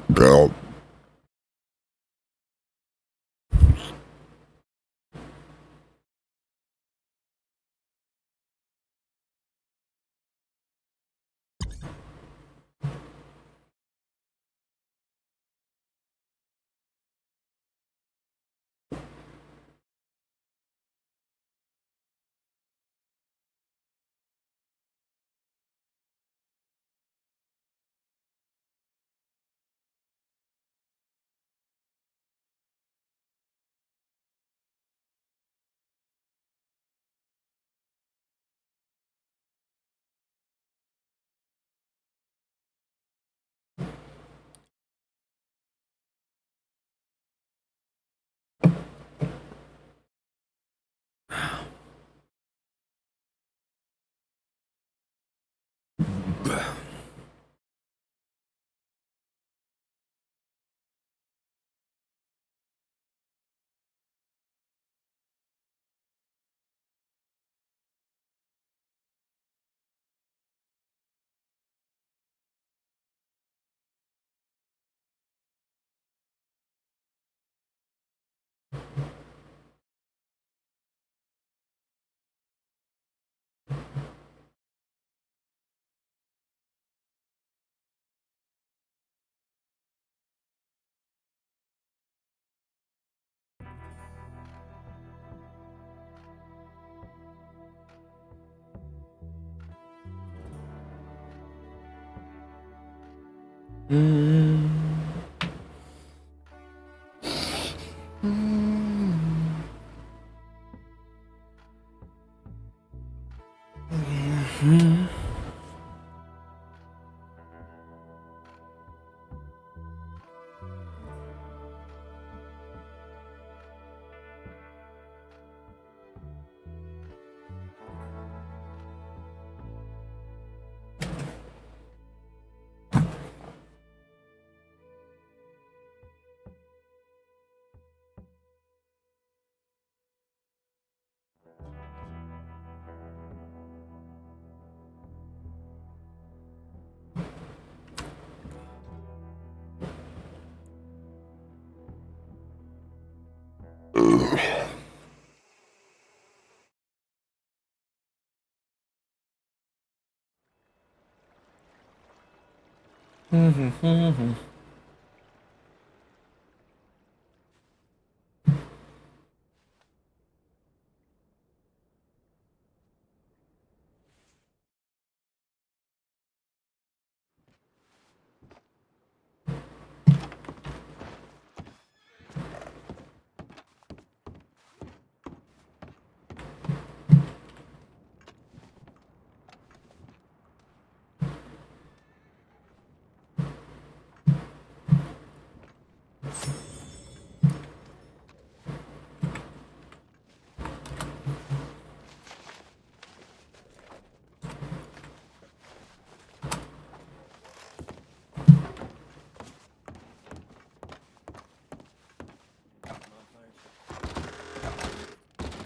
Bell.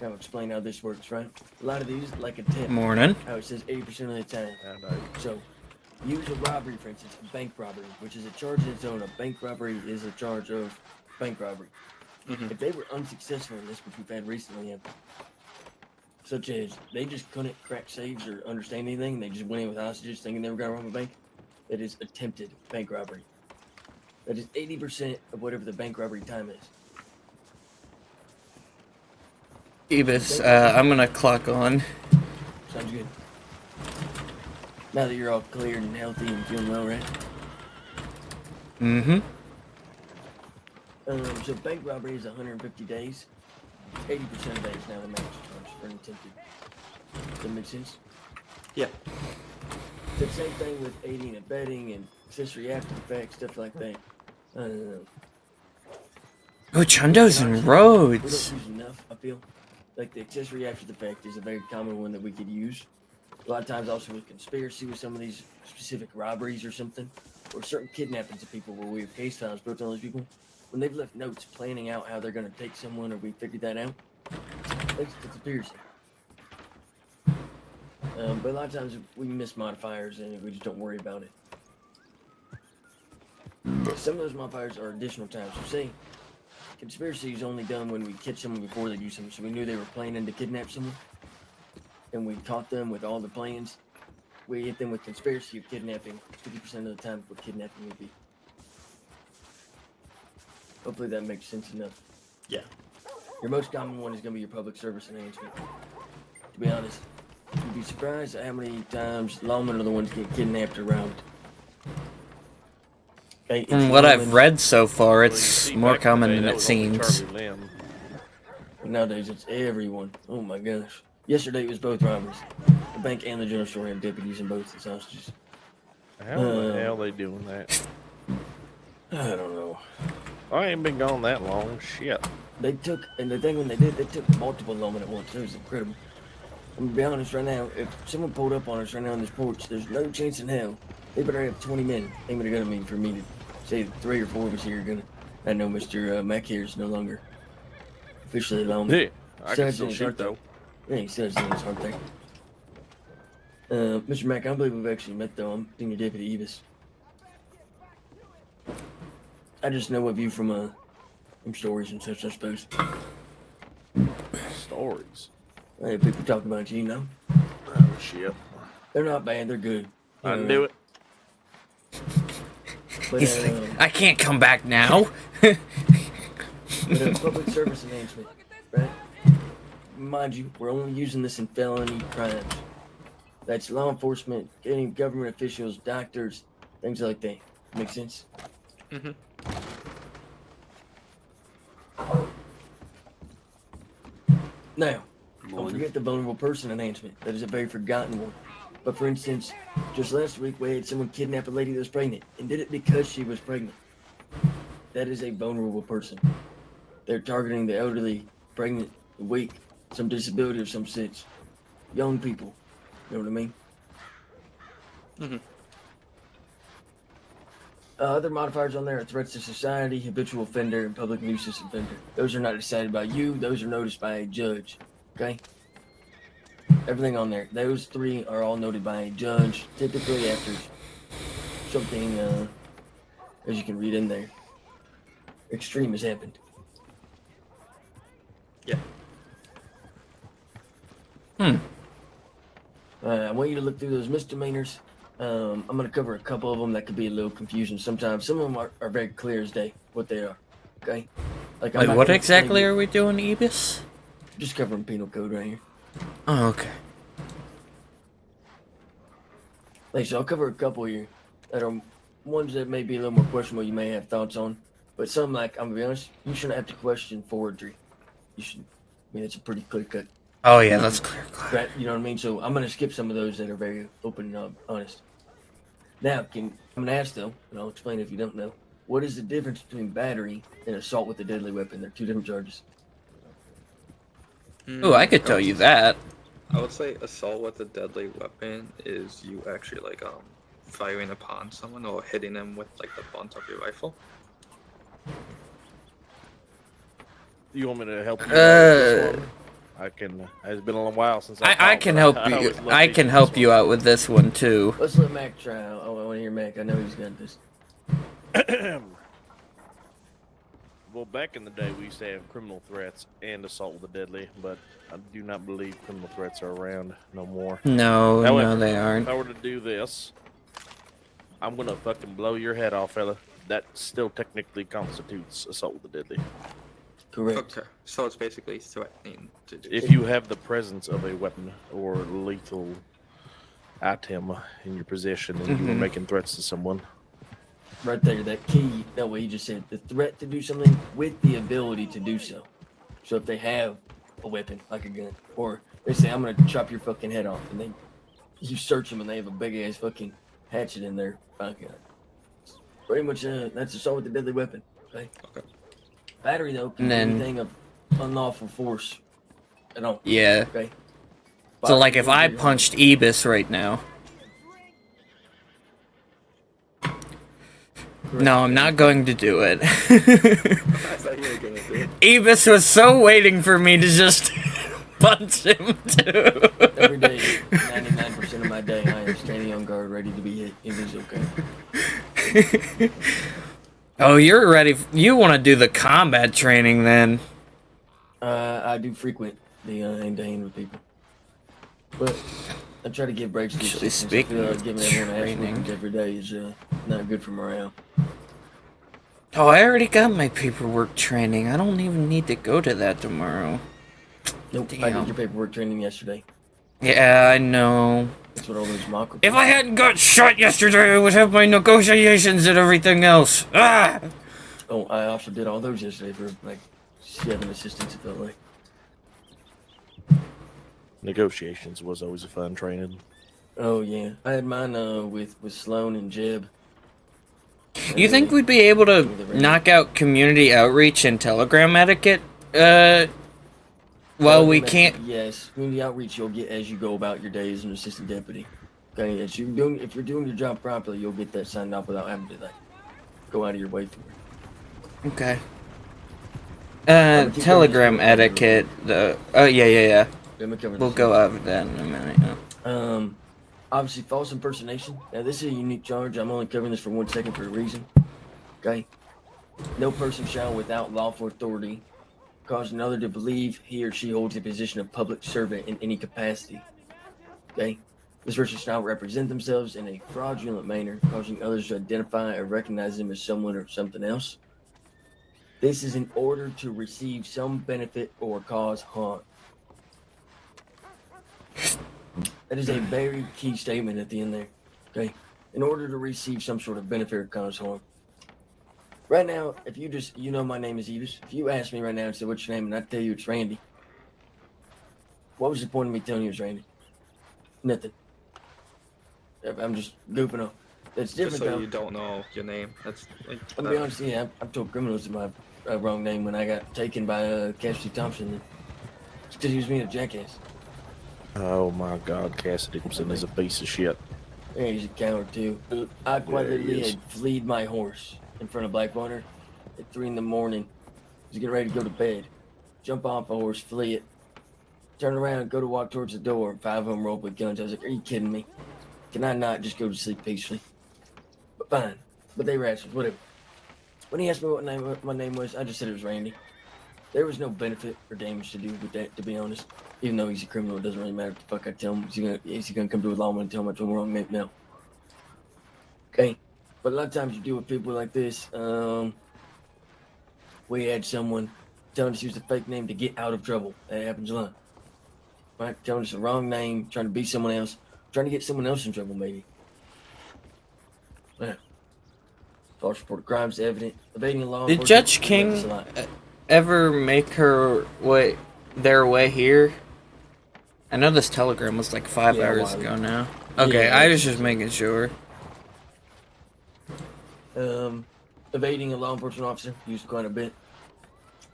I'll explain how this works, right? A lot of these, like a tip. Morning. How it says 80% of the time. So, use a robbery, for instance, a bank robbery, which is a charge in its own. A bank robbery is a charge of bank robbery. Mhm. If they were unsuccessful in this, which we've had recently, such as they just couldn't crack safes or understand anything, they just went in with hostages thinking they were going to rob a bank, that is attempted bank robbery. That is 80% of whatever the bank robbery time is. Evis, I'm gonna clock on. Sounds good. Now that you're all cleared and healthy and feeling well, right? Mm-hmm. So bank robbery is 150 days. 80% of that is now the max charge for an attempted. Does that make sense? Yeah. It's the same thing with aiding and abetting and accessory after the fact, stuff like that. I don't know. Oh, Chundos and We Roads. don't use enough, I feel. Like the accessory after the fact is a very common one that we could use. A lot of times also with conspiracy with some of these specific robberies or something, or certain kidnappings of people where we have case files built on those people. When they've left notes planning out how they're going to take someone or we figured that out, that's conspiracy. But a lot of times we miss modifiers and we just don't worry about it. Some of those modifiers are additional times. So say conspiracy is only done when we catch someone before they do something. So we knew they were planning to kidnap someone, and we caught them with all the plans. We hit them with conspiracy of kidnapping 50% of the time what kidnapping would be. Hopefully that makes sense enough. Yeah. Your most common one is going to be your public service enhancement. To be honest, you'd be surprised at how many times lawmen are the ones get kidnapped around. Okay, From what I've read so far, it's more back in the common day, than that it was only seems. Charlie Lim. Nowadays it's everyone. Oh my gosh. Yesterday it was both robberies. The bank and the general store had deputies in both the hostages. How the hell they doing that? I don't know. I ain't been gone that long. Shit. They took, and the thing when they did, they took multiple lawmen at once. It was incredible. I'm gonna be honest right now, if someone pulled up on us right now on this porch, there's no chance in hell. They better have 20 men aiming a gun at me for me to say 3 or 4 of us here are gonna. I know Mr. Mac here is no longer officially lawman. Yeah, I can still shoot though. Yeah, he says in his heart there. Mr. Mac, I don't believe we've actually met though. I'm Senior Deputy Evis. I just know of you from stories and such, I suppose. Stories. Hey, people talk about you, you know. Oh shit. They're not bad, they're good. I knew it. But, He's like, I can't come back now. but public service enhancement, right? Mind you, we're only using this in felony crimes. That's law enforcement, any government officials, doctors, things like that. Make sense? Mm-hmm. Now, don't forget the vulnerable person enhancement. That is a very forgotten one. But for instance, just last week we had someone kidnap a lady that was pregnant and did it because she was pregnant. That is a vulnerable person. They're targeting the elderly, pregnant, weak, some disability of some sense. Young people. You know what I mean? Mm-hmm. Other modifiers on there are threats to society, habitual offender, and public nuisance offender. Those are not decided by you. Those are noticed by a judge. Okay? Everything on there. Those 3 are all noted by a judge, typically after something, as you can read in there, extreme has happened. Yeah. I want you to look through those misdemeanors. I'm going to cover a couple of them that could be a little confusing sometimes. Some of them are very clear as day, what they are. Okay? Like I'm Wait, not what gonna exactly explain are we doing, Ebis? it. Just covering penal code right here. Oh, okay. Like, so I'll cover a couple here that are ones that may be a little more questionable you may have thoughts on. But some, like, I'm going to be honest, you shouldn't have to question forgery. You should, I mean, it's a pretty clear cut. Oh, yeah, that's clear. Right? You know what I mean? So I'm going to skip some of those that are very open and honest. Now, I'm going to ask, though, and I'll explain if you don't know, what is the difference between battery and assault with a deadly weapon? They're 2 different charges. Oh, I could tell you that. I would say assault with a deadly weapon is you actually firing upon someone or hitting them with like the butt of your rifle. You want me to help you out with this one? I can. It's been a long while since I can help you. I can help you out with this one too. Let's let Mac try. I want to hear Mac. I know he's got this. Well, back in the day, we used to have criminal threats and assault with a deadly, but I do not believe criminal threats are around no more. No, However, no, they aren't. If I were to do this, I'm gonna fucking blow your head off, fella. That still technically constitutes assault with a deadly. Correct. Okay, so it's basically threatening to do. If you have the presence of a weapon or lethal item in your possession and you are making threats to someone. Right there, that key, that way you just said the threat to do something with the ability to do so. So if they have a weapon, like a gun, or they say, I'm going to chop your fucking head off, and you search them and they have a big ass fucking hatchet in their pocket. Pretty much, that's assault with a deadly weapon. Okay. Okay. Battery though can And be then- anything of unlawful force at all. Yeah. Okay. So, like, if I Bodily injury, punched Ebus right now... correct. No, I'm not going to do it. I thought you were gonna do it. Ebus was so waiting for me to just punch him, too. Every day, 99% of my day, I am standing on guard, ready to be hit. It is okay. Oh, you're ready. You want to do the combat training, then. I do frequent the hand-to-hand with people, but I try to give breaks to Actually, assistants. I speaking feel like of giving everyone ass training. whoopings every day is not good for morale. Oh, I already got my paperwork training. I don't even need to go to that tomorrow. Nope, I Damn. did your paperwork training yesterday. Yeah, I know. That's what all those mock If I hadn't got shot yesterday, I would have my negotiations and everything else. Ah! Oh, I also did all those yesterday for like 7 assistants, it felt like. Negotiations was always a fun training. Oh yeah, I had mine with Sloan and Jeb. You think we'd be able to knock out community outreach and telegram etiquette? Well, we can't. Yes, community outreach you'll get as you go about your day as an assistant deputy. Okay, if you're doing your job properly, you'll get that signed off without having to like go out of your way for it. Okay. keep Telegram going, just- etiquette. Oh, yeah. Let me cover We'll this. go over that in a minute. Yeah. Obviously, false impersonation. Now, this is a unique charge. I'm only covering this for 1 second for a reason. Okay? No person shall, without lawful authority, cause another to believe he or she holds a position of public servant in any capacity. Okay? This person shall represent themselves in a fraudulent manner, causing others to identify or recognize them as someone or something else. This is in order to receive some benefit or cause harm. That is a very key statement at the end there. Okay? In order to receive some sort of benefit or cause harm. Right now, if you know my name is Evis. If you ask me right now and say, what's your name? And I tell you it's Randy. What was the point of me telling you it's Randy? Nothing. I'm just goofing off. That's different Just so though. you don't know your name. That's like. I'm gonna be honest, yeah, I've told criminals my wrong name when I got taken by Cassidy Thompson. Because he was being a jackass. Oh my God, Cassidy Thompson is a piece of shit. Yeah, he's a coward too. I quite Yeah, he literally is. had fleed my horse in front of Blackwater at 3 a.m. He was getting ready to go to bed. Jump off a horse, flee it. Turn around, go to walk towards the door. 5 of them rolled with guns. I was like, are you kidding me? Can I not just go to sleep peacefully? But fine. But they were assholes, whatever. When he asked me what my name was, I just said it was Randy. There was no benefit or damage to do with that, to be honest. Even though he's a criminal, it doesn't really matter what the fuck I tell him. Is he gonna come to a lawman and tell him I told him wrong? No. Okay. But a lot of times you deal with people like this. We had someone telling us to use a fake name to get out of trouble. That happens a lot. Right? Telling us the wrong name, trying to be someone else, trying to get someone else in trouble, maybe. Yeah. False report of crimes evident. Evading the law. Did enforcement, Judge that's King a lot. ever make their way here? I know this telegram was like 5 Yeah, a hours while ago ago. now. Okay, Yeah, I I was think just so. making sure. Evading a law enforcement officer used quite a bit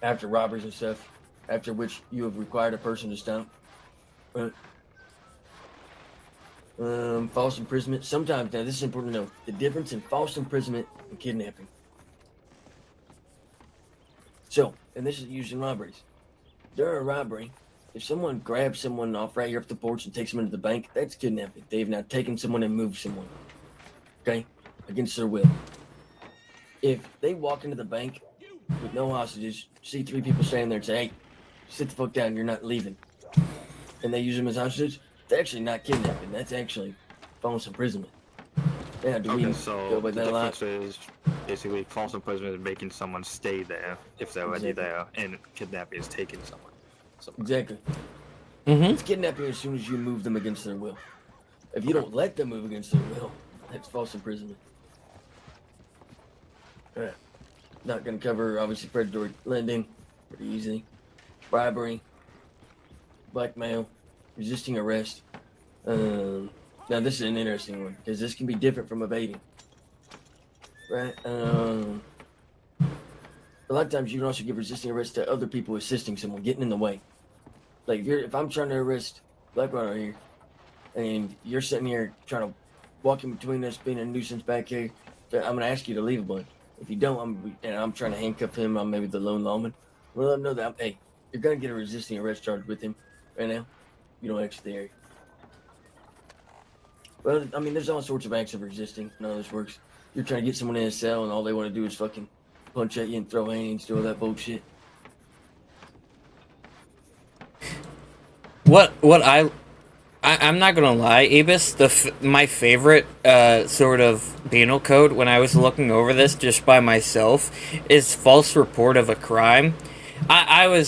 after robberies and stuff, after which you have required a person to stop. False imprisonment. Sometimes, now this is important to know, the difference in false imprisonment and kidnapping. So, and this is used in robberies. During a robbery, if someone grabs someone off right here off the porch and takes them into the bank, that's kidnapping. They've now taken someone and moved someone. Okay? Against their will. If they walk into the bank with no hostages, see 3 people standing there and say, hey, sit the fuck down, you're not leaving. And they use them as hostages, it's actually not kidnapping. That's actually false imprisonment. Yeah, do we Okay, so go by the that a lot? difference is basically false imprisonment is making someone stay there if they're already Exactly. there, and kidnapping is taking someone. Exactly. Mm-hmm. It's kidnapping as soon as you move them against their will. If you don't let them move against their will, that's false imprisonment. Alright. Not going to cover, obviously, predatory lending. Pretty easy. bribery, blackmail, resisting arrest. Now this is an interesting one because this can be different from evading, right? A lot of times you can also give resisting arrest to other people assisting someone, getting in the way. Like if I'm trying to arrest Blackwater here, and you're sitting here trying to walk in between us, being a nuisance back here, I'm gonna ask you to leave a bunch. If you don't, I'm trying to handcuff him. I'm maybe the lone lawman. Well, let him know that hey, you're gonna get a resisting arrest charge with him right now. You don't exit the area. Well, I mean, there's all sorts of acts of resisting. None of this works. You're trying to get someone in a cell, and all they want to do is fucking punch at you and throw hands, do all that bullshit. I'm not gonna lie, Ebis, my favorite sort of penal code when I was looking over this just by myself is false report of a crime. I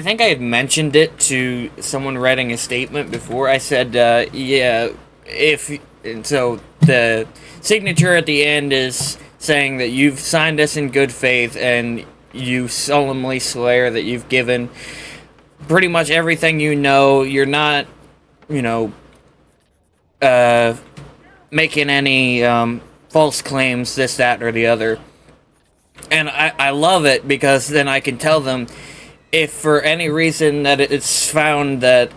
think I had mentioned it to someone writing a statement before. I said, yeah, so the signature at the end is saying that you've signed us in good faith and you solemnly swear that you've given pretty much everything you know. You're not, making any false claims, this, that, or the other. And I love it because then I can tell them if for any reason that it's found that,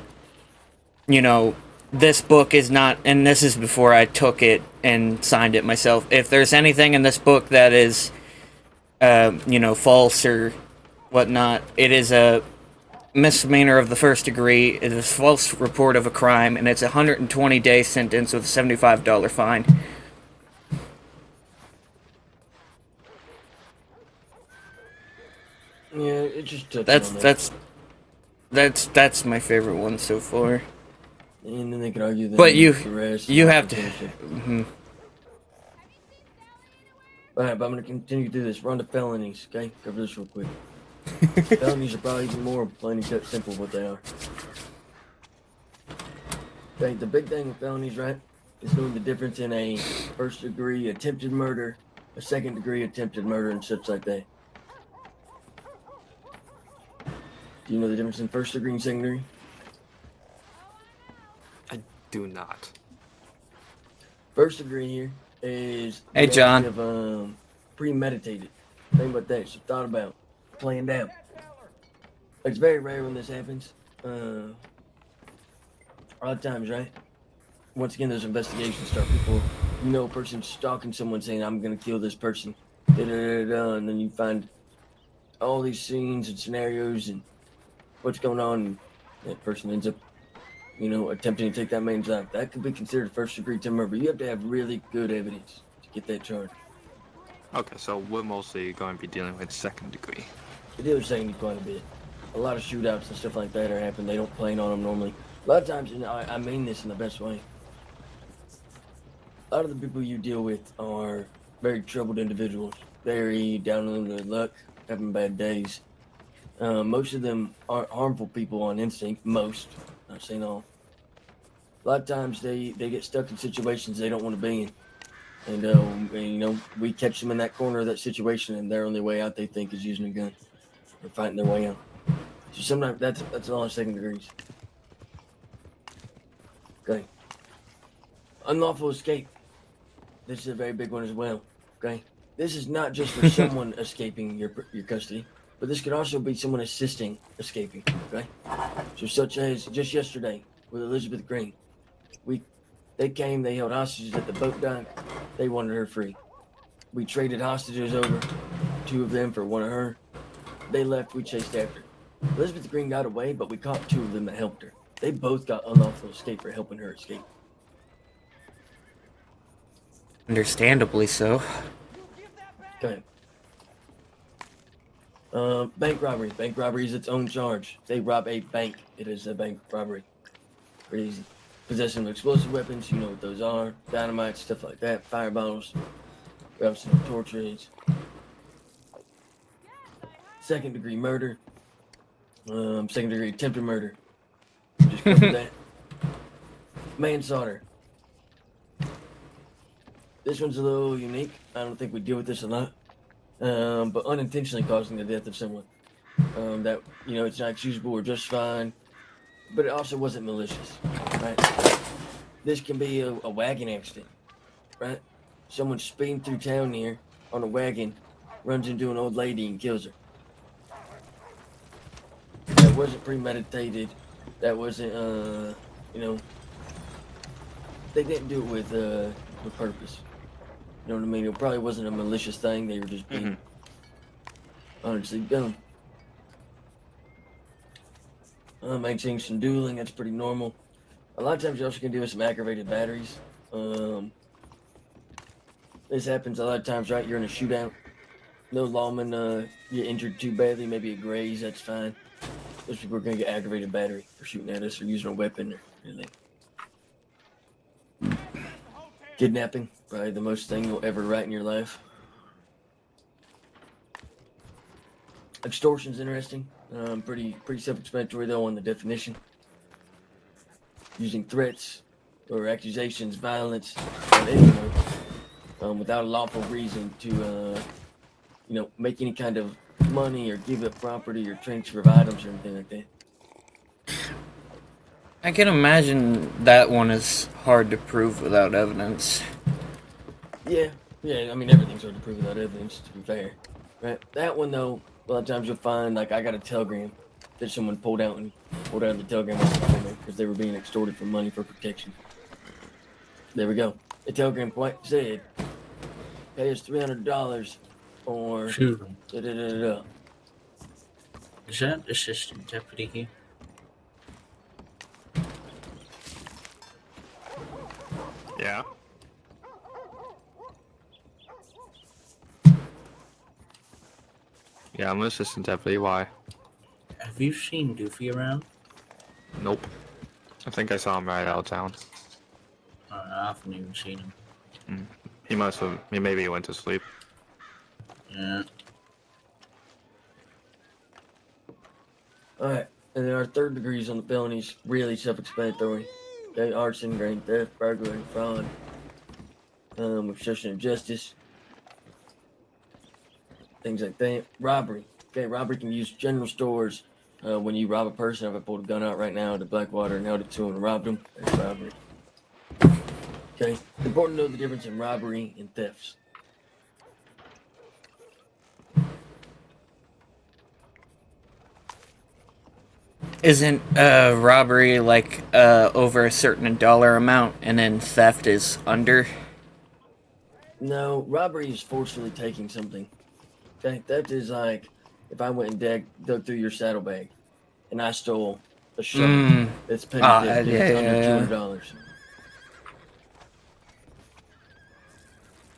this book is not, and this is before I took it and signed it myself, if there's anything in this book that is, false or whatnot, it is a misdemeanor of the first degree, it is false report of a crime, and it's a 120-day sentence with a $75 fine. Yeah, it just that's my favorite one so far. And then they could argue that. But you have to. Mm-hmm. All right, but I'm gonna continue to do this. Run to felonies, okay? Cover this real quick. Felonies are probably even more plain and cut simple what they are. Okay, the big thing with felonies, right, is knowing the difference in a first degree attempted murder, a second degree attempted murder, and such like that. Do you know the difference in first degree and second degree? I do not. First degree here is hey John of premeditated. Think about that. So thought about, planned out. It's very rare when this happens. A lot of times, right? Once again, those investigations start. People, a person stalking someone saying, "I'm gonna kill this person," and then you find all these scenes and scenarios and what's going on. And that person ends up, attempting to take that man's life. That could be considered first-degree murder. You have to have really good evidence to get that charge. Okay, so we're mostly going to be dealing with second degree. They do second quite a bit. A lot of shootouts and stuff like that are happening. They don't plan on them normally. A lot of times, I mean this in the best way. A lot of the people you deal with are very troubled individuals, very down on their luck, having bad days. Most of them aren't harmful people on instinct. Most, not saying all. A lot of times they get stuck in situations they don't want to be in. And we catch them in that corner of that situation, and their only way out they think is using a gun or fighting their way out. So sometimes that's all in second degrees. Okay. Unlawful escape. This is a very big one as well. Okay. This is not just for someone escaping your custody, but this could also be someone assisting escaping. Okay. So such as just yesterday with Elizabeth Green, they held hostages at the boat dock. They wanted her free. We traded hostages over, 2 of them for 1 of her. They left, we chased after. Elizabeth Green got away, but we caught 2 of them that helped her. They both got unlawful escape for helping her escape. Understandably so. Okay. Bank robbery. Bank robbery is its own charge. If they rob a bank, it is a bank robbery. Pretty easy. Possession of explosive weapons, you know what those are. Dynamite, stuff like that. Fire bottles. Weapons of torture. Second degree murder. Second degree attempted murder. Just covered that. Manslaughter. This one's a little unique. I don't think we deal with this a lot. But unintentionally causing the death of someone. That it's not excusable or just fine, but it also wasn't malicious, right? This can be a wagon accident, right? Someone speeding through town here on a wagon, runs into an old lady and kills her. That wasn't premeditated. That wasn't, they didn't do it with purpose. You know what I mean? It probably wasn't a malicious thing. They were just being honestly dumb. Maintaining some dueling, that's pretty normal. A lot of times you also can do with some aggravated batteries. This happens a lot of times, right? You're in a shootout. No lawman get injured too badly, maybe a graze, that's fine. Those people are going to get aggravated battery for shooting at us or using a weapon or anything. Kidnapping, probably the most thing you'll ever write in your life. Extortion's interesting. Pretty self-explanatory though on the definition. Using threats or accusations, violence on anyone without a lawful reason to, make any kind of money or give up property or transfer of items or anything like that. I can imagine that one is hard to prove without evidence. Yeah. I mean, everything's hard to prove without evidence, to be fair. Right? That one, though, a lot of times you'll find, like, I got a telegram that someone pulled out of the telegram because they were being extorted for money for protection. There we go. The telegram quite said, pay us $300 or Shoot. da-da-da-da-da. Is that assistant deputy here? Yeah. Yeah, I'm an assistant deputy. Why? Have you seen Doofy around? Nope. I think I saw him right out of town. I haven't even seen him. He must have. Maybe he went to sleep. Yeah. Alright, and then our third degrees on the felonies, really self-explanatory. Okay, arson, grand theft, burglary, fraud, obstruction of justice, things like that. Robbery. Okay, robbery can use general stores. When you rob a person, if I pulled a gun out right now to Blackwater and held it to him and robbed him, that's robbery. Okay, important to know the difference in robbery and thefts. Isn't robbery like over a certain dollar amount and then theft is under? No, robbery is forcefully taking something. Okay, theft is like if I went and dug through your saddlebag and I stole a shovel. That's petty theft. yeah, It's under yeah. $200.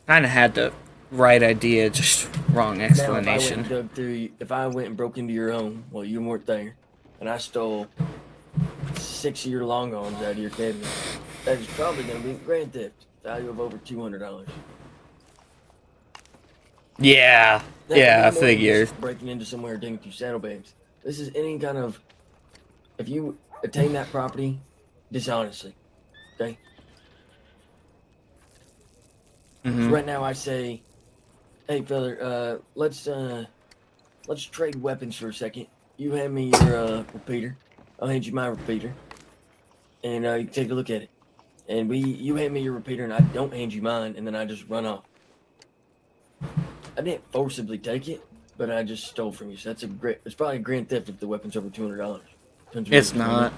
Kind of had the right idea, just wrong explanation. If I went and broke into your home while you weren't there, and I stole 6 of your long arms out of your cabinet, that is probably going to be grand theft, value of over $200. Yeah, That yeah, I would be more than figured. just breaking into somewhere and digging through saddlebags. This is any kind of, if you attain that property dishonestly, okay? So right now I say, hey fella, let's trade weapons for a second. You hand me your repeater. I'll hand you my repeater, and you can take a look at it. And you hand me your repeater, and I don't hand you mine, and then I just run off. I didn't forcibly take it, but I just stole from you. So it's probably a grand theft if the weapon's over $200. It's not.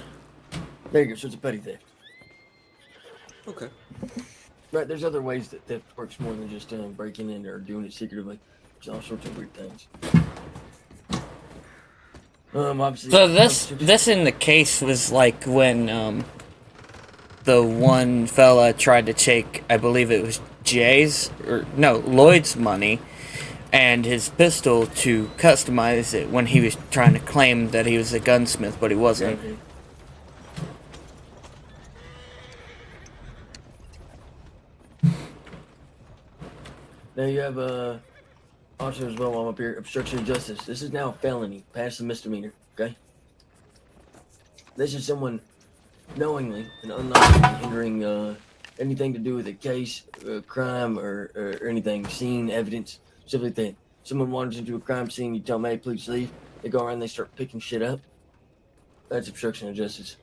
There you go. So it's a petty theft. Okay. Right, there's other ways that theft works more than just breaking in or doing it secretively. There's all sorts of weird things. Obviously. So this in the case was like when the one fella tried to take, I believe it was Lloyd's money and his pistol to customize it when he was trying to claim that he was a gunsmith, but he wasn't. Okay. Now you have also as well while I'm up here, obstruction of justice. This is now a felony, past the misdemeanor, okay? This is someone knowingly and unlawfully hindering anything to do with a case, crime, or anything, scene, evidence, stuff like that. Someone wanders into a crime scene, you tell them, hey, please leave. They go around, they start picking shit up. That's obstruction of justice.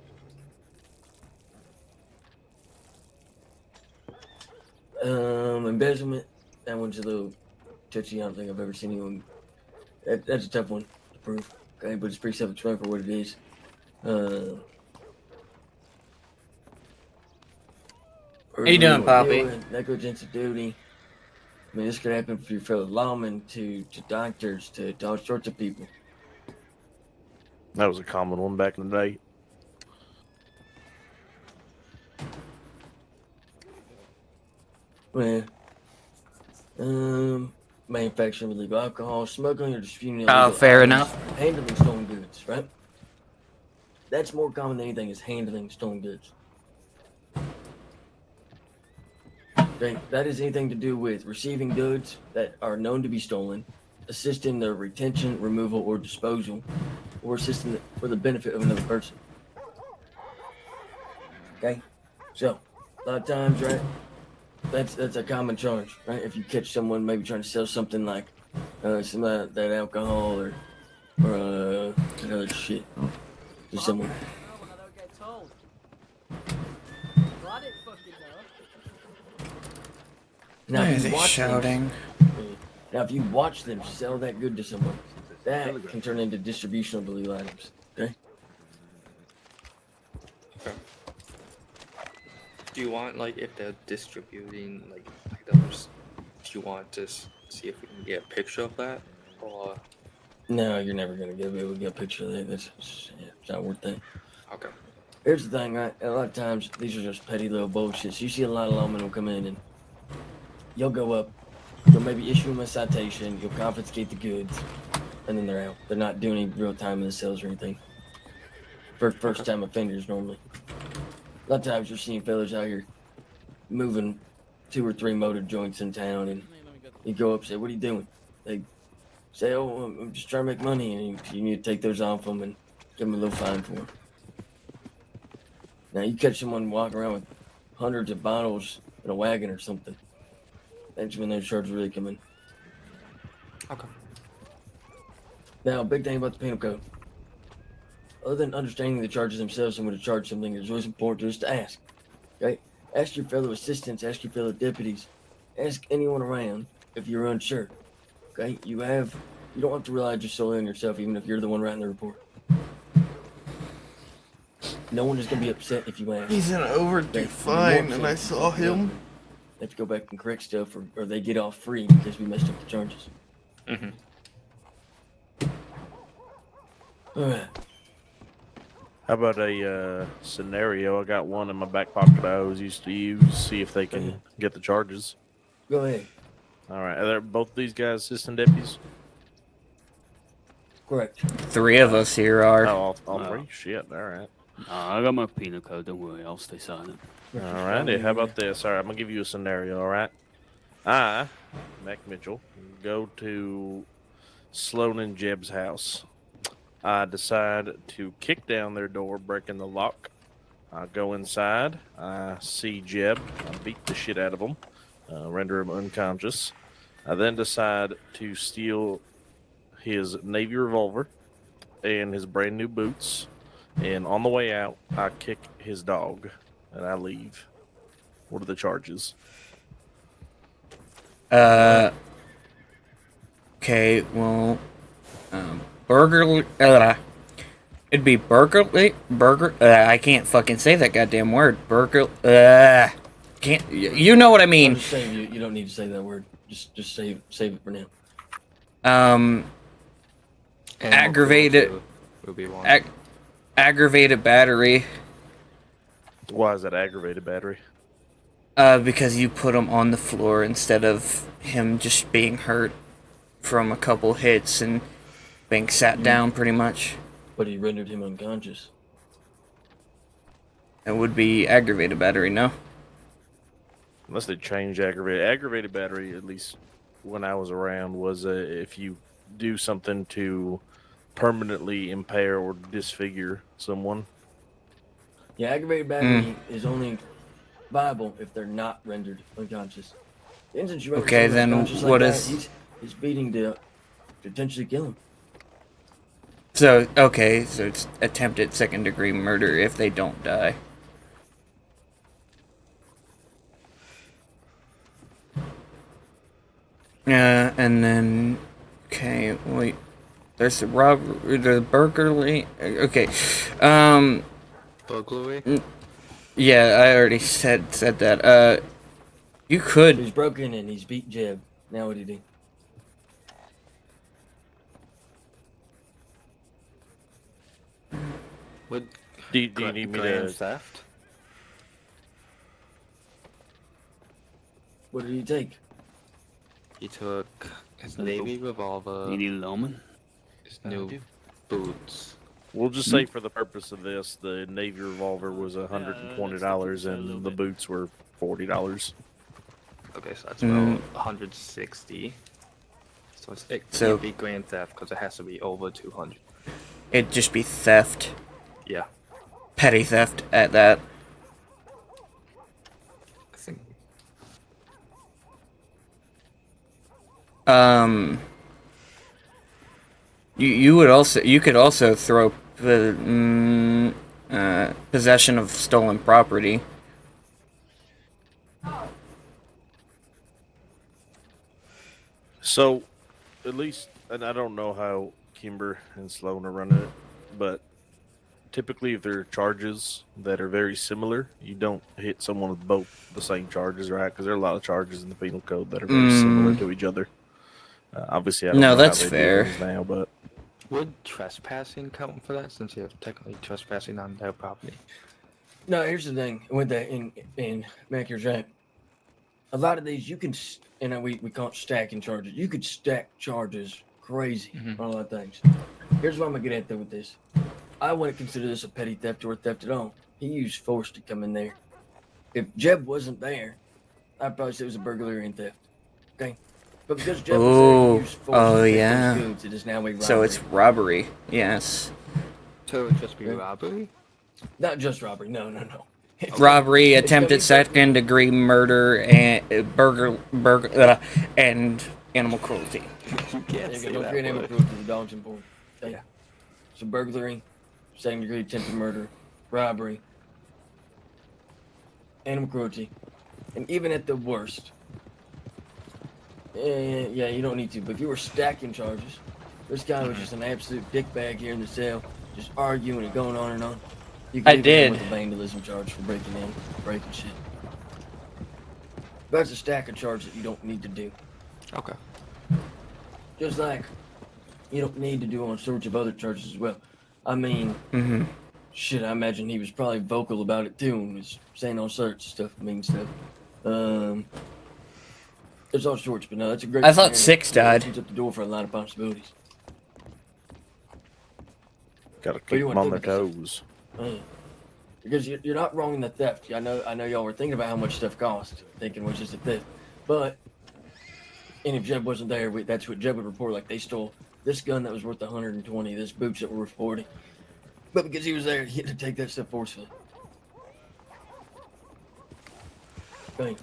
Embezzlement. That one's a little touchy. I don't think I've ever seen anyone. That's a tough one to prove. Okay, but it's pretty self-explanatory for what it is. How you doing, Poppy? Negligence of duty. I mean, this could happen for your fellow lawmen, to doctors, to all sorts of people. That was a common one back in the day. Well, manufacturing illegal alcohol, smuggling or disputing Oh, illegal fair items, enough. handling stolen goods, right? That's more common than anything, is handling stolen goods. Okay, that is anything to do with receiving goods that are known to be stolen, assisting their retention, removal, or disposal, or assisting for the benefit of another person. Okay, so a lot of times, right? That's a common charge, right? If you catch someone maybe trying to sell something like some of that alcohol or another shit to someone. Now, Why are if they you watch them, shouting? now, if you watch them sell that good to someone, that can turn into distribution of illegal items. Okay. Okay. Do you want, like, if they're distributing like items, do you want to see if we can get a picture of that, or? No, you're never gonna be able to get a picture of that. It's not worth it. Okay. Here's the thing, right? A lot of times these are just petty little bullshits. You see a lot of lawmen will come in and you'll go up, you'll maybe issue them a citation, you'll confiscate the goods, and then they're out. They're not doing any real time in the cells or anything. For first time offenders normally. A lot of times you're seeing fellas out here moving 2 or 3 motor joints in town, and you go up and say, what are you doing? They say, oh, I'm just trying to make money, and you need to take those off them and give them a little fine for them. Now, you catch someone walking around with hundreds of bottles in a wagon or something. That's when those charges really come in. Okay. Now, big thing about the penal code. Other than understanding the charges themselves and when to charge something, it's always important just to ask. Okay? Ask your fellow assistants, ask your fellow deputies, ask anyone around if you're unsure. Okay? You don't have to rely just solely on yourself, even if you're the one writing the report. No one is going to be upset if you ask. He's an overdue fine, and I saw him. They have to go back and correct stuff, or they get off free because we messed up the charges. Mm-hmm. All right. How about a scenario? I got one in my back pocket I always used to use, see if they can get the charges. Go ahead. All right. Are there both these guys assistant deputies? Correct. 3 of us here are. Oh, all 3? Shit. All right. I got my penal code, don't worry, I'll stay silent. All righty. How about this? All right, I'm going to give you a scenario, all right? I, Mac Mitchell, go to Sloan and Jeb's house. I decide to kick down their door, breaking the lock. I go inside. I see Jeb. I beat the shit out of him, render him unconscious. I then decide to steal his Navy revolver and his brand new boots. And on the way out, I kick his dog and I leave. What are the charges? Okay, well, burglary. It'd be burglary. I can't fucking say that goddamn word. Can't. You know what I I'm mean? just saying you don't need to say that word. Just save it for now. And Aggravated. Will be one. Aggravated battery. Why is that aggravated battery? Because you put him on the floor instead of him just being hurt from a couple hits and being sat down, pretty much. But he rendered him unconscious. It would be aggravated battery, no? Unless they change aggravated. Aggravated battery, at least when I was around, was if you do something to permanently impair or disfigure someone. Yeah, aggravated battery is only viable if they're not rendered unconscious. The instance you render Okay, someone then unconscious what like is- that, he's beating to potentially kill him. So, okay, so it's attempted second-degree murder if they don't die. And then, okay, wait. There's the burglary. Okay, Burglary? yeah, I already said that. You could. He's broken and he's beat Jeb. Now what do you do? Would Do you need me grand to? theft? What did he take? He took his No. navy revolver, You need a lawman? his new boots. We'll just say for the purpose of this, the Navy revolver was $120 and the boots were $40. Okay, so that's about 160. So it So- can't be grand theft because it has to be over 200. It'd just be theft. Yeah, Petty theft at that. I think. You could also throw the possession of stolen property. So, at least, and I don't know how Kimber and Sloan are running it, but typically if there are charges that are very similar, you don't hit someone with both the same charges, right? Because there are a lot of charges in the penal code that are very similar to each other. Obviously, I don't No, know that's how they fair. do things now, but Would trespassing count for that since you're technically trespassing on their property? No, here's the thing with that in Mac, you're right. A lot of these you can, and we call it stacking charges. You could stack charges crazy on a lot of things. Here's what I'm gonna get at though with this. I wouldn't consider this a petty theft or a theft at all. He used force to come in there. If Jeb wasn't there, I'd probably say it was a burglary and theft. Okay, but because Jeb was there, he used force to take yeah. those goods. It is now a robbery. So it's robbery. Yes. So it would just be Yeah. robbery? not just robbery. No. Robbery, It's gonna attempted be second degree murder, and and animal cruelty. You can't There say you go. Don't that forget animal word. cruelty. The dog's important. Okay? Yeah. So burglary, second degree attempted murder, robbery, animal cruelty, and even at the worst, yeah, you don't need to. But if you were stacking charges, this guy was just an absolute dickbag here in the cell, just arguing and going on and on. You could I even hit him did. with a vandalism charge for breaking in, breaking shit. That's a stack of charges that you don't need to do. Okay. Just like you don't need to do all sorts of other charges as well. I mean, shit, I imagine he was probably vocal about it too and was saying all sorts of stuff, mean stuff. There's all sorts, but no, that's a great. I thought scenario. 6 died. Opens up the door for a lot of possibilities. gotta you keep them wanna on their think about toes. Because you're not wrong in the theft. I know y'all were thinking about how much stuff cost, thinking it was just a theft. But, and if Jeb wasn't there, that's what Jeb would report. Like, they stole this gun that was worth 120, this boots that were worth 40. But because he was there, he had to take that stuff forcefully. Okay.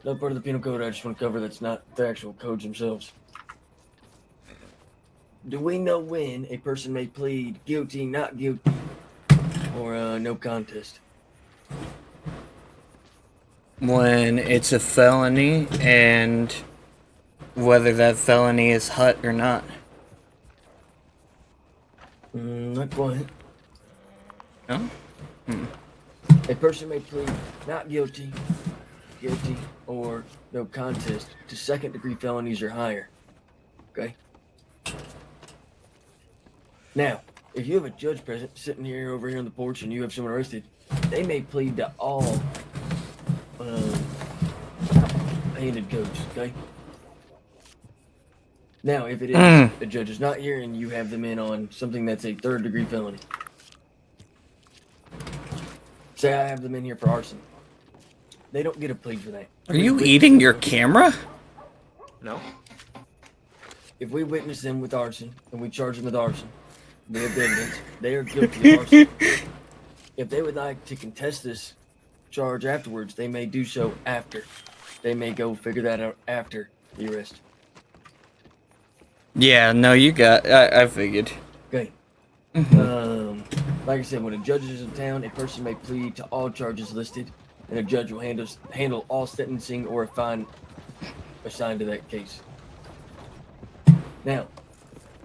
Another part of the penal code I just want to cover that's not the actual codes themselves. Do we know when a person may plead guilty, not guilty, or no contest? When it's a felony and whether that felony is hut or not. Not quite. No? A person may plead not guilty, guilty, or no contest to second degree felonies or higher. Okay? Now, if you have a judge present sitting here over here on the porch and you have someone arrested, they may plead to all painted codes, okay? Now, if it is the judge is not here and you have them in on something that's a third degree felony, say I have them in here for arson, they don't get a plea for that. Are you eating your camera? No? If we witness them with arson and we charge them with arson, we have the evidence, they are guilty of arson. If they would like to contest this charge afterwards, they may do so after. They may go figure that out after the arrest. Yeah, no, you got. I figured. Okay. Like I said, when a judge is in town, a person may plead to all charges listed, and a judge will handle all sentencing or a fine assigned to that case. Now,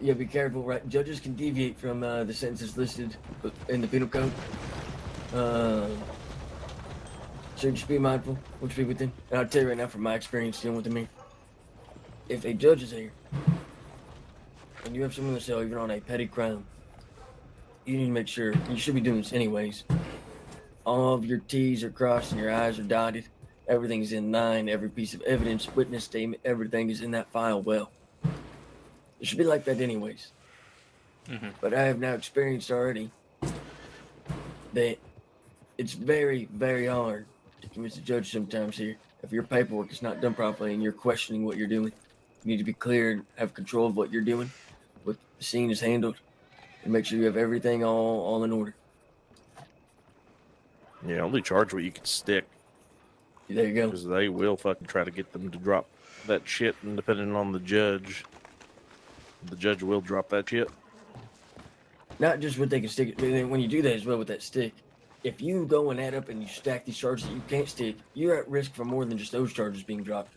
you gotta be careful, right? Judges can deviate from the sentences listed in the penal code. So just be mindful when you speak with them. And I'll tell you right now, from my experience dealing with them here, if a judge is here and you have someone in the cell, even on a petty crime, you need to make sure, you should be doing this anyways, all of your T's are crossed and your I's are dotted. Everything's in line. Every piece of evidence, witness statement, everything is in that file well. It should be like that anyways. Mm-hmm. But I have now experienced already that it's very, very hard to convince a judge sometimes here. If your paperwork is not done properly and you're questioning what you're doing, you need to be clear and have control of what you're doing, what the scene is handled, and make sure you have everything all in order. Yeah, only charge what you can stick, There you go. because they will fucking try to get them to drop that shit, and depending on the judge will drop that shit. Not just what they can stick, but then when you do that as well with that stick, if you go and add up and you stack these charges that you can't stick, you're at risk for more than just those charges being dropped.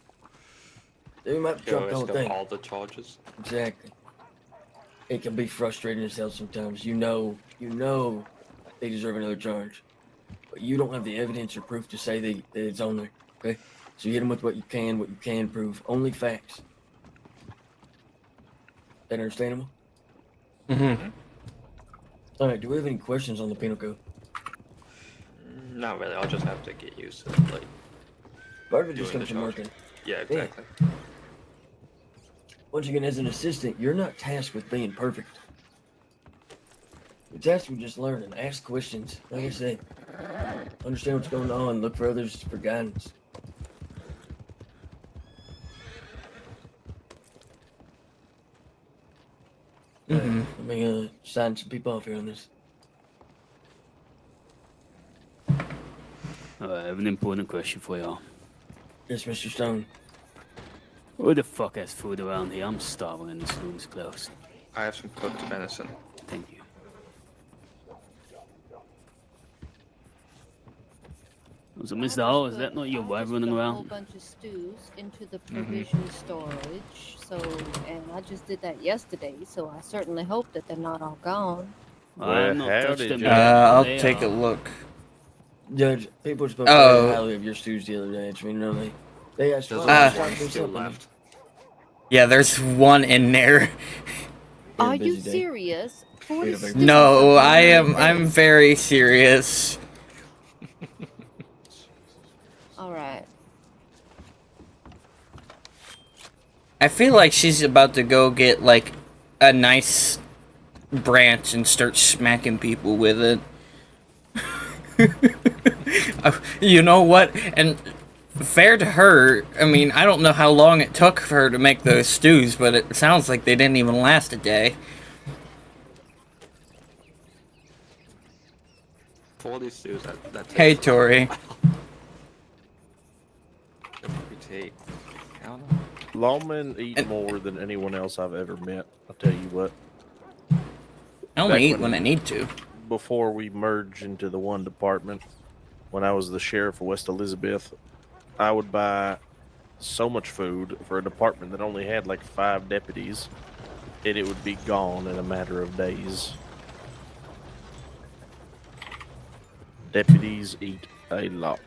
They might drop the whole thing. All the charges. Exactly. It can be frustrating as hell sometimes. You know they deserve another charge, but you don't have the evidence or proof to say that it's on there. Okay, so you hit them with what you can prove, only facts. That understandable? Mm-hmm. All right. Do we have any questions on the penal code? Not really. I'll just have to get used to it. Like, Part of it just Doing comes the from charge. working. yeah, exactly. Once again, as an assistant, you're not tasked with being perfect. You're tasked with just learning. Ask questions. Like I said, understand what's going on. Look for others for guidance. Mm-hmm. Let me sign some people off here on this. I have an important question for you. Yes, Mr. Stone. Who the fuck has food around here? I'm starving and this room's closed. I have some cooked venison. Thank you. So, Mr. Hall, is that not your wife running A whole around? bunch of stews into the provision storage. So, and I just did that yesterday. So I certainly hope that they're not all gone. I have Well, not howdy, touched them Judge. yet. I'll They take a are- look. Judge, people spoke Oh. very highly of your stews the other day. I mean, no, they asked There's why only you Ah. stopped one doing still something. left. Yeah, there's one in there. Been a Are you busy day. serious? 40 Been a very stews busy No, in I am. 1 I'm day? very serious. All right. I feel like she's about to go get like a nice branch and start smacking people with it. You know what? And fair to her, I mean, I don't know how long it took for her to make those stews, but it sounds like they didn't even last a day. 40 stews. That takes Hey, a while. Tori. That probably take. I don't know. Lawmen eat And- more than anyone else I've ever met. I'll tell you what. I only Back eat when- when I need to. Before we merged into the one department, when I was the sheriff of West Elizabeth, I would buy so much food for a department that only had like 5 deputies, and it would be gone in a matter of days. Deputies eat a lot.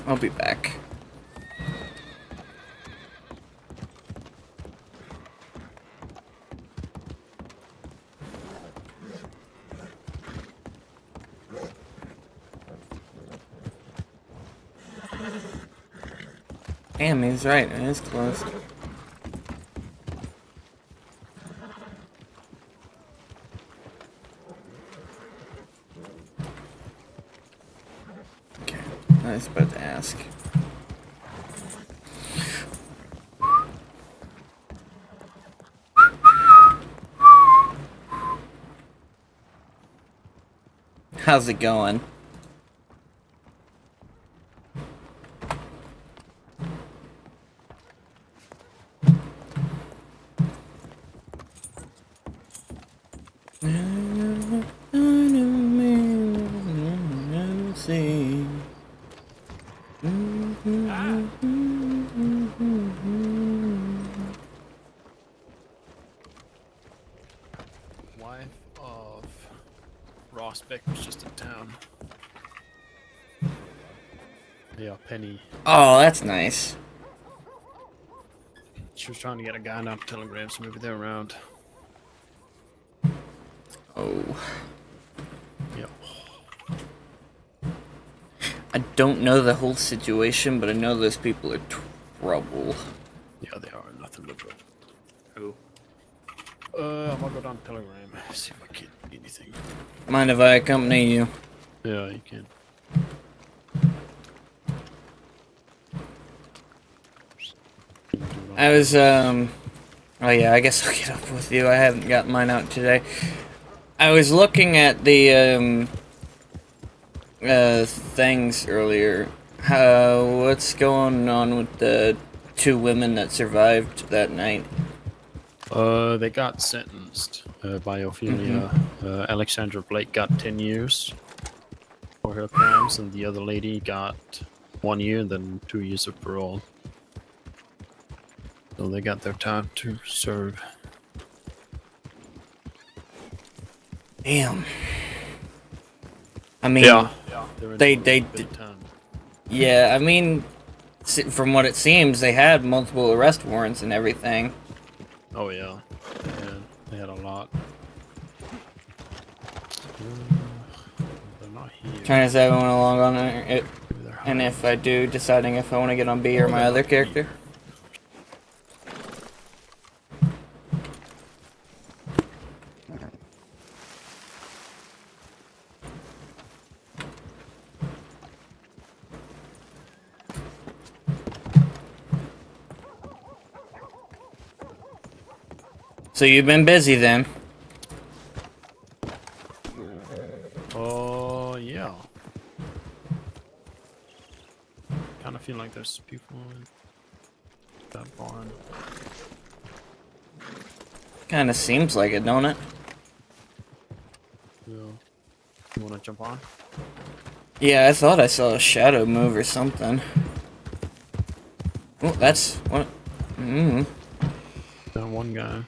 I'll be back. Damn, he's right. It is closed. Okay, I was about to ask. How's it going? suspect was just in town. Yeah, Penny. Oh, that's nice. She was trying to get a guy not to telegram, so maybe they're around. Oh. Yep. I don't know the whole situation, but I know those people are trouble. Yeah, they are nothing but trouble. Who? I'm gonna go down to telegram, see if I can get anything. Mind if I accompany you? Yeah, you can. I was, oh yeah, I guess I'll get up with you. I haven't got mine out today. I was looking at the, things earlier. What's going on with the 2 women that survived that night? They got sentenced by Ophelia. Alexandra Blake got 10 years for her crimes, and the other lady got 1 year and then 2 years of parole. So they got their time to serve. Damn. I mean, Yeah, they yeah, I mean, from what it seems, they had multiple arrest warrants and everything. Oh yeah, they had a lot. They're not here. Trying to say I want to log on it, Maybe they're and hiding. if I do, deciding if I want to get on B or my other character. So you've been busy then? Oh yeah. Kind of feel like there's people in that barn. Kind of seems like it, don't it? Yeah. You wanna jump on? Yeah, I thought I saw a shadow move or something. Oh, that's what. That one guy.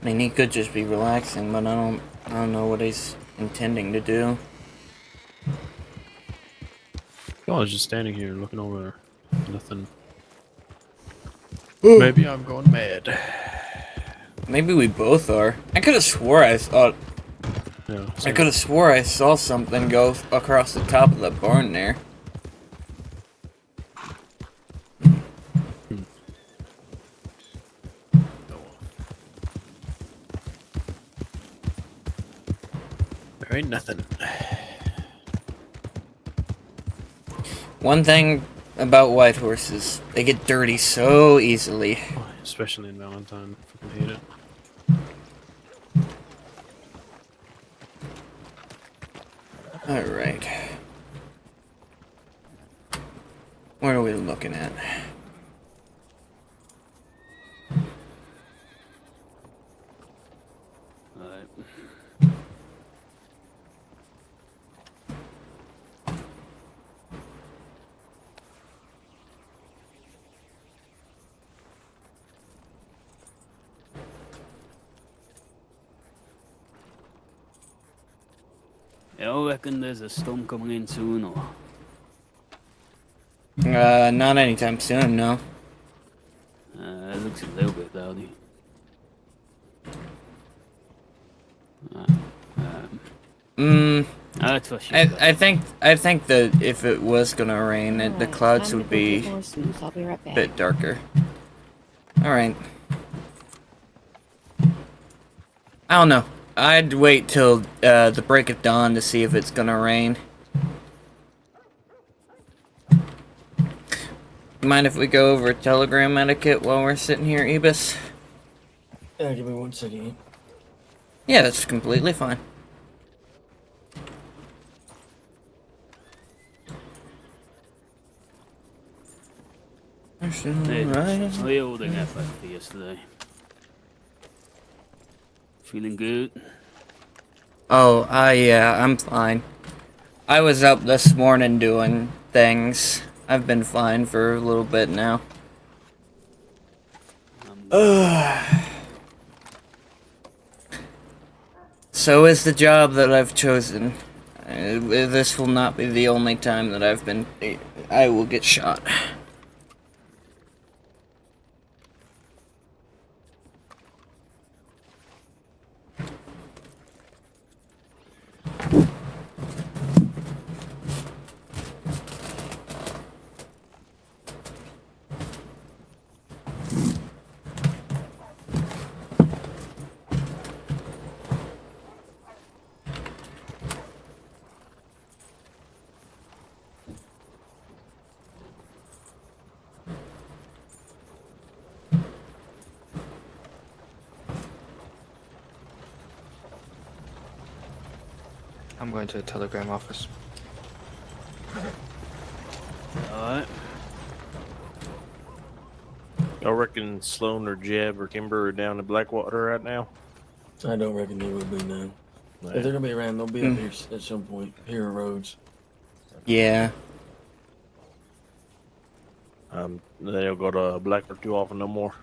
I mean, he could just be relaxing, but I don't know what he's intending to do. Oh, I was just standing here looking over. Nothing. Maybe I'm going mad. Maybe we both are. I could have swore I thought. Yeah. I could have swore I saw something go across the top of the barn there. There ain't nothing. One thing about white horses, they get dirty so easily. Oh, especially in Valentine. Fucking hate it. Alright. What are we looking at? Alright. I reckon there's a storm coming in soon, or Not anytime soon, no. it looks a little bit cloudy. I trust you. I think that if it was gonna rain, the Alright, clouds time would to go get be more suits. I'll be right a back. bit darker. Alright. I don't know. I'd wait till the break of dawn to see if it's gonna rain. Mind if we go over telegram etiquette while we're sitting here, Ebus? Give me 1 second. Yeah, that's completely fine. Hey, Alright. how are you holding up after yesterday? Feeling good? Oh, yeah, I'm fine. I was up this morning doing things. I've been fine for a little bit now. I'm So is the job that I've chosen. This will not be the only time that I will get shot. I'm going to the telegram office. Alright. I reckon Sloan or Jeb or Kimber are down in Blackwater right now. I don't reckon they will be now. If they're gonna be around, they'll be up here at some point. Here are roads. Yeah. They don't go to Blackwater too often no more.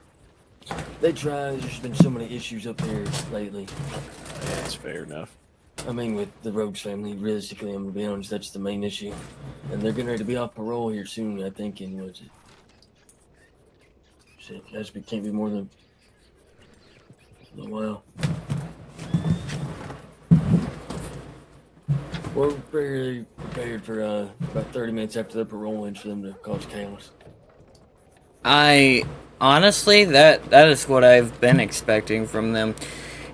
They try. There's just been so many issues up here lately. That's fair enough. I mean, with the Rogues family, realistically, I'm gonna be honest, that's the main issue. And they're getting ready to be off parole here soon, I think, in was it? Shit, can't be more than a while. We're very prepared for about 30 minutes after the parole ends for them to cause chaos. Honestly, that is what I've been expecting from them.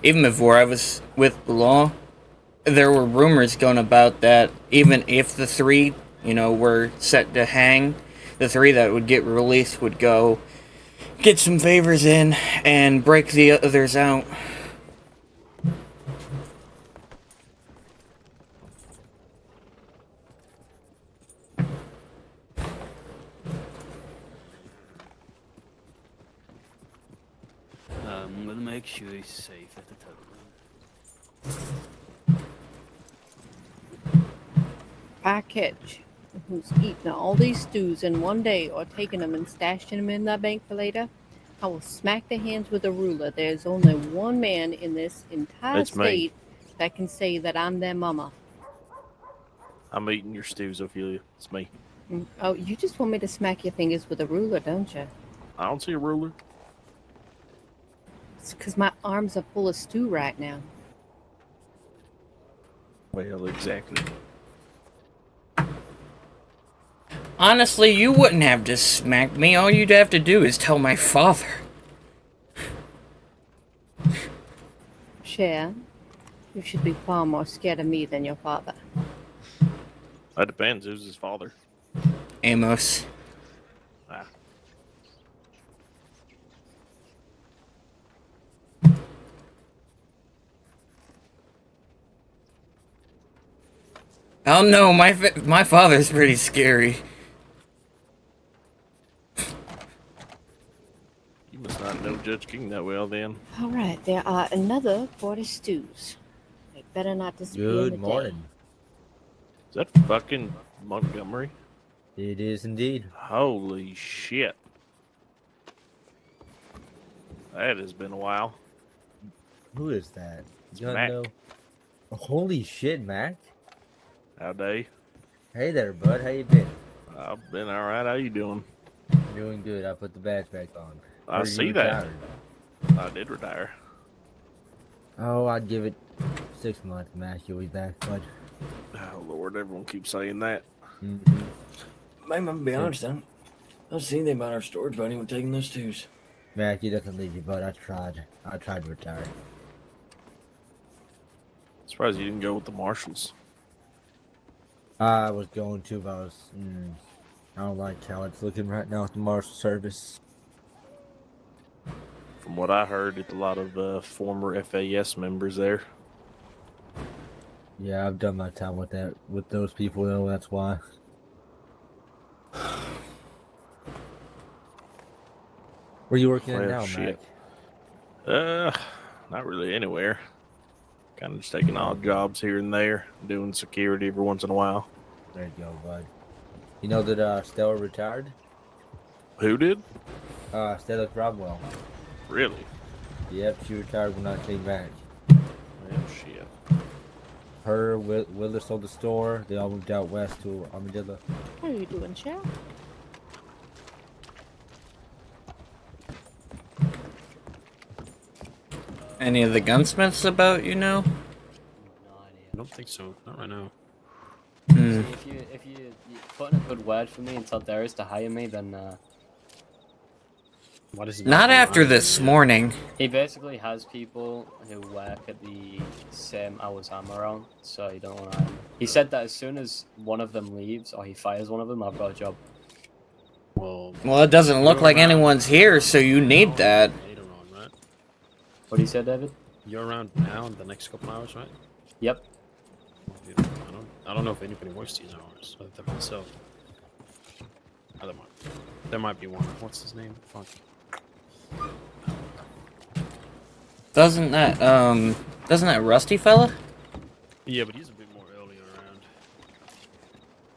Even before I was with the law, there were rumors going about that even if the 3, were set to hang, the 3 that would get released would go get some favors in and break the others out. I'm gonna make sure he's safe at the telegram. If I catch who's eating all these stews in one day or taking them and stashing them in that bank for later, I will smack their hands with a ruler. There's only one man in this entire It's me. state that can say that I'm their mama. I'm eating your stews, Ophelia. It's me. Oh, you just want me to smack your fingers with a ruler, don't you? I don't see a ruler. It's because my arms are full of stew right now. Well, exactly. Honestly, you wouldn't have to smack me. All you'd have to do is tell my father. Cher, you should be far more scared of me than your father. That depends. Who's his father? Amos. Ah. Oh no, my father's pretty scary. You must not know Judge King that well, then. All right, there are another 40 stews. They better not disappear in the Good morning. Is that fucking Montgomery? It is indeed. Holy shit. That has been a while. Who is that? It's You don't Mac. know? Holy shit, Mac. Howdy. Hey there, bud. How you been? I've been alright. How you doing? Doing good. I put the badge back on. I Or you see that. retired? I did retire. Oh, I'd give it 6 months, Mac. You'll be back, bud. Oh, Lord. Everyone keeps saying that. Mm-hmm. Man, I'm gonna be honest, I don't see anything about our storage about anyone taking those stews. Mac, you doesn't leave you, bud. I tried to retire. Surprised you didn't go with the Marshals. I was going to, but I don't like how it's looking right now with the Marshal Service. From what I heard, it's a lot of former FAS members there. Yeah, I've done my time with those people, though. That's why. Where you working at Well, now, shit. Mac? Not really anywhere. Kind of just taking odd jobs here and there, doing security every once in a while. There you go, bud. You know that Stella retired? Who did? Stella Cromwell. Really? Yep, she retired when I came back. Oh, shit. Her, Willa sold the store. They all moved out west to Armadillo. What are you doing, Shell? Any of the gunsmiths about, you know? No idea. I don't think so. Not right now. Hmm. See, if you put in a good word for me and tell Darius to hire me, then Why does he Not go after around this yet? morning. he basically has people who work at the same hours I'm around, so he don't want to hire me. He said that as soon as one of them leaves or he fires one of them, I've got a job. Well, Well, it doesn't look you're like around anyone's here, so you now need and that. Later on, right? What do you say, David? You're around now in the next couple hours, right? Yep. I don't know if anybody works these hours other than myself. There might be one. What's his name? Fuck. Doesn't that Rusty fella? Yeah, but he's a bit more early around.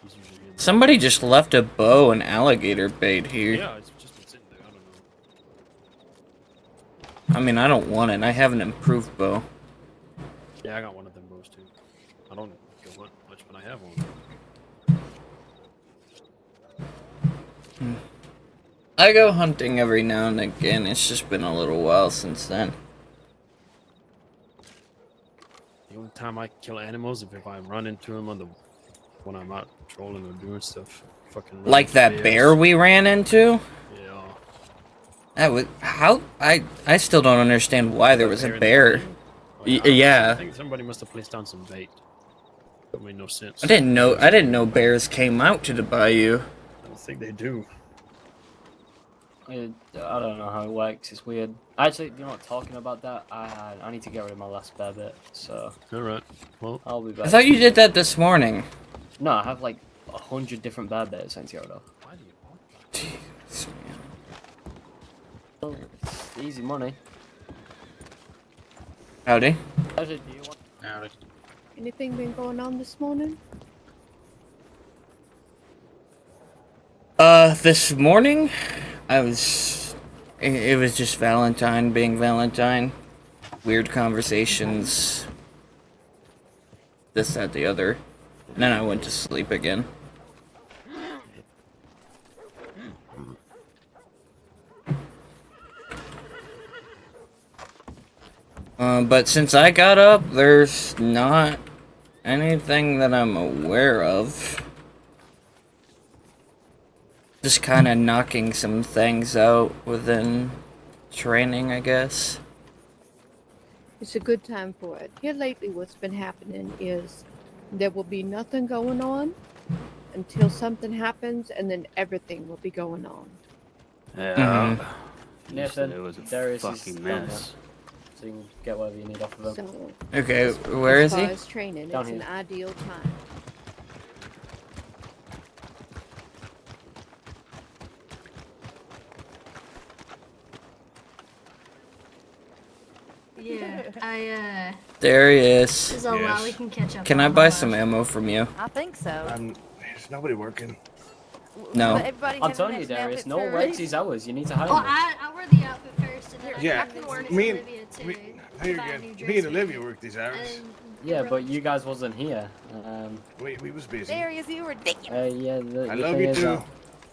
He's usually in. Somebody just left a bow and alligator bait here. Yeah, it's just been sitting there. I don't know. I mean, I don't want it. I have an improved bow. Yeah, I got one of them bows too. I don't go hunt much, but I have one. I go hunting every now and again. It's just been a little while since then. The only time I kill animals is if I run into them when I'm out trolling or doing stuff. Fucking run Like into that bears. bear we ran into? Yeah. That was how I still don't understand why there was a in the bear. ravine? Oh, I don't know. Yeah. I think somebody must have placed down some bait. That made no sense. I didn't know bears came out to the bayou. I don't think they do. I don't know how it works. It's weird. Actually, you're not talking about that. I need to get rid of my last bear bit, so All right. Well, I'll be back. I thought you did that this morning. No, I have like 100 different bear bits I need to get rid of. why do you want that? Jeez, man. Well, it's easy money. Howdy. Actually, do you want? Anything been going on this morning? This morning, it was just Valentine being Valentine. Weird conversations. This, that, the other. And then I went to sleep again. But since I got up, there's not anything that I'm aware of. Just kind of knocking some things out within training, I guess. It's a good time for it. Here lately, what's been happening is there will be nothing going on until something happens, and then everything will be going on. Mm-hmm. Yeah. Nathan, said it was a Darius is fucking down mess. here, so you can get whatever you need off of him. So, Okay, where is as he? far as training, Down it's an here. ideal time. Yeah, There he is. there's a lot we can catch up Can on. I buy Hold some on. ammo from you? I think so. There's nobody working. No. But everybody I'm have telling an you, extra Darius, outfit no one for- works these hours. You need to hire Well, me. I wear the outfit first, and then Yeah, I can work me with and- Olivia too. No, you're buy a good. new Me dress and for Olivia you. work these hours. And Yeah, but you guys wasn't here. We was busy. Darius, you ridiculous. Yeah. The I the love thing you is, too.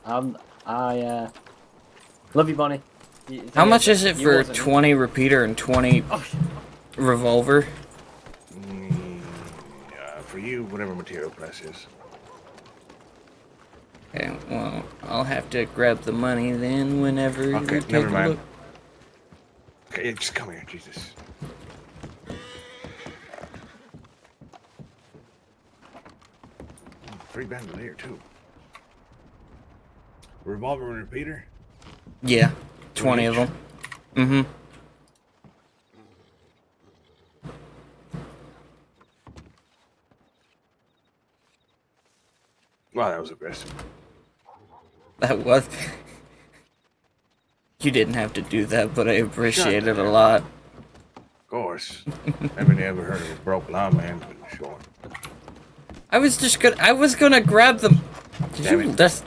I love you, Bonnie. The How thing much is it you for wasn't- 20 repeater and 20 Oh, revolver? For you, whatever material price is. Okay, well, I'll have to grab the money then whenever you Okay, take never a mind. look. Okay, just come here, Jesus. 3 bandolier too. Revolver and repeater. Yeah, 20 of each? them. Mm-hmm. Wow, that was aggressive. That was... You didn't have to do that, but I appreciate it a up. lot. Of course. Haven't ever heard of a broke lawman, but sure. I was gonna grab them. Did Damn you? it. That's.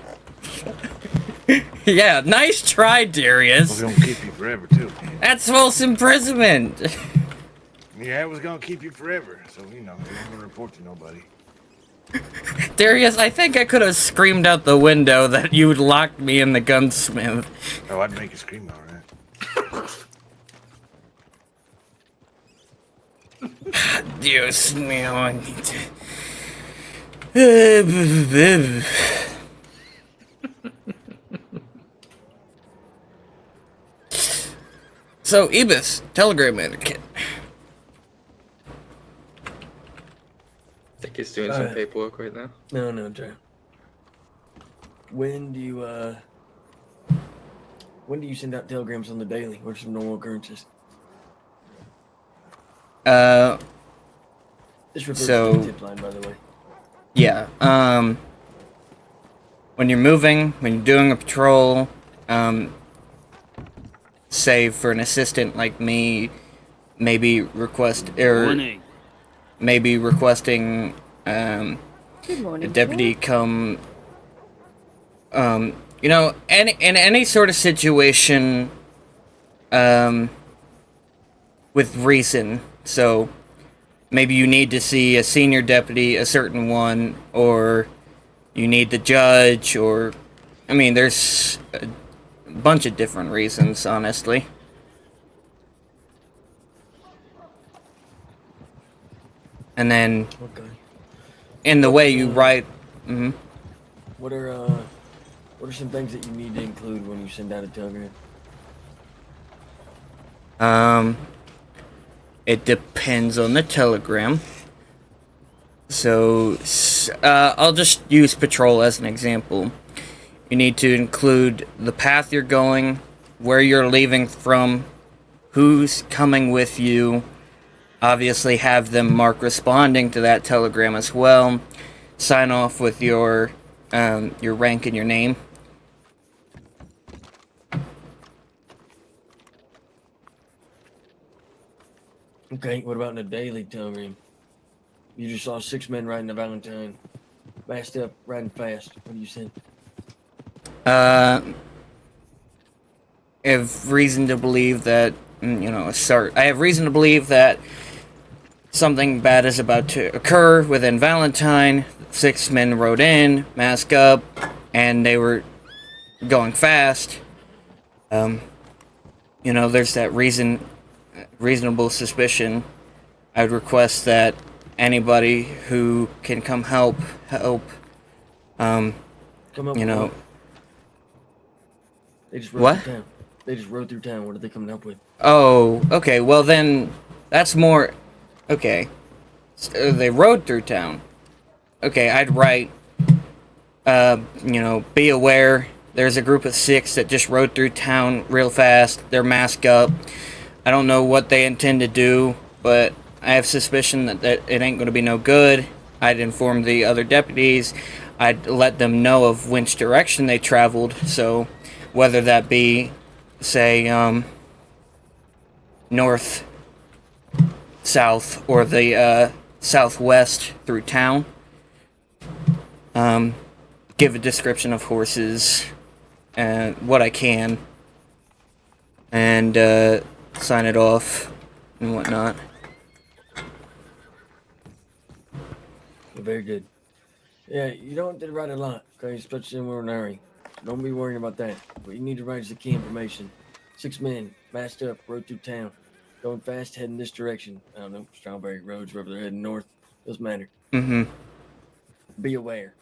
Yeah, nice try, Darius. We're gonna keep you forever too. That's false imprisonment. Yeah, it was gonna keep you forever, so you know, you ain't gonna report to nobody. Darius, I think I could have screamed out the window that you locked me in the gunsmith. Oh, I'd make you scream, all right. Dios mío, I need to... So, Ibis, Telegram etiquette. I think he's doing some paperwork right now. No, Joe. When do you send out telegrams on the daily? What are some normal occurrences? This refers to the tip line, by the way. Yeah, when you're moving, when you're doing a patrol, say for an assistant like me, maybe requesting Good morning, a deputy come, you know, in any sort of situation, with reason. So maybe you need to see a senior deputy, a certain one, or you need the judge, or I mean, there's a bunch of different reasons, honestly. And then, in the way you write, What are some things that you need to include when you send out a telegram? it depends on the telegram. So, I'll just use patrol as an example. You need to include the path you're going, where you're leaving from, who's coming with you. Obviously have them mark responding to that telegram as well. Sign off with your rank and your name. Okay, what about in a daily telegram? You just saw 6 men riding a Valentine. Masked up, riding fast. What do you send? I have reason to believe that, I have reason to believe that something bad is about to occur within Valentine. 6 men rode in, mask up, and they were going fast. There's that reasonable suspicion. I'd request that anybody who can come help. Come up What? They just rode through town. They just rode through town. What are they coming up with? Oh, okay. Well, then that's more. Okay. So they rode through town. Okay, I'd write, be aware. There's a group of 6 that just rode through town real fast. They're masked up. I don't know what they intend to do, but I have suspicion that it ain't going to be no good. I'd inform the other deputies. I'd let them know of which direction they traveled. So whether that be, say, north, south, or the southwest through town. Give a description of horses, what I can, and sign it off and whatnot. Very good. Yeah, you don't have to write a lot, okay? Especially when we're in a hurry. Don't be worrying about that. What you need to write is the key information. 6 men, masked up, rode through town. Going fast, heading this direction. I don't know, Strawberry Roads, wherever they're heading north. Doesn't matter. Mm-hmm. Be aware.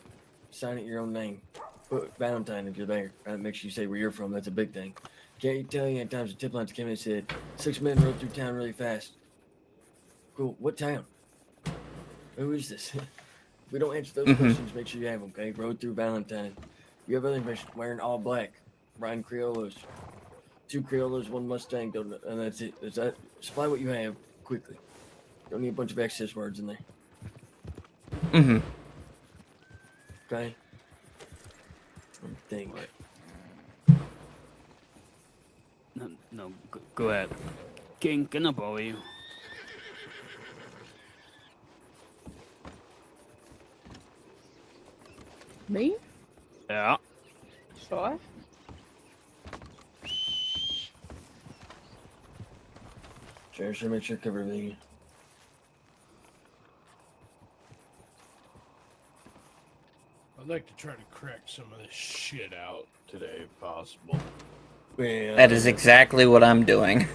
Sign it your own name. Put Valentine if you're there. That makes you say where you're from. That's a big thing. Can't you tell you at times the tip lines came in and said 6 men rode through town really fast. Cool. What town? Who is this? If we don't answer those questions, make sure you have them, okay? Rode through Valentine. You have other information. Wearing all black. Riding Criollos. 2 Criollos, 1 Mustang, and that's it. Supply what you have quickly. Don't need a bunch of excess words in there. Mm-hmm. Okay? One thing. No, go ahead. King, can I bother you? Me? Yeah. Sure. Sure, make sure cover everything. I'd like to try to crack some of this shit out today if possible. Yeah, That is exactly what I'm doing.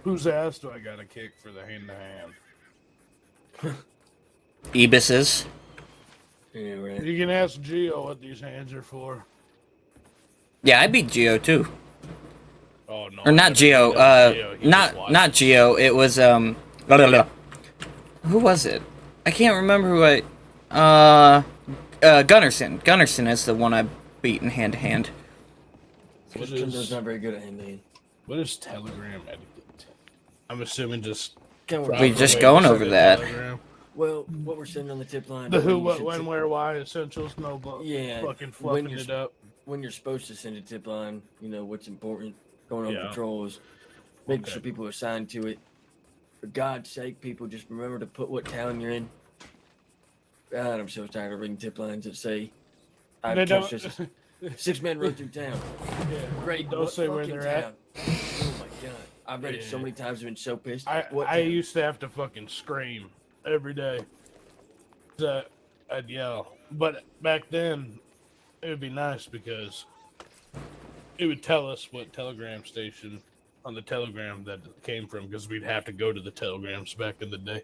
Whose ass do I gotta kick for the hand-to-hand? Ebus's. Yeah, right. You can ask Gio what these hands are for. Yeah, I beat Geo too. Oh no. Or not Geo. Not Geo. It was blah, blah, blah. Who was it? I can't remember who Gunnarsson. Gunnarsson is the one I beat in hand to hand. Kendo's not very good at hand-to-hand. What is Telegram etiquette? I'm assuming just. We just going over that. Telegram. Well, what we're sending on the tip line. The who, what, when, where, why essentials. No, yeah, fucking fluffing it up. When you're supposed to send a tip line, you know what's important. Going on patrols, making sure people are assigned to it. For God's sake, people, just remember to put what town you're in. God, I'm so tired of reading tip lines that say, "I've touched this 6-man rode through town." Yeah, great. Don't say where they're at. Oh my God, I've read it so many times. I've been so pissed. I used to have to fucking scream every day. I'd yell, but back then it would be nice because it would tell us what telegram station on the telegram that it came from, because we'd have to go to the telegrams back in the day.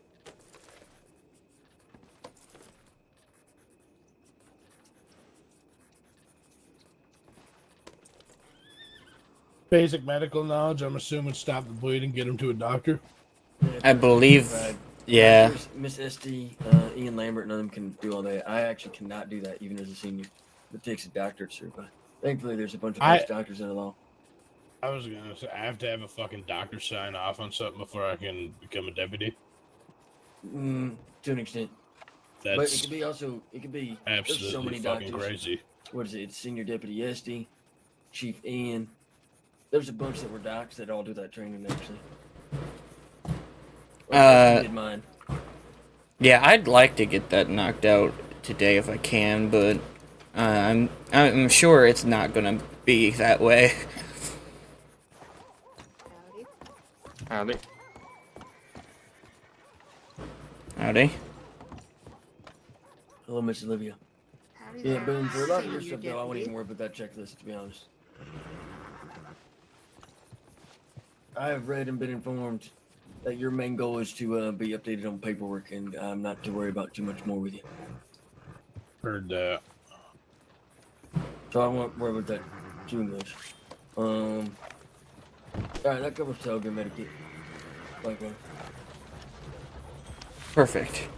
Basic medical knowledge, I'm assuming stop the bleeding, get him to a doctor. I believe, yeah. Miss Asst, Ian Lambert, none of them can do all that. I actually cannot do that, even as a senior. It takes a doctor to survive. Thankfully, there's a bunch of doctors in the law. I was gonna say, I have to have a fucking doctor sign off on something before I can become a deputy. To an extent. That's but it could be also, it could be, absolutely there's so many fucking doctors. crazy. What is it? It's Senior Deputy Asst, Chief Ian. There's a bunch that were docs that all do that training, actually. Did mine. Yeah, I'd like to get that knocked out today if I can, but I'm sure it's not gonna be that way. Howdy. Howdy. Hello, Miss Olivia. Yeah, Boone, for a lot of your stuff, though, I wouldn't even worry about that checklist, to be honest. I have read and been informed that your main goal is to be updated on paperwork, and I'm not to worry about too much more with you. Heard that. So I won't worry about that too much. Alright, that covers Telegram etiquette. Likewise. Perfect.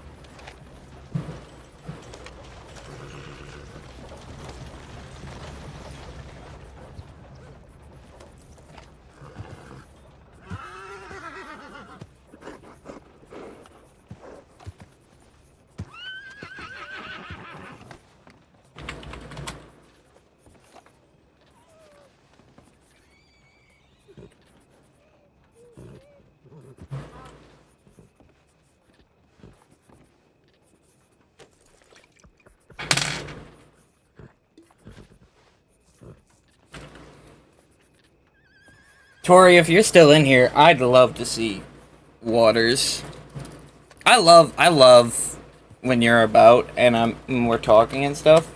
Tori, if you're still in here, I'd love to see Waters. I love when you're about and we're talking and stuff.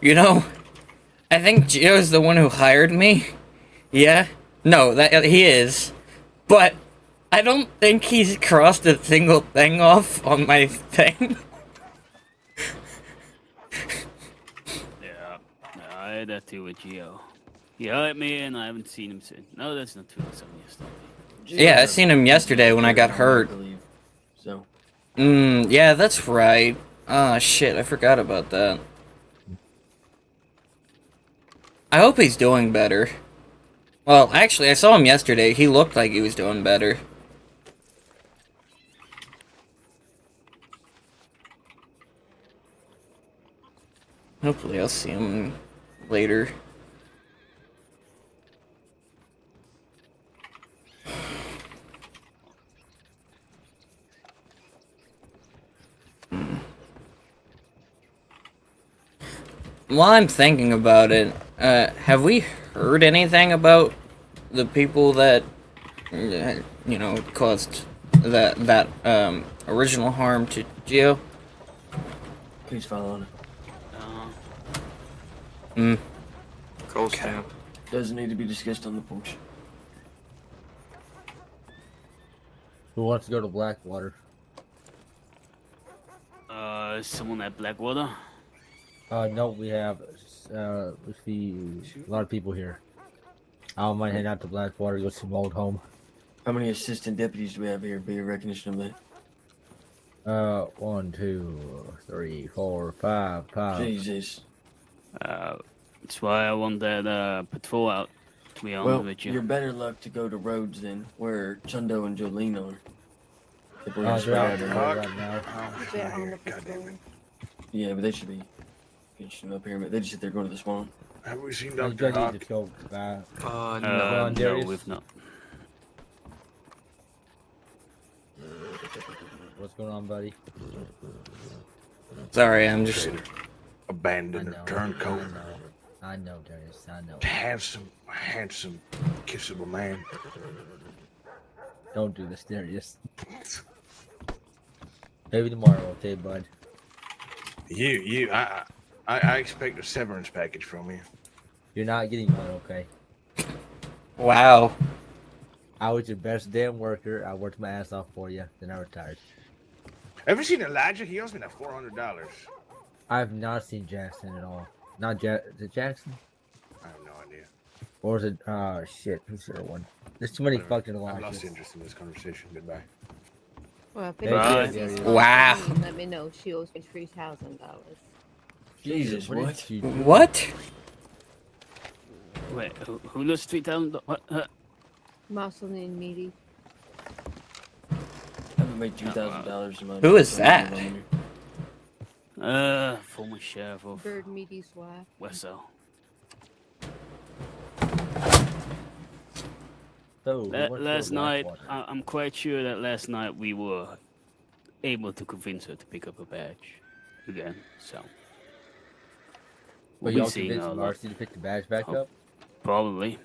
You know, I think Gio's the one who hired me. Yeah? No, that he is. But I don't think he's crossed a single thing off on my thing. Yeah, I had that too with Gio. He hired me and I haven't seen him since. No, that's not true. I saw him yesterday. Yeah, I seen him yesterday when I got hurt. So. Yeah, that's right. Ah, shit, I forgot about that. I hope he's doing better. Well, actually, I saw him yesterday. He looked like he was doing better. Hopefully I'll see him later. while I'm thinking about it, have we heard anything about the people that, caused that original harm to Geo? Please follow on it. Hmm. Cold stamp. Doesn't need to be discussed on the porch. Who wants to go to Blackwater? Someone at Blackwater? No, we have let's see, a lot of people here. I don't mind heading out to Blackwater, go to some old home. How many assistant deputies do we have here? Be a recognition of that. 1, 2, 3, 4, 5. Jesus. That's why I want that patrol out, to be honest Well, with you. you're better luck to go to Rhodes then, where Chundo and Jolene are. If we're gonna They're spread out out there here. right now. They're on the patrol. Yeah, but they should be finishing up here. But they just sit there going to the swamp. Have we seen You Dr. guys need Hawk? to go back. No. No, Darius? we've not. What's going on, buddy? Sorry, I'm just. Abandoned or turncoat. I know, Darius. I know. Handsome, kissable man. Don't do this, Darius. Maybe tomorrow, okay, bud? I expect a severance package from you. You're not getting one, okay? Wow. I was your best damn worker. I worked my ass off for you. Then I retired. Ever seen Elijah? He owes me that $400. I've not seen Jackson at all. Not is it Jackson? I have no idea. Or is it, shit, who's the other one? There's too many Whatever. fucking I've Elijahs. lost interest in this conversation. Goodbye. Well, if Right. anybody's Wow. let me know. She owes me $3,000. Jesus, What what? did she do? What? Wait, who lost $3,000? What? Marceline Meaty. I haven't made $2,000 in my Who is that? Former sheriff of Bird Meaty's wife. Wessel. So, who wants to go Last to night, Blackwater? I'm quite sure that last night we were able to convince her to pick up a badge again. So But we'll y'all be seeing convinced her a lot. Marcy to pick the badge back Oh. up? Probably.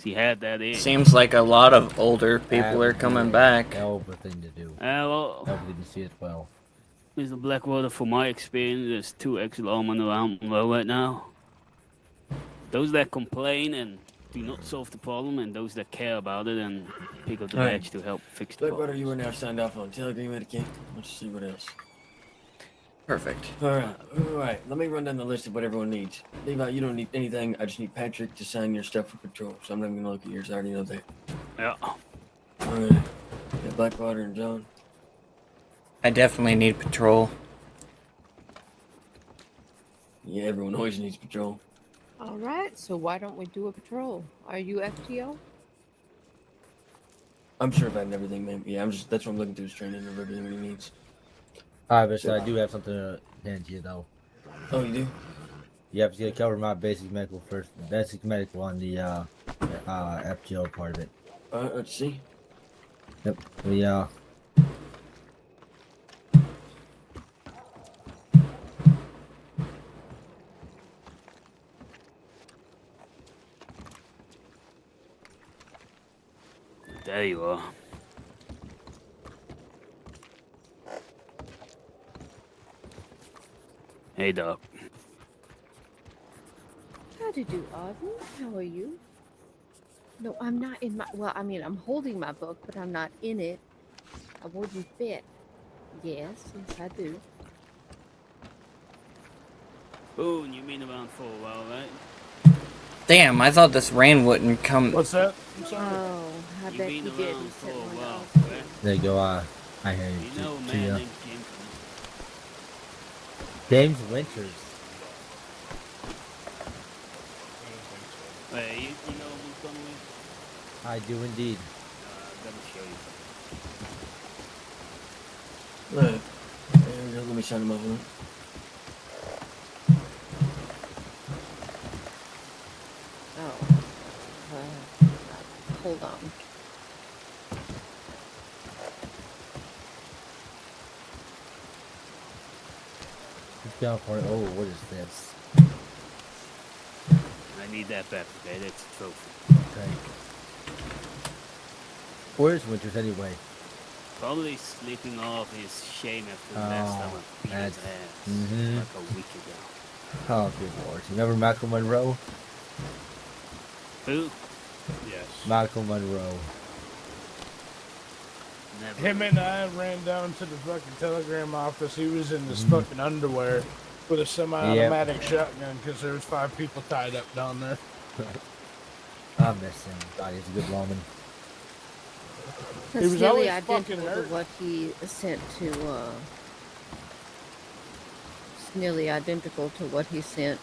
She had that in. Seems like a lot of older people are coming back. Hell of a thing to do. Well, Hopefully you see it well. Mr. Blackwater, from my experience, there's 2 ex-lawmen around Monroe right now. Those that complain and do not solve the problem, and those that care about it and pick up the Hey. badge to help fix the Blackwater, problem. you are now signed off on telegram etiquette. Let's see what else. Perfect. Alright. Let me run down the list of what everyone needs. Levi, you don't need anything. I just need Patrick to sign your stuff for patrol. So I'm not even gonna look at yours. I already know that. Yeah. Alright. Got Blackwater and John. I definitely need patrol. Yeah, everyone always needs patrol. All right, so why don't we do a patrol? Are you FTO? I'm sure if I have everything, man. Yeah, that's what I'm looking through is training of everything he needs. Alright, but I do have something to hand to you, though. Oh, you do? Yep, it's gonna cover my basic medical first. Basic medical on the, FGO part of it. Alright, let's see. Yep, There you are. Hey, Doc. How do you do, Arden? How are you? No, I'm not in my. Well, I mean, I'm holding my book, but I'm not in it. I wouldn't fit. Yes, I do. Oh, and you mean around for a while, right? Damn, I thought this rain wouldn't come. What's that? I'm sorry. Oh, I bet been you around didn't. for a Sit while, else. correct? there you go, I hand You it know a to man you. named James. James Winters. Hey, you know who's coming with? I do indeed. Let me show you. Look. There we go. Let me sign him up. Huh? Oh. Hold on. California. Oh, what is this? I need that back, okay? That's a trophy. Okay. Where's Winters anyway? Probably sleeping off his shame after the last time I beat his that's- ass. mhm. Like a week ago. Oh, good lord. You remember Michael Monroe? Who? Yes. Michael Monroe. Never. Him and I ran down to the fucking telegram office. He was in his Mm-hmm. fucking underwear with a semi-automatic shotgun because there was 5 people tied up down there. I miss him. God, he's a good lawman. He That's was nearly always fucking identical to hurt. what he sent to. It's nearly identical to what he sent,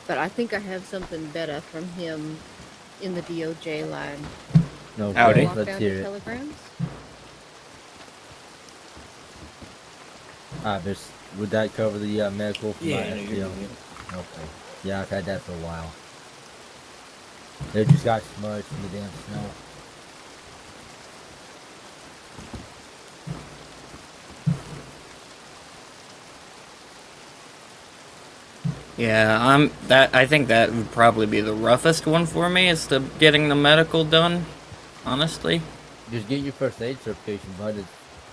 but I think I have something better from him in the DOJ line. No, Howdy. Walk let's down hear to it. telegrams. Would that cover the medical? for Yeah, my no, you're FPL? good. Okay. Yeah, I've had that for a while. They just got smudged in the damn snow. Yeah, I think that would probably be the roughest one for me, is the getting the medical done. Honestly, Just get your first aid certification, bud.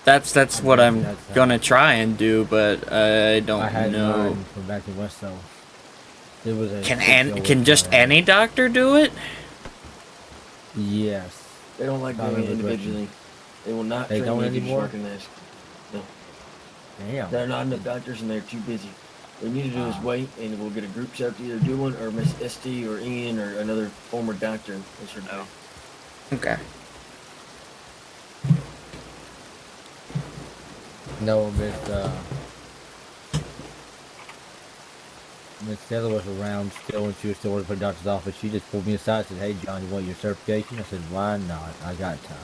that's what I'm That's, gonna try and do, but I don't I had know. mine from back in Westo. It was a Can just any doctor do it? Yes. They don't like Not doing it really individually. They will not They train don't you if you just anymore? work in this. No. Damn. There are not enough doctors and they're too busy. What you need to do is Ah. wait and we'll get a group shot to either do one or Miss ST or Ian or another former doctor. That's her name. Okay. No, Miss Taylor was around still when she was still working for the doctor's office. She just pulled me aside and said, "Hey, John, you want your certification?" I said, "Why not? I got time."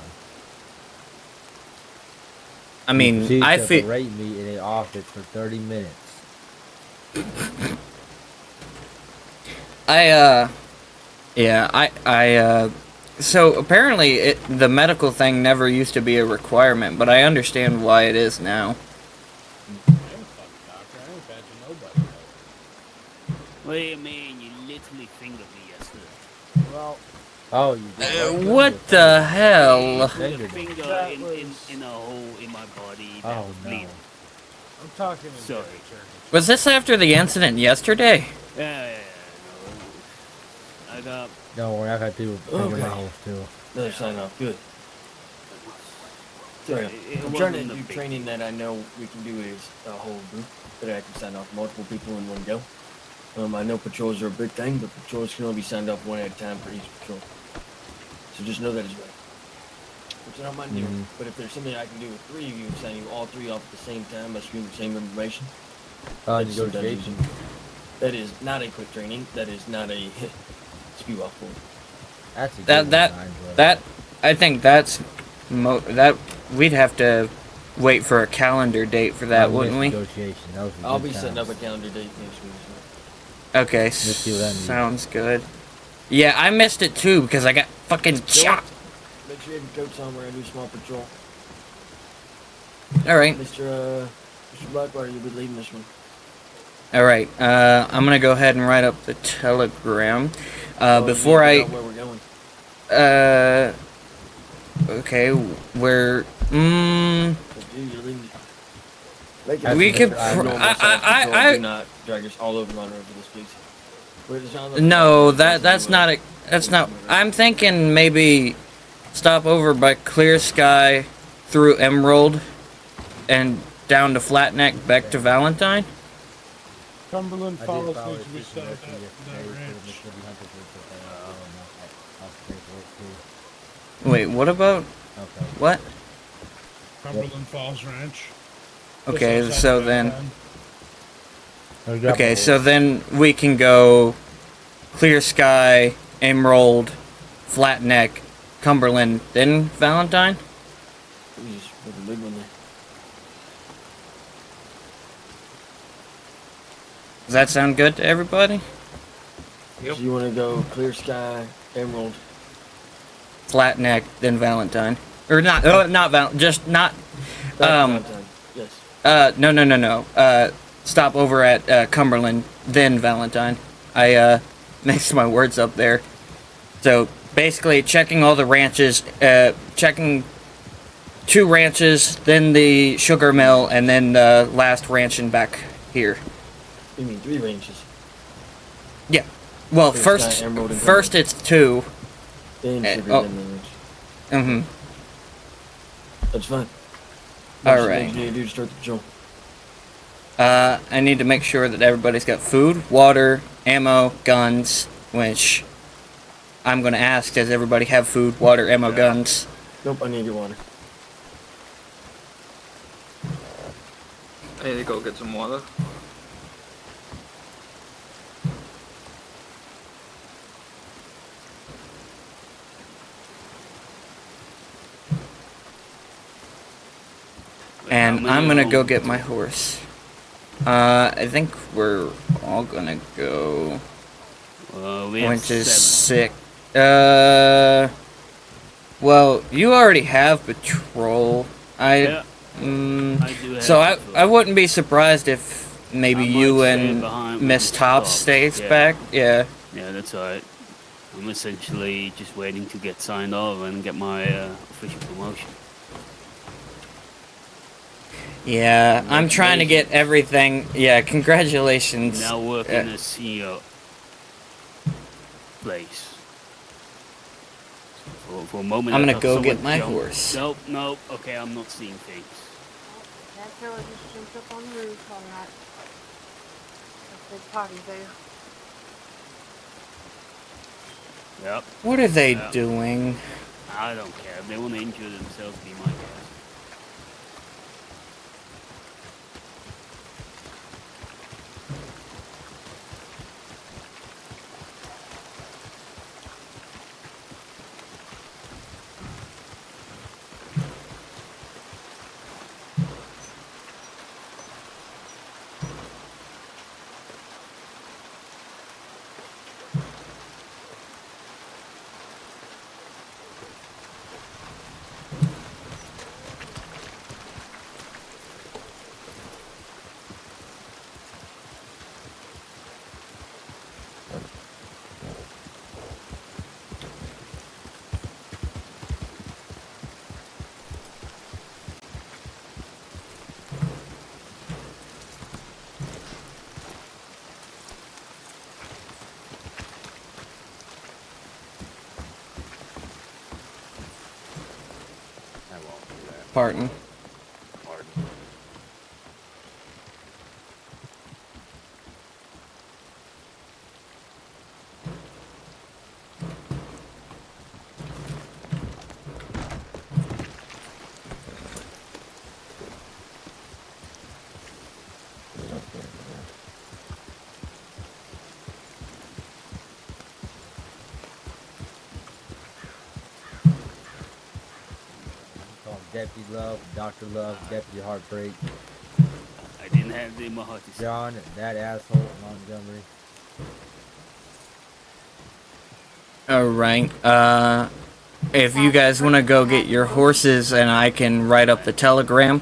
I mean, She I to feel. berate me in the office for 30 minutes. So apparently the medical thing never used to be a requirement, but I understand why it is now. I ain't a fucking doctor. I ain't badging nobody. What do you mean? You literally fingered me yesterday. Well, Oh, you did. What the hell? You put a Fingered. finger That in a hole in my body. That Oh, was no. bleeding. I'm talking in Sorry. general terms. Was this after the incident yesterday? Yeah, no. I got. Don't worry, I've had people finger my holes too. Another sign off. Good. Sorry. It I'm trying to wasn't a do big training that I know we can do is a whole group that I can sign off multiple people in one go. I know patrols are a big thing, but patrols can only be signed off one at a time for each patrol. So just know that as well. Which I don't mind doing. Mhm. But if there's something I can do with 3 of you and sign you all 3 off at the same time by screwing the same information, that's sometimes Negotiation. easy. That is not a quick training. That is not a spew off point. That's a good That one, that Angela. that I think that's that we'd have to wait for a calendar date for that, I wouldn't missed we? Negotiation. Those were I'll good be setting up times. a calendar date next week. So. Okay, see what I need. sounds good. Yeah, I missed it too because I got fucking shot. Make sure you have your coats on. We're gonna do small patrol. All right, Mr. Blackwater, you'll be leading this one. all right. I'm gonna go ahead and write up the telegram. Oh, Before you I need to know where we're going. okay, where Dude, you're leading. Make it We a- could I- pr- normal I- size I- patrol. I- Do not drag us all over Monroe for this, please. Where's John? No, that's not a. That's not. I'm thinking maybe stop over by Clear Sky, through Emerald, and down to Flatneck, back to Valentine. Cumberland I did Falls follow needs to be it set up yesterday at for that the ranch. Mississippi Hunter Group, off the paperwork, too. Wait, what about Okay. what? Cumberland Falls Ranch. Okay, Just outside so of then. Valentine. Okay, so then we can go Clear Sky, Emerald, Flatneck, Cumberland, then Valentine. We just put a big one there. Does that sound good to everybody? So you want to go Clear Sky, Emerald. Flatneck, then Valentine, or not? Not Val. Just not. Valentine. Yes. No. stop over at Cumberland, then Valentine. I mixed my words up there. So basically, checking all the ranches, checking 2 ranches, then the sugar mill, and then the last ranch and back here. You mean 3 ranches? Yeah. Well, There's first, Sky, Emerald, and first Cumberland. it's 2. Then sugar, oh. then the ranch. Mm-hmm. That's fine. All What right. do you need to do to start the patrol? I need to make sure that everybody's got food, water, ammo, guns, which I'm going to ask, does everybody have food, water, ammo, guns? Nope, I need your water. I need to go get some water. And I'm going to go get my horse. I think we're all going to go, We have which is 7. 6. Well, you already have patrol. Yeah, I do have So patrol. I wouldn't be surprised if maybe I might you stay and behind Miss with Tops Tops, stays yeah. back. Yeah. Yeah, that's alright. I'm essentially just waiting to get signed off and get my official promotion. Yeah, I'm trying to get everything. Yeah, congratulations. Now working in a senior place. For a moment, I'm I gonna thought go someone get my jumped. horse. Nope, nope. Okay, I'm not seeing things. That fella just jumped up on the roof, alright. There's a party there. Yep. What are they Yeah. doing? I don't care. If they want to injure themselves, be my guest. I won't do that. Pardon. Pardon. Call Deputy Love, Dr. Love, Deputy Heartbreak. I didn't have the in my heart to say. John, that asshole, Montgomery. Alright, if you guys want to go get your horses and I can write up the telegram.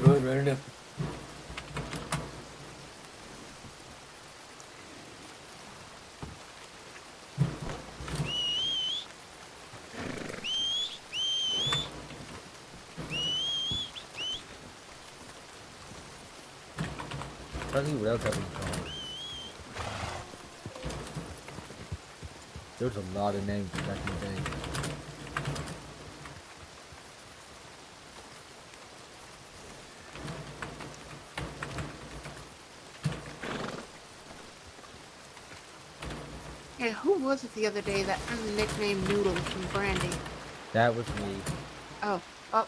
Go ahead, write it up. Trying to see what else I've been calling. There's a lot of names back in the day. Hey, who was it the other day that earned the nickname Noodle from Brandy? That was me. Oh,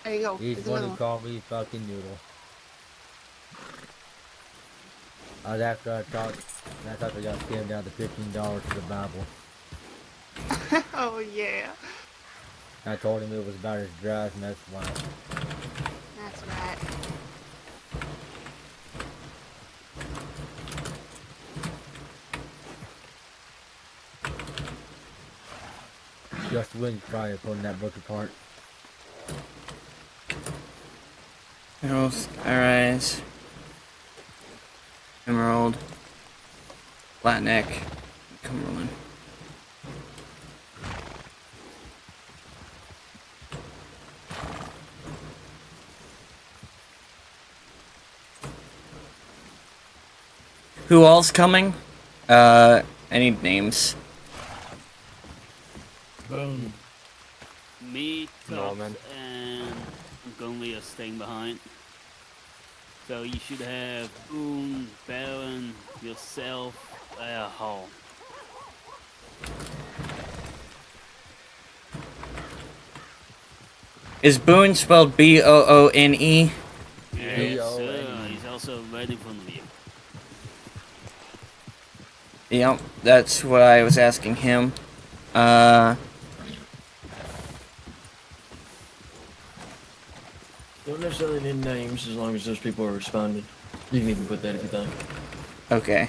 there you go. He's There's one another who one. called me fucking Noodle. After I thought I got scammed down to $15 for the Bible. Oh, yeah. I told him it was about as dry as mess wine. That's right. Just Wins probably pulling that book apart. Alright. Emerald, Flat Neck, Cumberland. Who all's coming? I need names. Boom. Me, Norman. Tops, and Gunley are staying behind. So you should have Boone, Baron, yourself, Hall. Is Boone spelled B-O-O-N-E? Yes, sir. He's also right in front of you. Yep, that's what I was asking him. Don't necessarily need names as long as those people are responding. You can even put that if you think. Okay.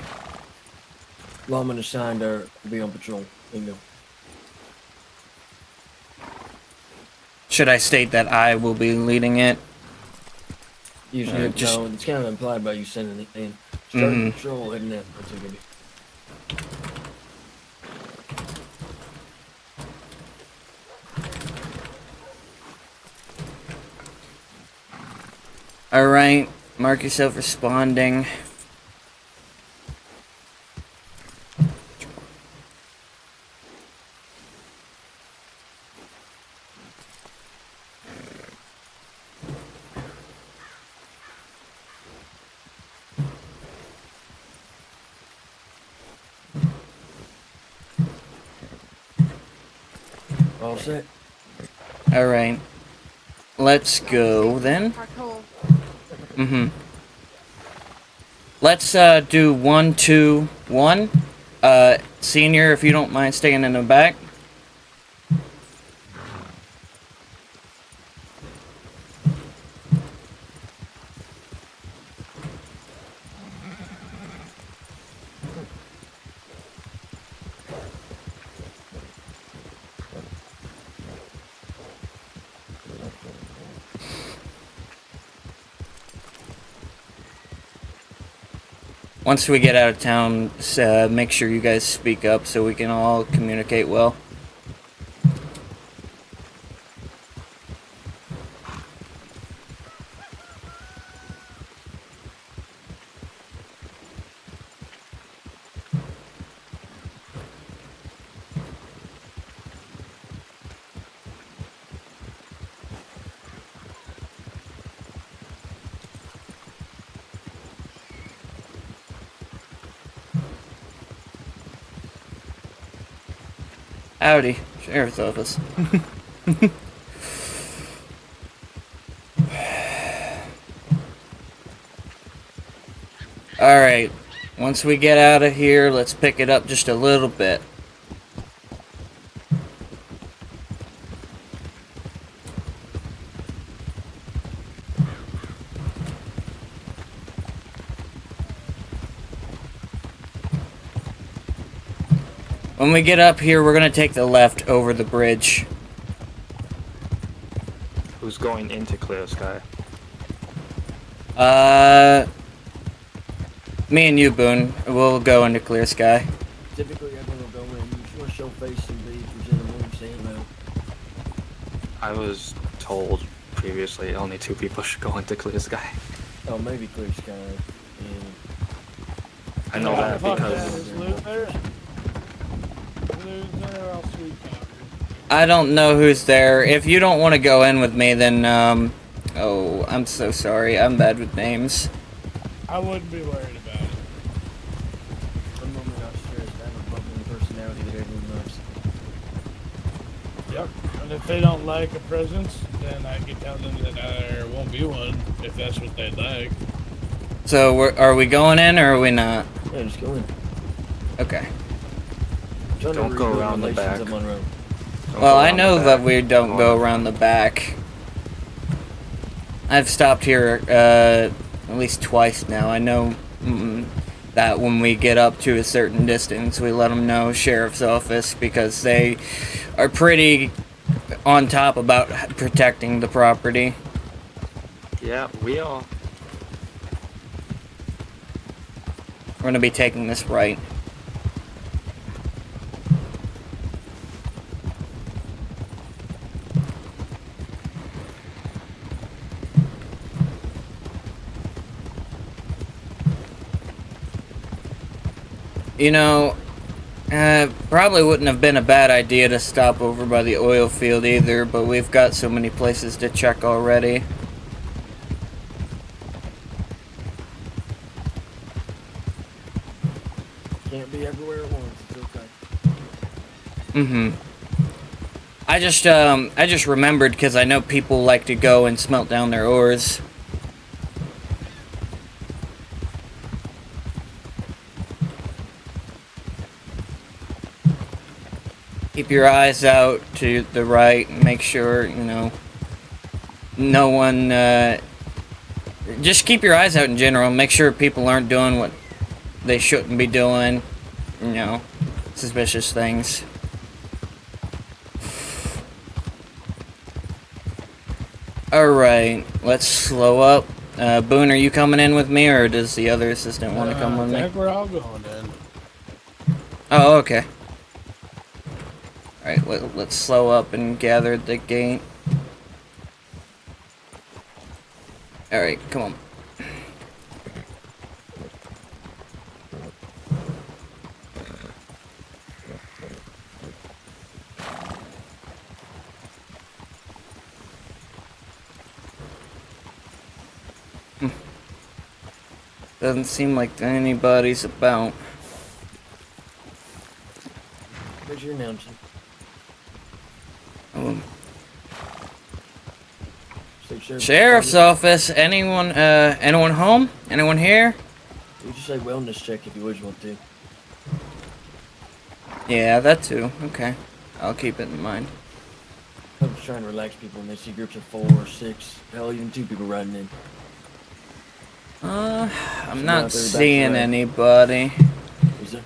Lawmen assigned are to be on patrol. Bingo. Should I state that I will be leading it? Usually, just- no, it's kind of implied by you sending it in. Starting Mhm. patrol, heading in. That's a good. Alright, mark yourself responding. All set. Alright. Let's go then. Parkour. Mm-hmm. Let's do 1, 2, 1. Senior, if you don't mind staying in the back. Once we get out of town, make sure you guys speak up so we can all communicate well. Howdy, Sheriff's Office. Alright, once we get out of here, let's pick it up just a little bit. When we get up here, we're gonna take the left over the bridge. Who's going into Clear Sky? Me and you, Boone. We'll go into Clear Sky. Typically, everyone will go in. You just want to show face and be presentable and stand out. I was told previously only 2 people should go into Clear Sky. Oh, maybe Clear Sky. And I know that because Is Luke there? Luke's there, or else we can't. I don't know who's there. If you don't want to go in with me, then, oh, I'm so sorry. I'm bad with names. I wouldn't be worried about it. I'm normally not stressed. I have a bubbling personality that everyone loves. Yep. And if they don't like a presence, then I can tell them that there won't be one, if that's what they'd like. So, are we going in or are we not? Yeah, just go in. Okay. Don't go around the back. Well, I know that we don't go around the back. I've stopped here at least twice now. I know that when we get up to a certain distance, we let them know Sheriff's Office because they are pretty on top about protecting the property. Yeah, we are. We're gonna be taking this right. You know, probably wouldn't have been a bad idea to stop over by the oil field either, but we've got so many places to check already. Can't be everywhere at once. It's okay. Mm-hmm. I just remembered because I know people like to go and smelt down their ores. Keep your eyes out to the right and make sure, you know, no one, just keep your eyes out in general. Make sure people aren't doing what they shouldn't be doing, you know, suspicious things. Alright, let's slow up. Boone, are you coming in with me, or does the other assistant want to come with I me? think we're all going in. Oh, okay. Alright, let's slow up and gather at the gate. Alright, come on. Doesn't seem like anybody's about. Where's your announcement? Oh. State Sheriff's office. Anyone home? Anyone here? You just say wellness check if you always want to. Yeah, that too. Okay. I'll keep it in mind. I'm just trying to relax people when they see groups of 4 or 6, hell, even 2 people riding in. I'm So not now they're back seeing to anybody. Is there?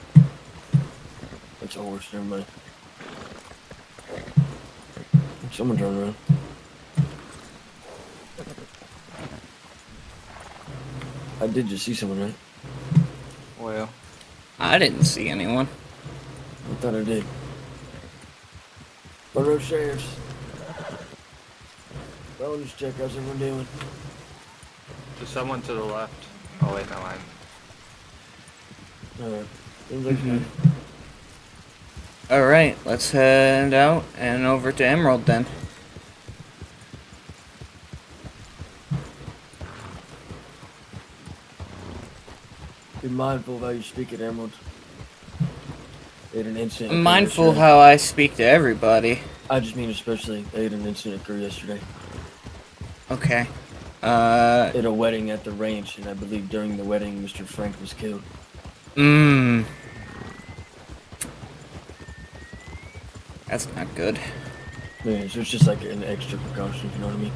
That's a horse, never mind. Someone turn around. I did just see someone, right? Well, I didn't see anyone. I thought I did. Borough Sheriffs. Wellness check, how's everyone doing? there's someone to the left. Oh wait, no, I'm. Alright. Seems like fine. Alright, let's head out and over to Emerald then. Be mindful of how you speak at Emerald. They had an incident. I'm occur mindful yesterday. how I speak to everybody. I just mean especially, they had an incident occur yesterday. Okay. At a wedding at the ranch, and I believe during the wedding, Mr. Frank was killed. That's not good. Yeah, so it's just like an extra precaution, if you know what I mean.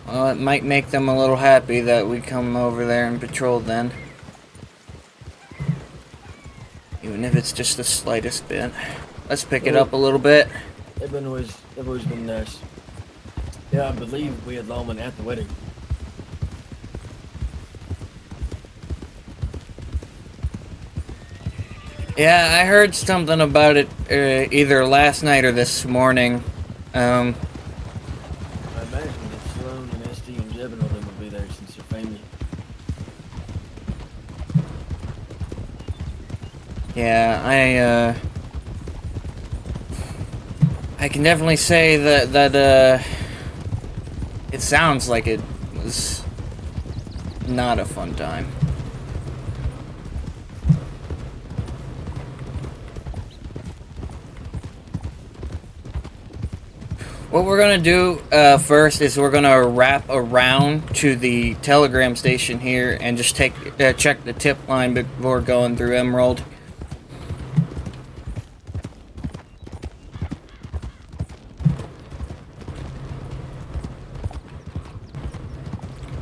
Well, it might make them a little happy that we come over there and patrol then. Even if it's just the slightest bit. Let's pick it up a little bit. They've always been nice. Yeah, I believe we had lawmen at the wedding. Yeah, I heard something about it either last night or this morning. I imagine that Sloan and Asst and Jeb and all them will be there since they're family. Yeah, I can definitely say that it sounds like it was not a fun time. What we're gonna do first is we're gonna wrap around to the telegram station here and just check the tip line before going through Emerald.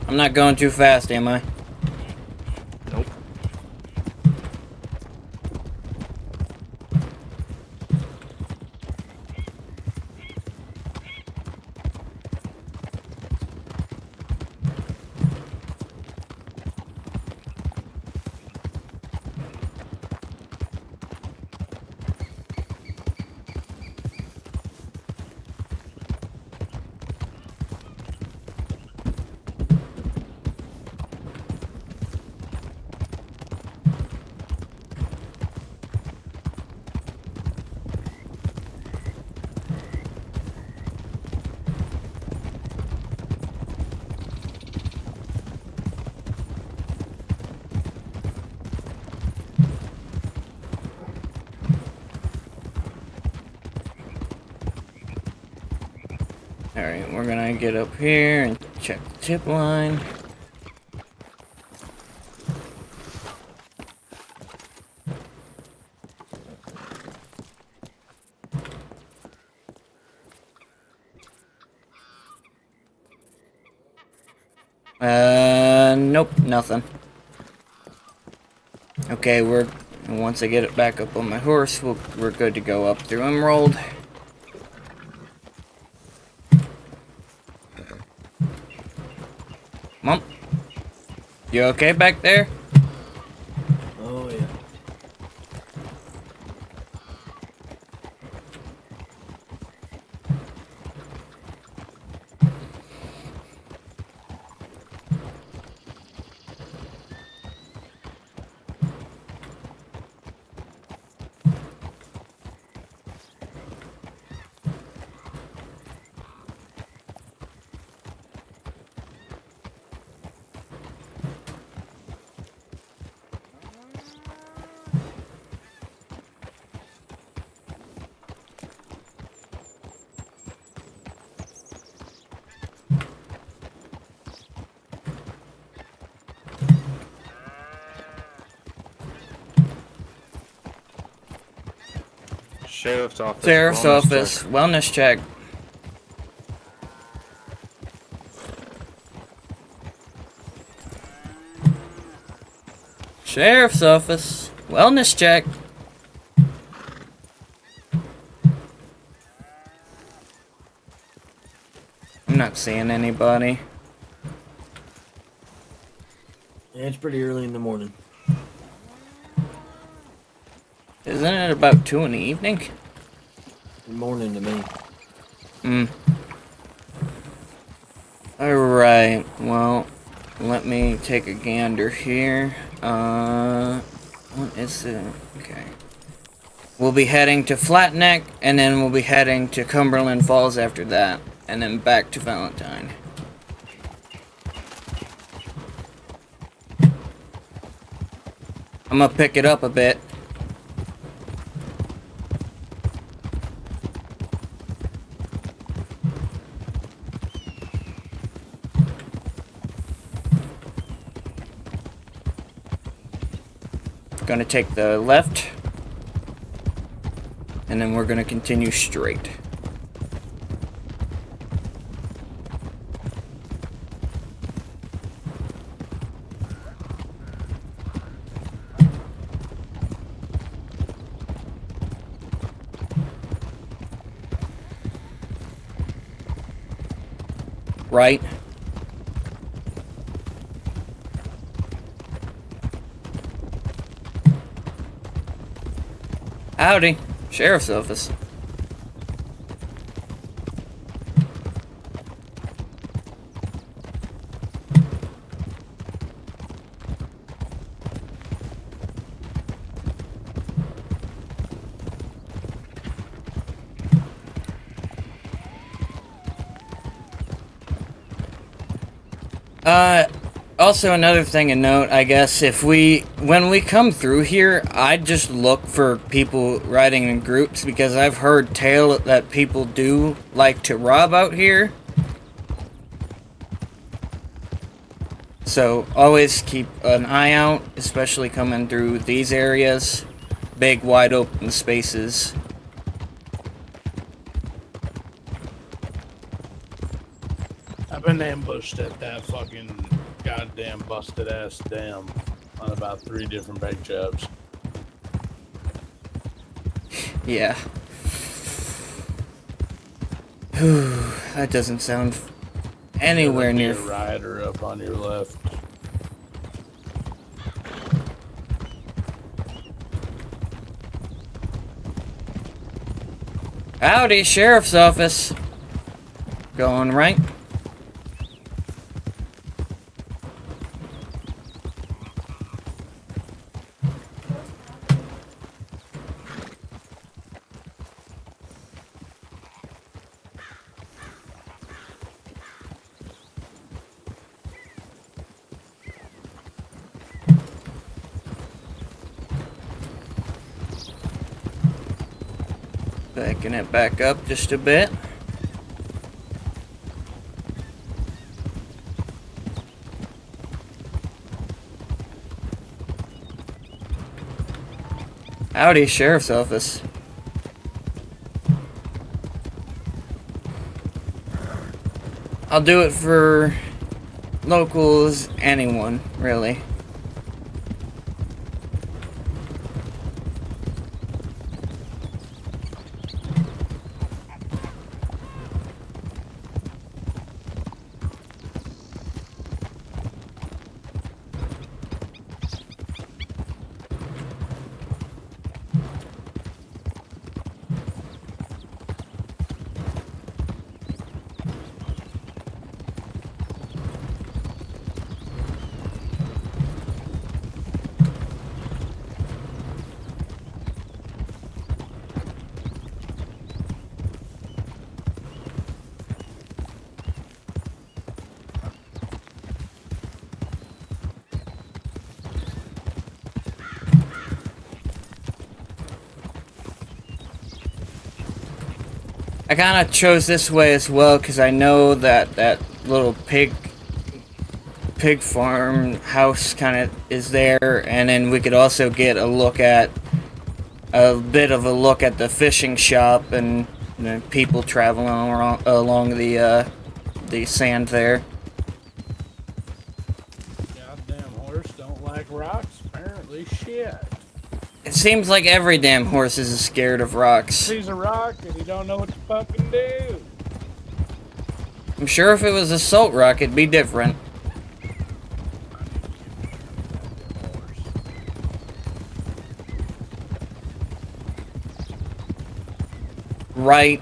I'm not going too fast, am I? Nope. Alright, we're gonna get up here and check the tip line. Nope, nothing. Okay, once I get it back up on my horse, we're good to go up through Emerald. Mom, you okay back there? Oh yeah. Sheriff's office. Sheriff's wellness office, check. wellness check. Sheriff's office, wellness check. I'm not seeing anybody. Yeah, it's pretty early in the morning. Isn't it about 2 in the evening? Morning to me. Alright, well, let me take a gander here. What is it? Okay. We'll be heading to Flatneck, and then we'll be heading to Cumberland Falls after that, and then back to Valentine. I'm gonna pick it up a bit. Gonna take the left, and then we're gonna continue straight. Right. Howdy, Sheriff's office. Also another thing to note, I guess, when we come through here, I just look for people riding in groups, because I've heard tale that people do like to rob out here. So, always keep an eye out, especially coming through these areas. Big, wide open spaces. I've been ambushed at that fucking goddamn busted ass dam on about 3 different bake jobs. Yeah. That doesn't sound anywhere near. A rider up on your left. Howdy, Sheriff's office. Going right. Backing it back up just a bit. Howdy, Sheriff's Office. I'll do it for locals, anyone, really. I kind of chose this way as well because I know that that little pig farm house kind of is there, and then we could also get a bit of a look at the fishing shop and the people traveling along the sand there. Goddamn horse don't like rocks. Apparently, shit. It seems like every damn horse is scared of rocks. He's a rock and he don't know what to fucking do. I'm sure if it was a salt rock, it'd be different. Right.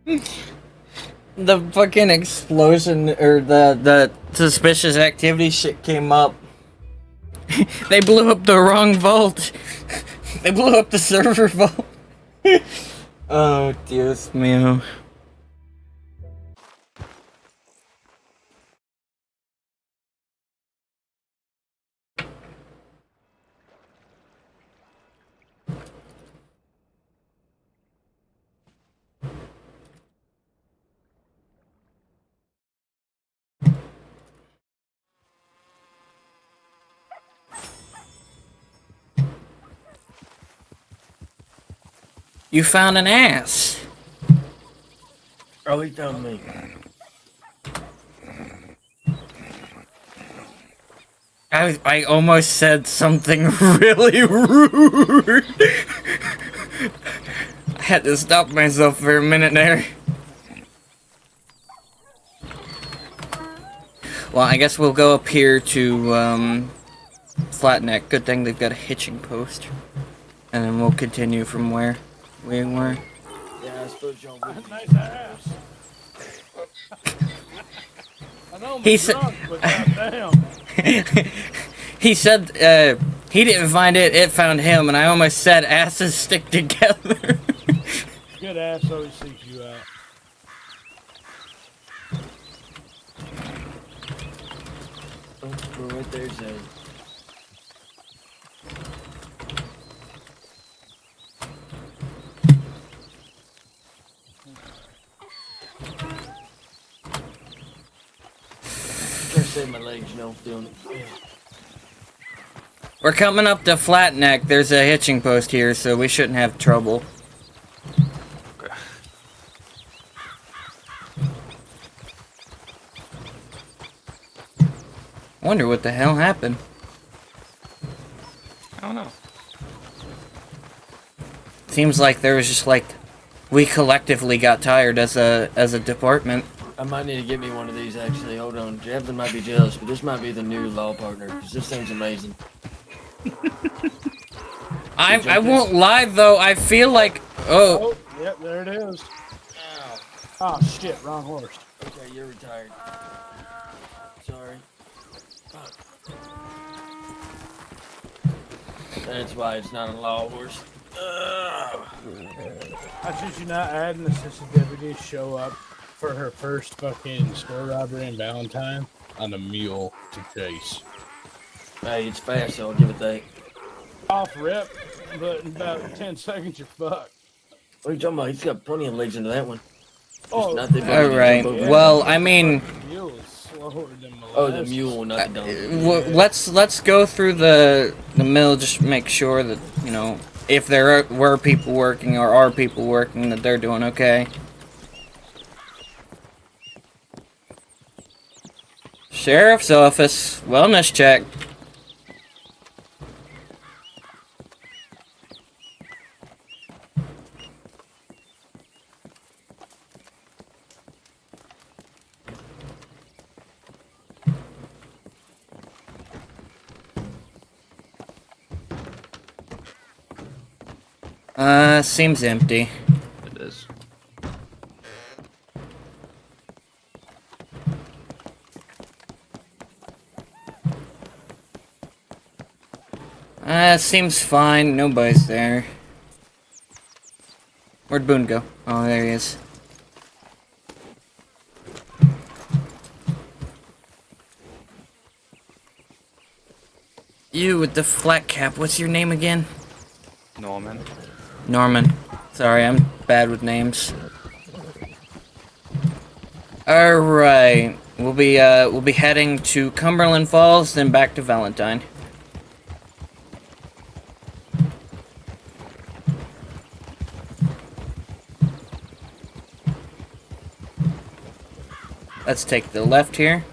The fucking explosion or the suspicious activity shit came up. They blew up the wrong vault. They blew up the server vault. Oh, Dios mío. You found an ass. Oh, he found me. I almost said something really rude. I had to stop myself for a minute there. Well, I guess we'll go up here to Flatneck. Good thing they've got a hitching post. And then we'll continue from where we were. Yeah, I suppose y'all would. Nice ass. I know I'm drunk, but goddamn. He said he didn't find it, it found him, and I almost said asses stick together. Good ass always seeks you out. Oh, we're right there, Zane. Trying to save my legs, you know, feeling it. We're coming up to Flatneck. There's a hitching post here, so we shouldn't have trouble. Okay. Wonder what the hell happened. I don't know. Seems like there was just like we collectively got tired as a department. I might need to get me one of these, actually. Hold on. Jevin might be jealous, but this might be the new law partner, because this thing's amazing. I won't lie though. I feel like Oh, yep, there it is. Oh shit, wrong horse. Okay, you're retired. Sorry. Fuck. That's why it's not a law horse. I should you not add an assistant deputy show up for her first fucking store robbery in Valentine on a mule to chase. Hey, it's fast, so I'll give it that. Off rip, but in about 10 seconds you're fucked. What are you talking about? He's got plenty of legs into that one. Oh, not the all right. Well, I mean, the mule is slower than oh, the mule, not the donkey. let's go through the mill. Just make sure that you know if there were people working or are people working that they're doing okay. Sheriff's office wellness check. Seems empty. It is. Seems fine. Nobody's there. Where'd Boone go? Oh, there he is. You with the flat cap. What's your name again? Norman. Norman. Sorry, I'm bad with names. All right. We'll be heading to Cumberland Falls, then back to Valentine. Let's take the left here.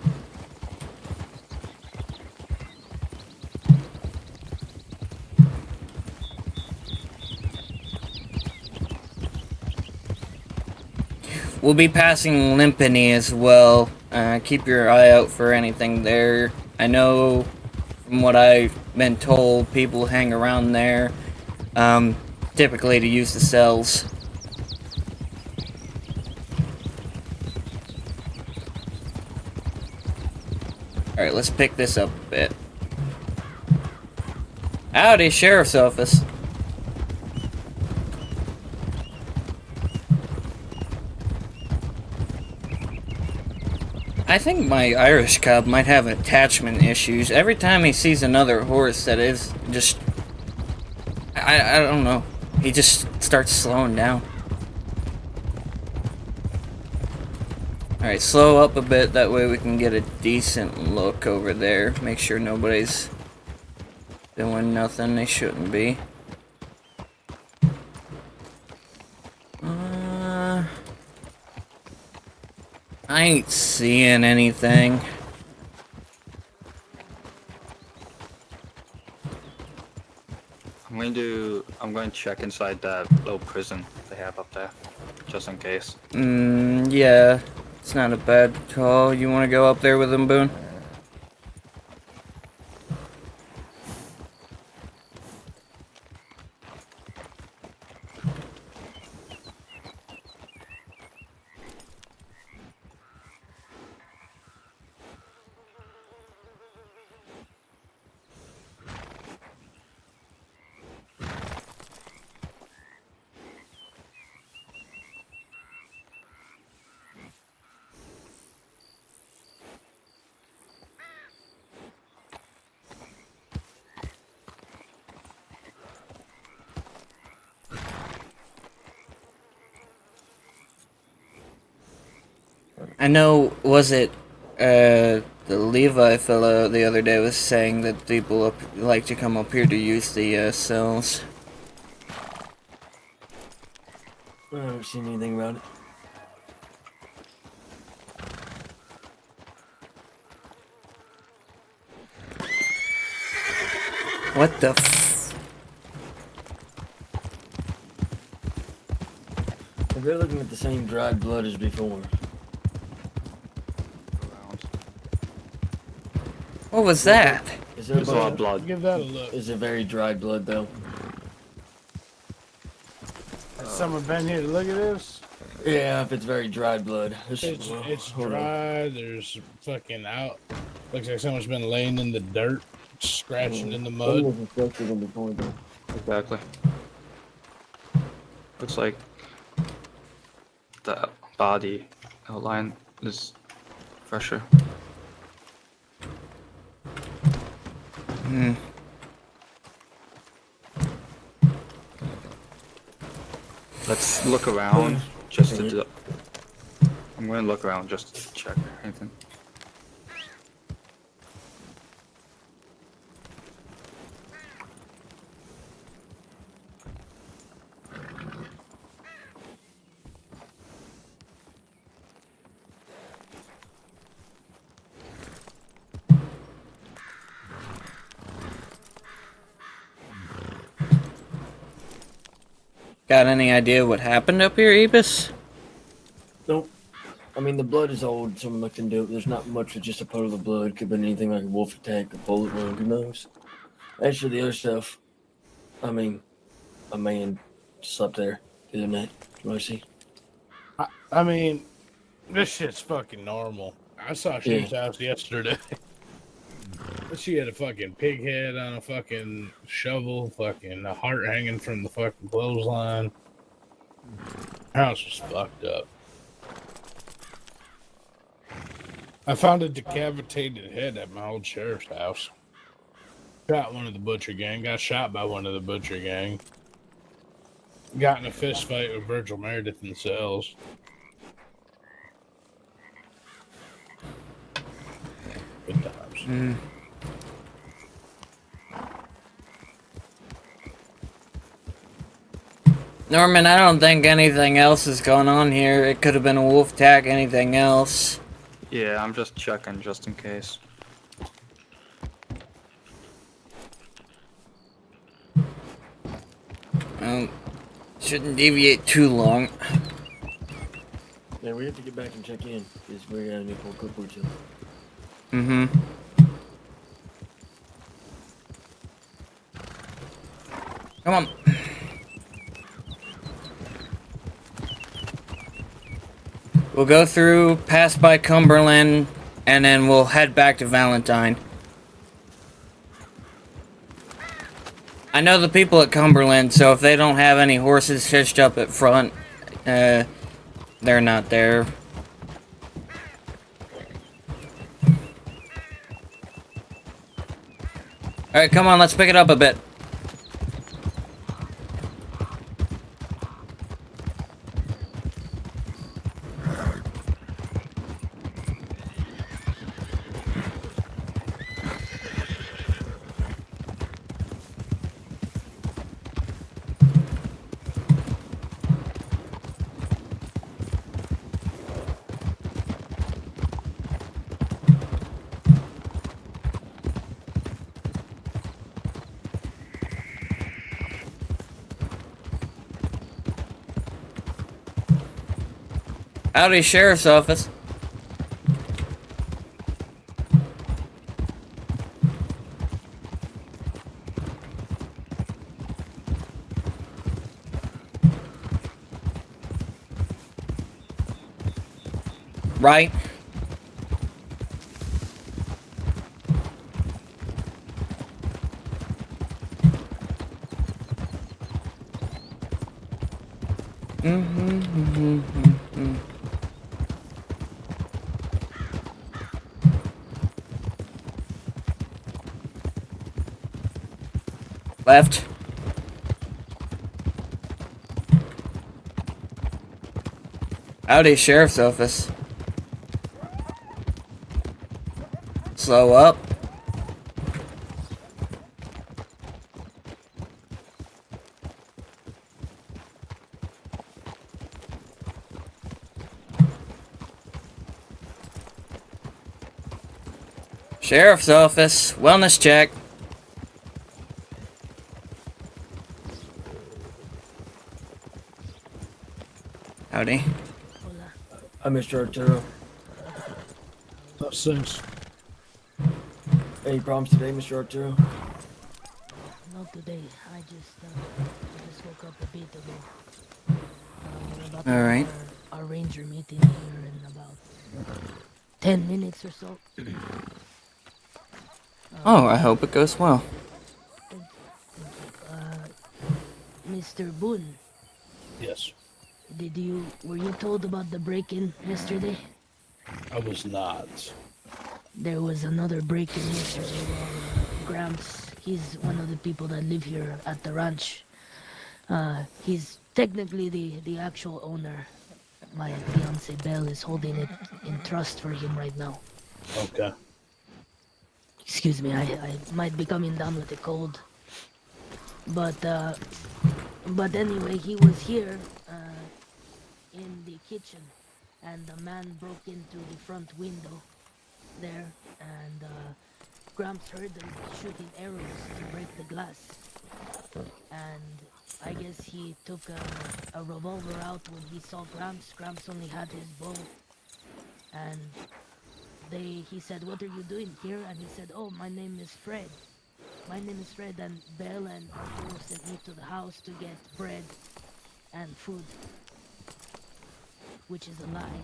We'll be passing Limpany as well. Keep your eye out for anything there. I know from what I've been told, people hang around there, typically to use the cells. Alright, let's pick this up a bit. Howdy, Sheriff's Office. I think my Irish cub might have attachment issues. Every time he sees another horse that is just... I don't know. He just starts slowing down. Alright, slow up a bit. That way we can get a decent look over there. Make sure nobody's doing nothing they shouldn't be. I ain't seeing anything. I'm going to check inside that little prison they have up there, just in case. Yeah. It's not a bad call. You want to go up there with him, Boone? I know, was it, the Levi fellow the other day was saying that people like to come up here to use the, cells. I haven't seen anything about it. What the f... They're looking at the same dried blood as before. What was that? Is there There's a lot of blood. Give that a look. Is it very dried blood though? Has someone been here to look at this? Yeah, if it's very dried blood. It's Hold on. dry. There's fucking out. Looks like someone's been laying in the dirt, scratching in the mud. Exactly. Looks like the body outline is fresher. Let's look around just to do. I'm gonna look around just to check anything. Got any idea what happened up here, Ebus? Nope. I mean, the blood is old. Someone looked into it. There's not much with just a puddle of blood. Could have been anything like a wolf attack, a bullet wound. Who knows? As for the other stuff, I mean, a man slept there the other night. You want to see? I mean, this shit's fucking normal. I saw Sheep's house yesterday. She had a fucking pig head on a fucking shovel, fucking a heart hanging from the fucking clothesline. Her house was fucked up. I found a decapitated head at my old sheriff's house. Shot one of the butcher gang, got shot by one of the butcher gang. Got in a fist fight with Virgil Meredith in the cells. Good times. Norman, I don't think anything else is going on here. It could have been a wolf attack, anything else. Yeah, I'm just checking just in case. Shouldn't deviate too long. Yeah, we have to get back and check in because we're gonna need to cook with you. Come on. We'll go through, pass by Cumberland, and then we'll head back to Valentine. I know the people at Cumberland, so if they don't have any horses hitched up at front, they're not there. Alright, come on, let's pick it up a bit. Howdy, Sheriff's Office. Right. Left. Howdy, Sheriff's Office. Slow up. Sheriff's Office. Wellness check. Howdy. I'm Mr. Arturo. Those things. Any problems today, Mr. Arturo? Not today. I just woke up a bit ago. We're about to All right. have our ranger meeting here in about 10 minutes or so. Oh, I hope it goes well. Mr. Boone, Yes. were you told about the break-in yesterday? I was not. There was another break-in yesterday. Gramps, he's one of the people that live here at the ranch. He's technically the actual owner. My fiance Belle is holding it in trust for him right now. Okay. Excuse me, I might be coming down with a cold. But anyway, he was here in the kitchen, and a man broke in through the front window there, and Gramps heard them shooting arrows to break the glass. And I guess he took a revolver out when he saw Gramps. Gramps only had his bow. And he said, "What are you doing here?" And he said, "Oh, my name is Fred. My name is Fred, and Belle and Arturo sent me to the house to get bread and food." Which is a lie.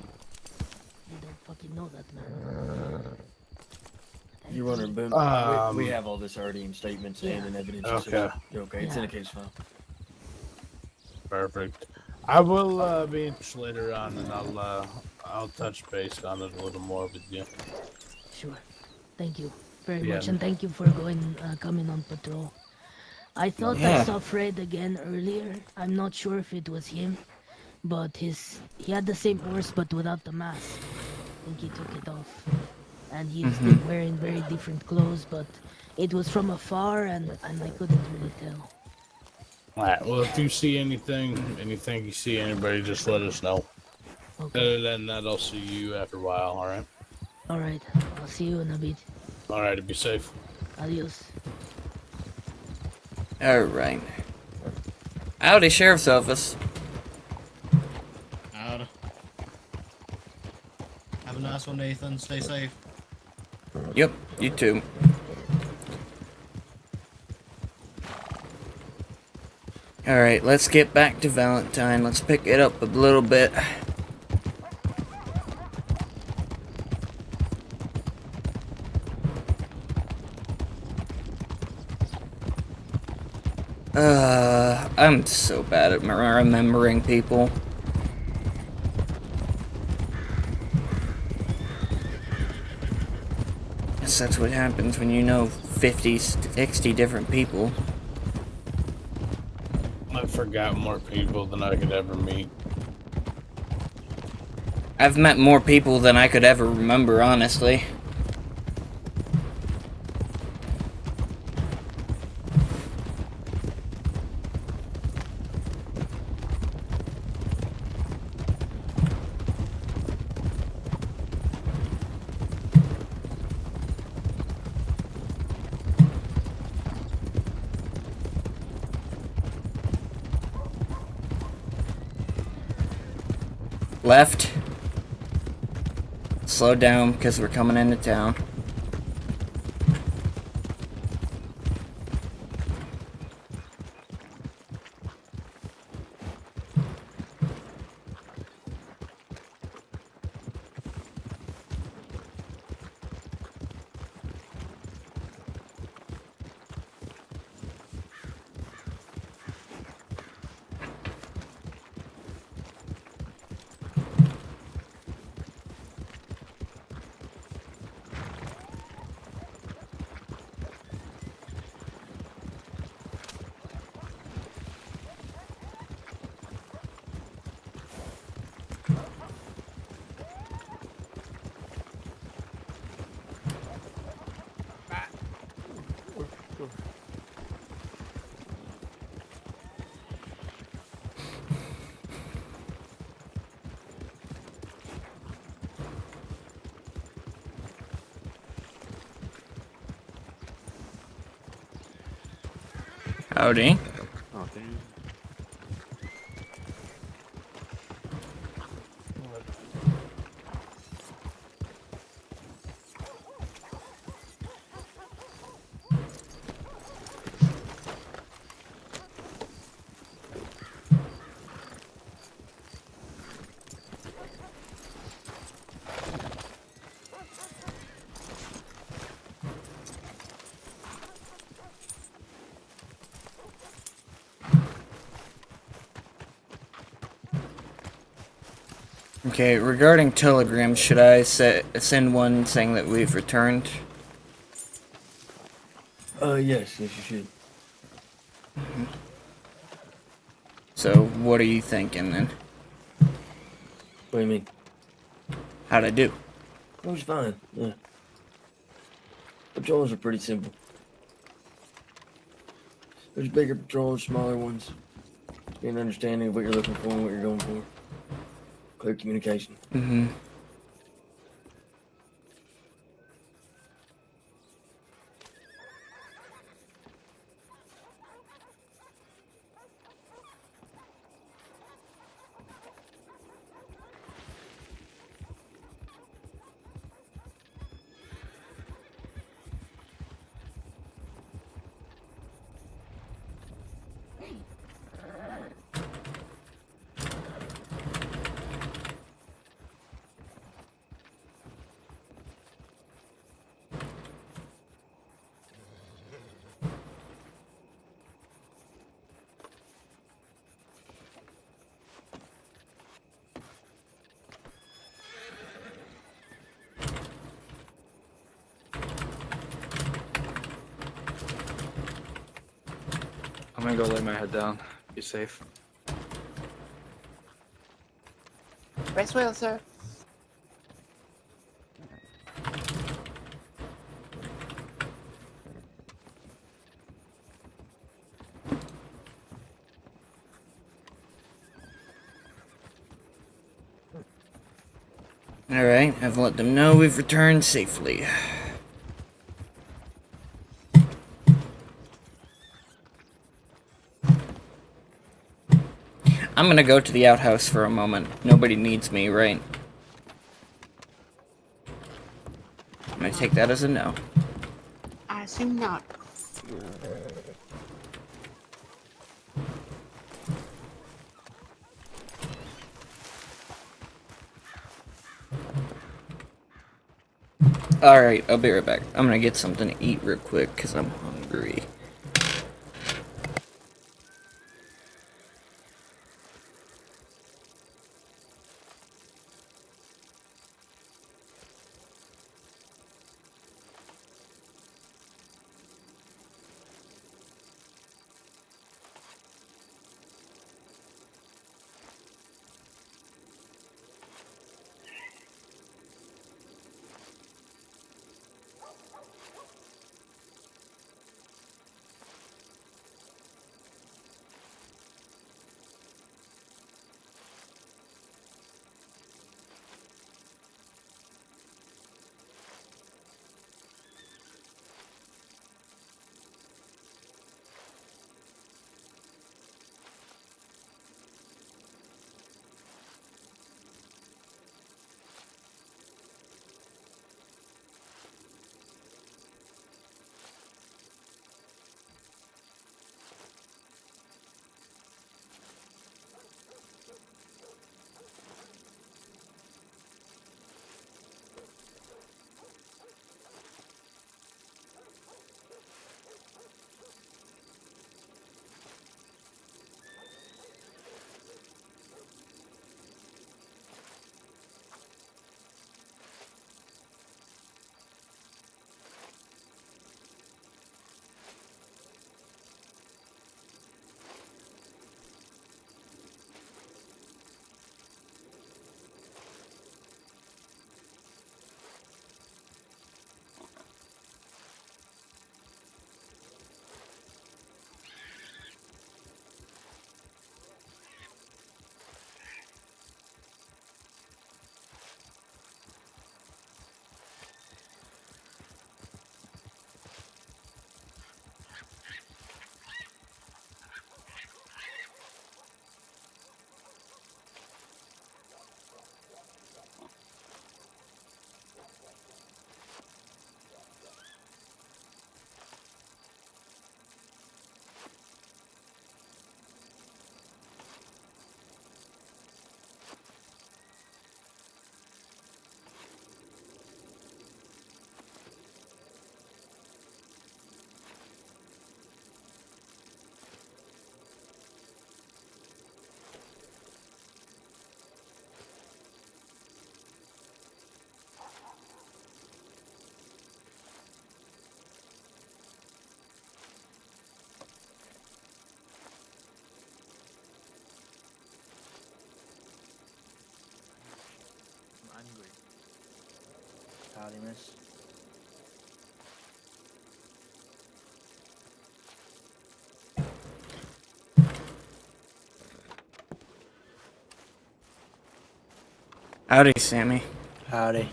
You don't fucking know that, man. Your Honor, Boone, we have all this already in statements and in evidence. Okay. You're okay. It's in a case file. Perfect. I will be in touch later on, and I'll touch base on it a little more with you. Sure. Thank you very Yeah. much, and thank you for coming on patrol. I thought I Yeah. saw Fred again earlier. I'm not sure if it was him, but he had the same horse but without the mask. I think he took it off, and he's been wearing very different clothes, but it was from afar, and I couldn't really tell. Alright, well, if you see anything, and you think you see anybody, just let us know. Okay. Other than that, I'll see you after a while, alright? All right. I'll see you in a bit. Alright, be safe. Adios. Alright. Howdy, Sheriff's Office. Howdy. Have a nice one, Nathan. Stay safe. Yep, you too. Alright, let's get back to Valentine. Let's pick it up a little bit. I'm so bad at remembering people. Guess that's what happens when you know 50, 60 different people. I forgot more people than I could ever meet. I've met more people than I could ever remember, honestly. Left. Slow down, because we're coming into town. Howdy. Okay, regarding telegrams, should I send one saying that we've returned? Yes, you should. So, what are you thinking then? What do you mean? How'd I do? It was fine, yeah. Patrols are pretty simple. There's bigger patrols, smaller ones. Get an understanding of what you're looking for and what you're going for. Clear communication. Mm-hmm. I'm gonna go lay my head down. Be safe. Rest well, sir. Alright, I've let them know we've returned safely. I'm gonna go to the outhouse for a moment. Nobody needs me, right? I'm gonna take that as a no. I assume not. Alright, I'll be right back. I'm gonna get something to eat real quick, because I'm hungry. Howdy, miss. Howdy, Sammy. Howdy.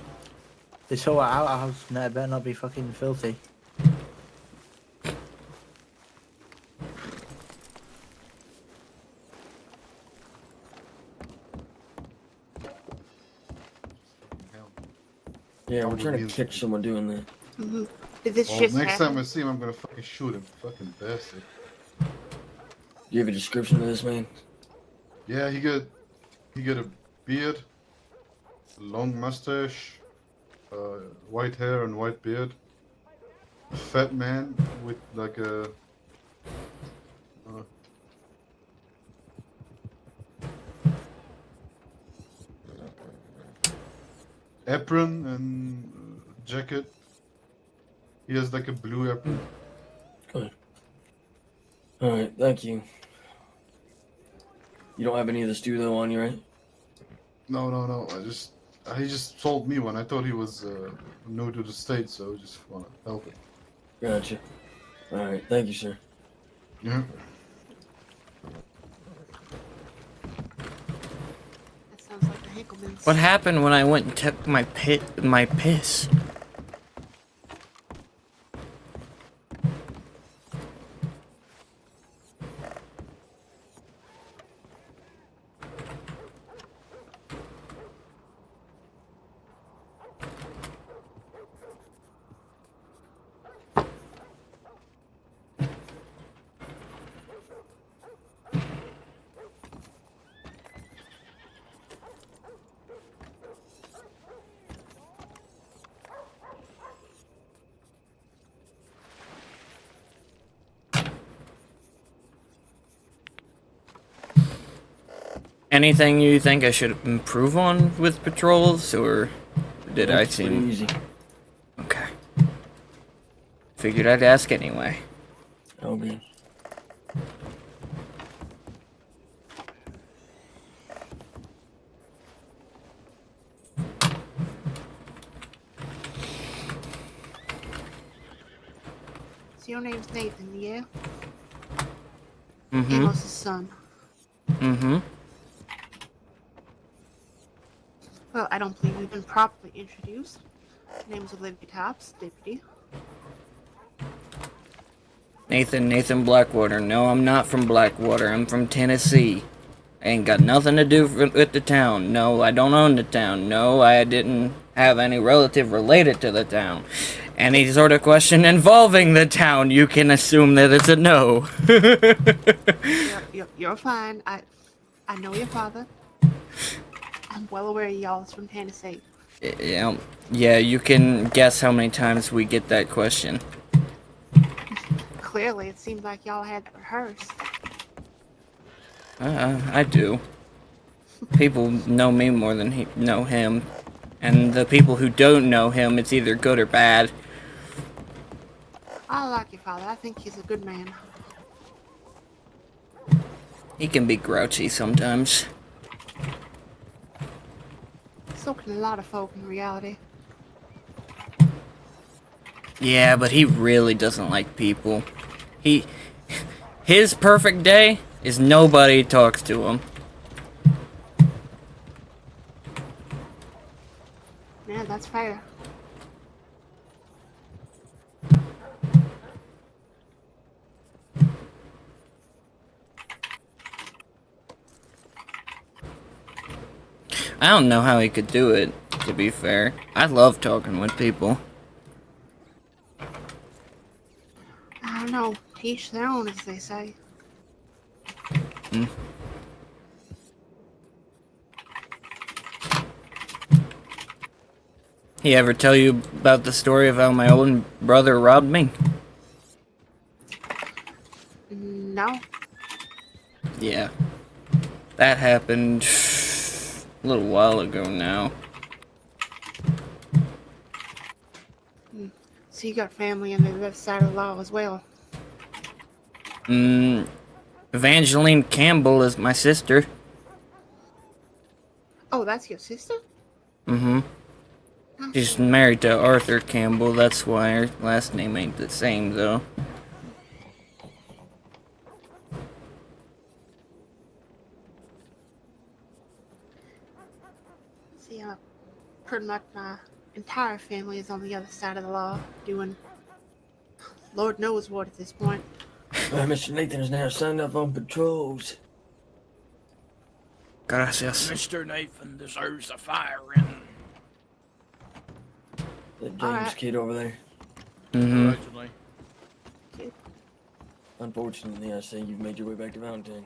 This whole outhouse better not be fucking filthy. Yeah, we're trying to catch someone doing that. Mm-hmm. Did this Well, just next happen? time I see him, I'm gonna fucking shoot him. Fucking bastard. Do you have a description of this man? Yeah, he got a beard, a long mustache, white hair and white beard. A fat man with like a apron and jacket. He has like a blue apron. Good. All right, thank you. You don't have any of the stew though on you, right? No. He just sold me one. I thought he was new to the States, so I just want to help him. Gotcha. All right, thank you, sir. Yeah. That sounds like the Hinklemans. What happened when I went and took my piss? Anything you think I should improve on with patrols, or did I It's pretty seem easy. okay? Figured I'd ask anyway. Okay. So your name's Nathan, yeah? Mm-hmm. Amos's son. Mm-hmm. Well, I don't believe we've been properly introduced. Name's Olivia Tops, deputy. Nathan Blackwater. No, I'm not from Blackwater. I'm from Tennessee. Ain't got nothing to do with the town. No, I don't own the town. No, I didn't have any relative related to the town. Any sort of question involving the town, you can assume that it's a no. You're fine. I know your father. I'm well aware y'all's from Tennessee. Yeah, you can guess how many times we get that question. Clearly, it seemed like y'all had rehearsed. I do. People know me more than know him. And the people who don't know him, it's either good or bad. I like your father. I think he's a good man. He can be grouchy sometimes. So can a lot of folk in reality. Yeah, but he really doesn't like people. His perfect day is nobody talks to him. Yeah, that's fair. I don't know how he could do it, to be fair. I love talking with people. I don't know. Teach their own, as they say. Mm. He ever tell you about the story of how my older brother robbed me? No. Yeah. That happened a little while ago now. So you got family on the left side of the law as well. Evangeline Campbell is my sister. Oh, that's your sister? Mm-hmm. Oh, She's married to Arthur Campbell. That's why her last name ain't the same, though. See, pretty much my entire family is on the other side of the law, doing Lord knows what at this point. Mr. Nathan is now signed up on patrols. Gracias. Mr. Nathan deserves a firing. That James Alright. kid over there. Mm-hmm. Allegedly. Unfortunately, I say you've made your way back to Valentine.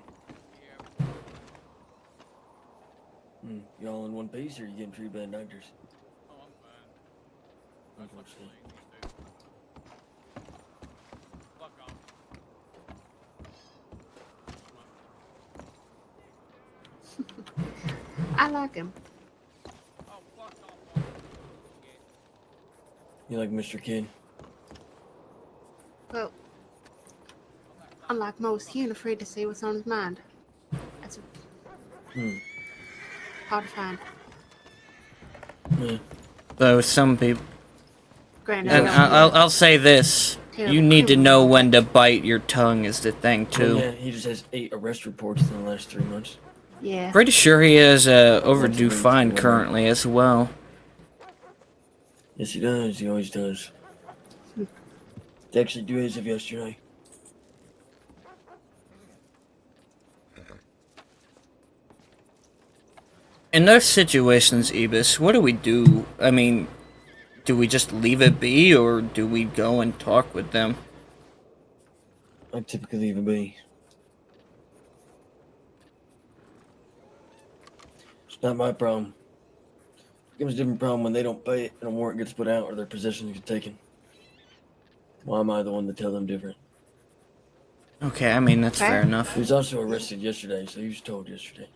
You all in one piece, or are you getting treated by the doctors? Oh, I'm fine. Unfortunately. Fuck off. I like him. Oh, fuck off. You like Mr. Kid? Well, unlike most, he ain't afraid to say what's on his mind. That's hard to find. Yeah. Though some people... Granted, And I'll say this. You need to know when to bite your tongue is the thing, too. Yeah, he just has 8 arrest reports in the last 3 months. Yeah. Pretty sure he has a overdue fine currently as well. Yes, he does. He always does. They actually do as of yesterday. In those situations, Ibis, what do we do? I mean, do we just leave it be, or do we go and talk with them? I typically leave it be. It's not my problem. It becomes a different problem when they don't pay it and a warrant gets put out or their position gets taken. Why am I the one to tell them different? Okay, I mean, that's fair enough. He was also arrested yesterday, so he was told yesterday.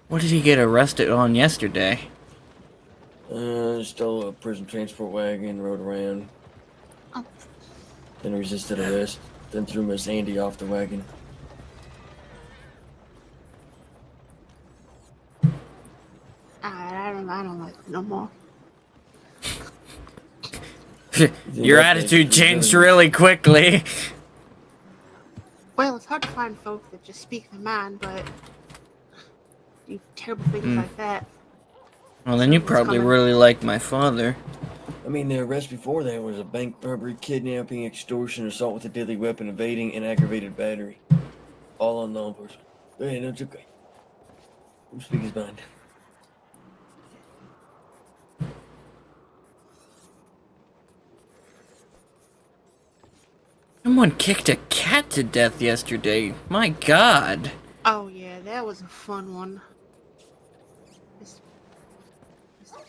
What did he get arrested on yesterday? Stole a prison transport wagon, rode around. Then resisted arrest. Then threw Miss Andy off the wagon. I don't like it no more. Your attitude changed really quickly. Well, it's hard to find folks that just speak their mind, but do terrible things like that. Well, then you probably really like my father. I mean, the arrest before that was a bank robbery, kidnapping, extortion, assault with a deadly weapon, evading, and aggravated battery. All on law enforcement. Hey, no, it's okay. Don't speak his mind. Someone kicked a cat to death yesterday. My God. Oh yeah, that was a fun one.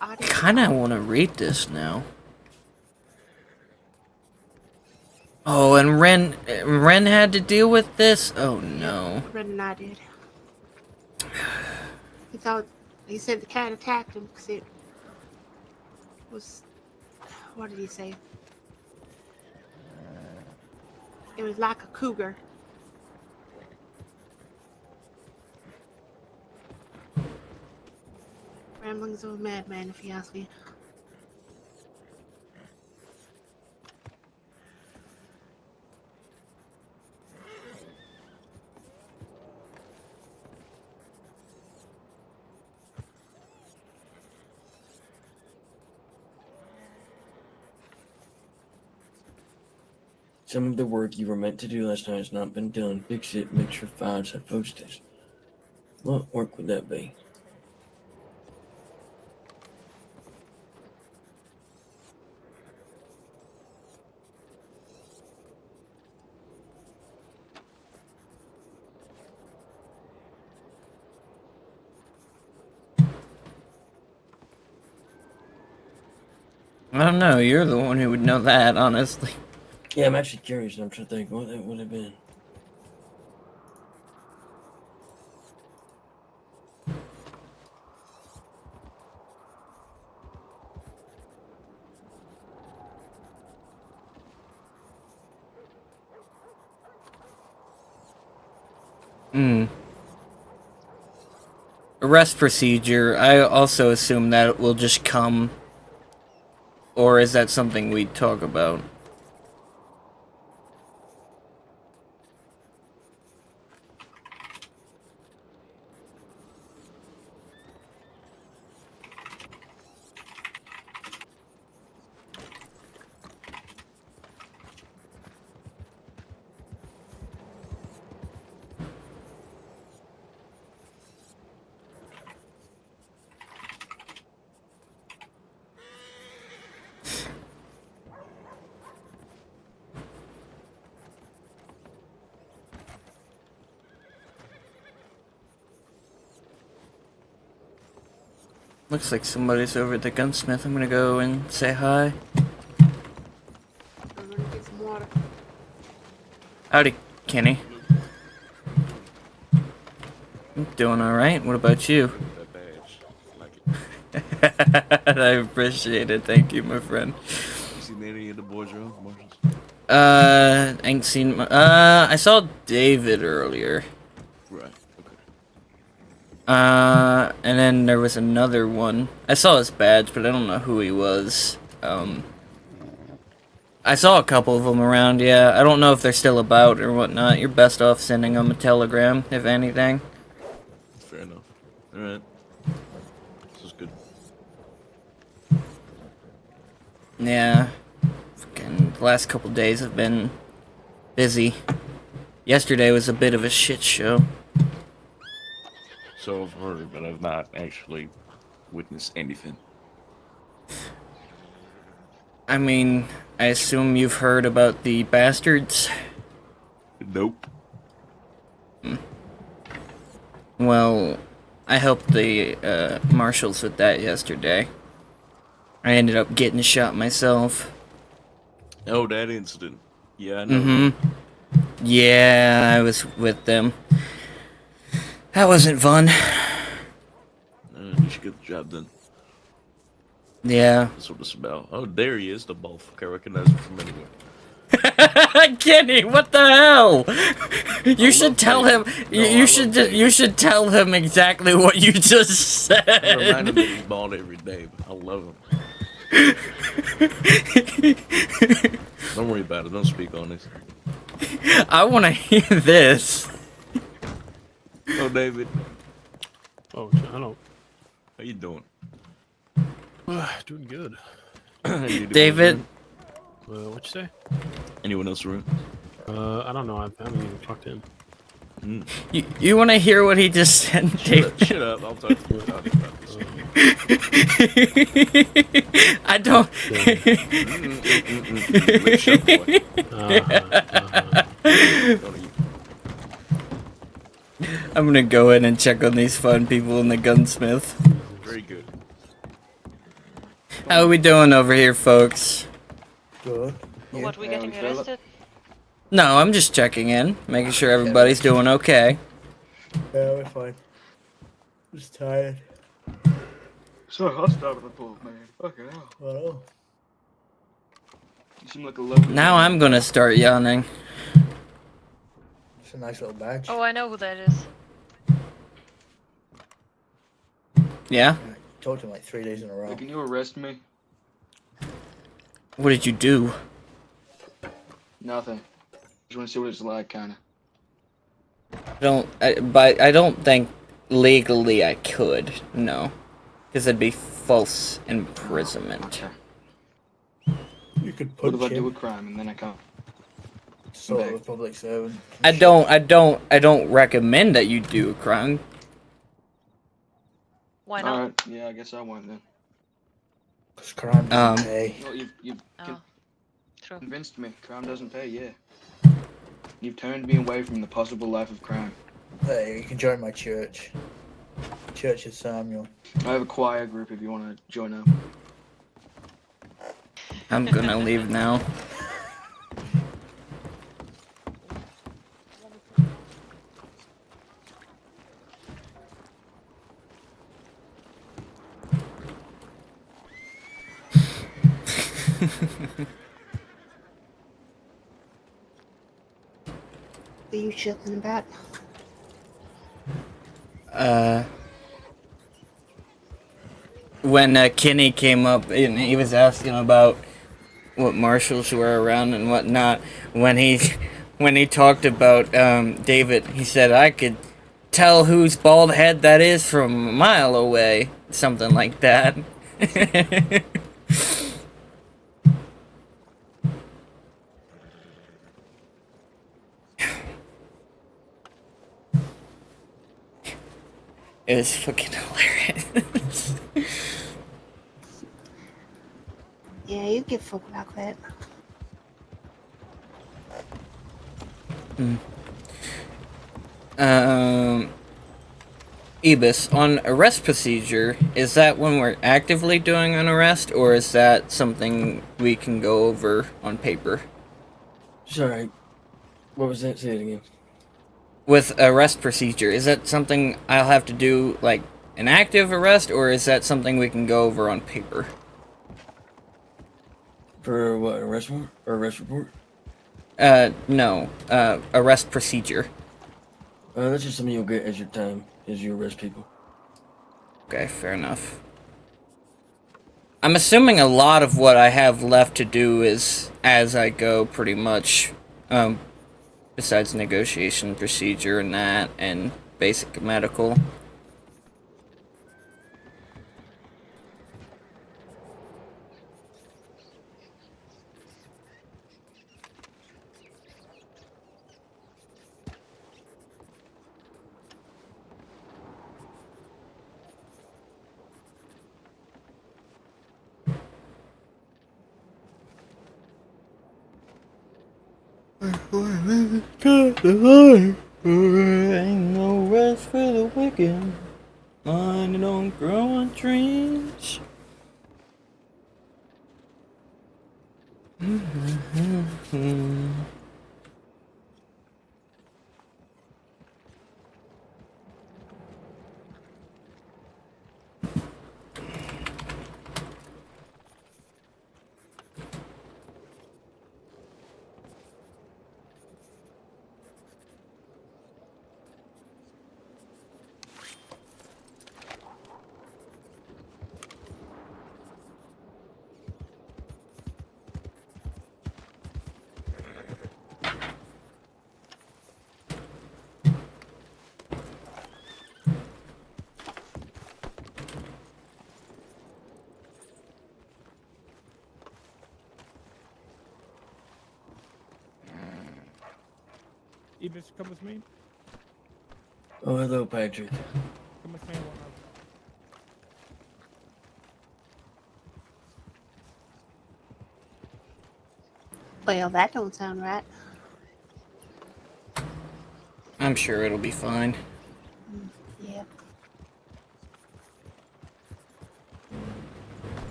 I kind of want to read this now. Oh, and Ren had to deal with this? Oh no. Ren and I did. He said the cat attacked him because it was, what did he say? It was like a cougar. Ramblings of a madman, if you ask me. Some of the work you were meant to do last night has not been done. Fix it, make sure files have postage. What work would that be? I don't know, you're the one who would know that, honestly. Yeah, I'm actually curious, and I'm trying to think what that would have been. arrest procedure, I also assume that it will just come, or is that something we talk about? Looks like somebody's over at the gunsmith. I'm gonna go and say hi. I'm gonna get some water. Howdy, Kenny. I'm doing alright. What about you? I appreciate it. Thank you, my friend. You seen any of the boys around, Marshals? Ain't seen. I saw David earlier. Right. Okay. And then there was another one. I saw his badge, but I don't know who he was. I saw a couple of them around, yeah. I don't know if they're still about or whatnot. You're best off sending them a telegram, if anything. Fair enough. All right. This is good. Yeah. Fucking the last couple days have been busy. Yesterday was a bit of a shit show. So I've heard, but I've not actually witnessed anything. I mean, I assume you've heard about the bastards? Nope. Well, I helped the marshals with that yesterday. I ended up getting shot myself. Oh, that incident. Yeah, I know. Mm-hmm. Yeah, I was with them. That wasn't fun. You should get the job done. Yeah. That's what it's about. Oh, there he is, the ball. I recognize him from anywhere. Kenny, what the hell? You should tell him. You should tell him exactly what you just I remind said. him that he's bald every day, but I love him. Don't worry about it. Don't speak on this. I want to hear this. Oh, David. Oh, hello. How you doing? Doing good. David. What'd you say? Anyone else around? I don't know. I haven't even talked to him. You want to hear what he just said, David? Shut up. I'll talk to you about this. I don't. I'm gonna go in and check on these fun people in the gunsmith. Very good. How are we doing over here, folks? Good. What, we getting arrested? No, I'm just checking in, making sure everybody's doing okay. Yeah, we're fine. Just tired. So hostile with the pool, man. Fucking hell. Well, You seem like a low. Now I'm gonna start yawning. it's a nice little badge. Oh, I know who that is. Yeah? Talked to him like 3 days in a row. Can you arrest me? What did you do? Nothing. Just want to see what it's like, kinda. But I don't think legally I could. No, because it'd be false imprisonment. You could What punch if I do a him. crime and then I can't? Sort of a public servant. I don't recommend that you do a crime. Why not? Alright, yeah, I guess I won't then. Because crime doesn't pay. Well, you've True. convinced me. Crime doesn't pay, yeah. You've turned me away from the possible life of crime. Hey, you can join my church. Church of Samuel. I have a choir group if you want to join up. I'm gonna leave now. Are you chilling about? when Kenny came up and he was asking about what marshals were around and whatnot, when he talked about David, he said, I could tell whose bald head that is from a mile away. Something like that. It was fucking hilarious. Yeah, you give folk about that. Ebus, on arrest procedure, is that when we're actively doing an arrest, or is that something we can go over on paper? Sorry, what was that? Say it again. With arrest procedure, is that something I'll have to do, like, an active arrest, or is that something we can go over on paper? For what, arrest warrant or arrest report? No. Arrest procedure. That's just something you'll get as your time, as you arrest people. Okay, fair enough. I'm assuming a lot of what I have left to do is as I go, pretty much. Besides negotiation procedure and that, and basic medical. Ain't no rest for the wicked. Money don't grow on trees. Ebus, come with me. Oh, hello, Patrick. Come with me. Well, that don't sound right. I'm sure it'll be fine. Yeah.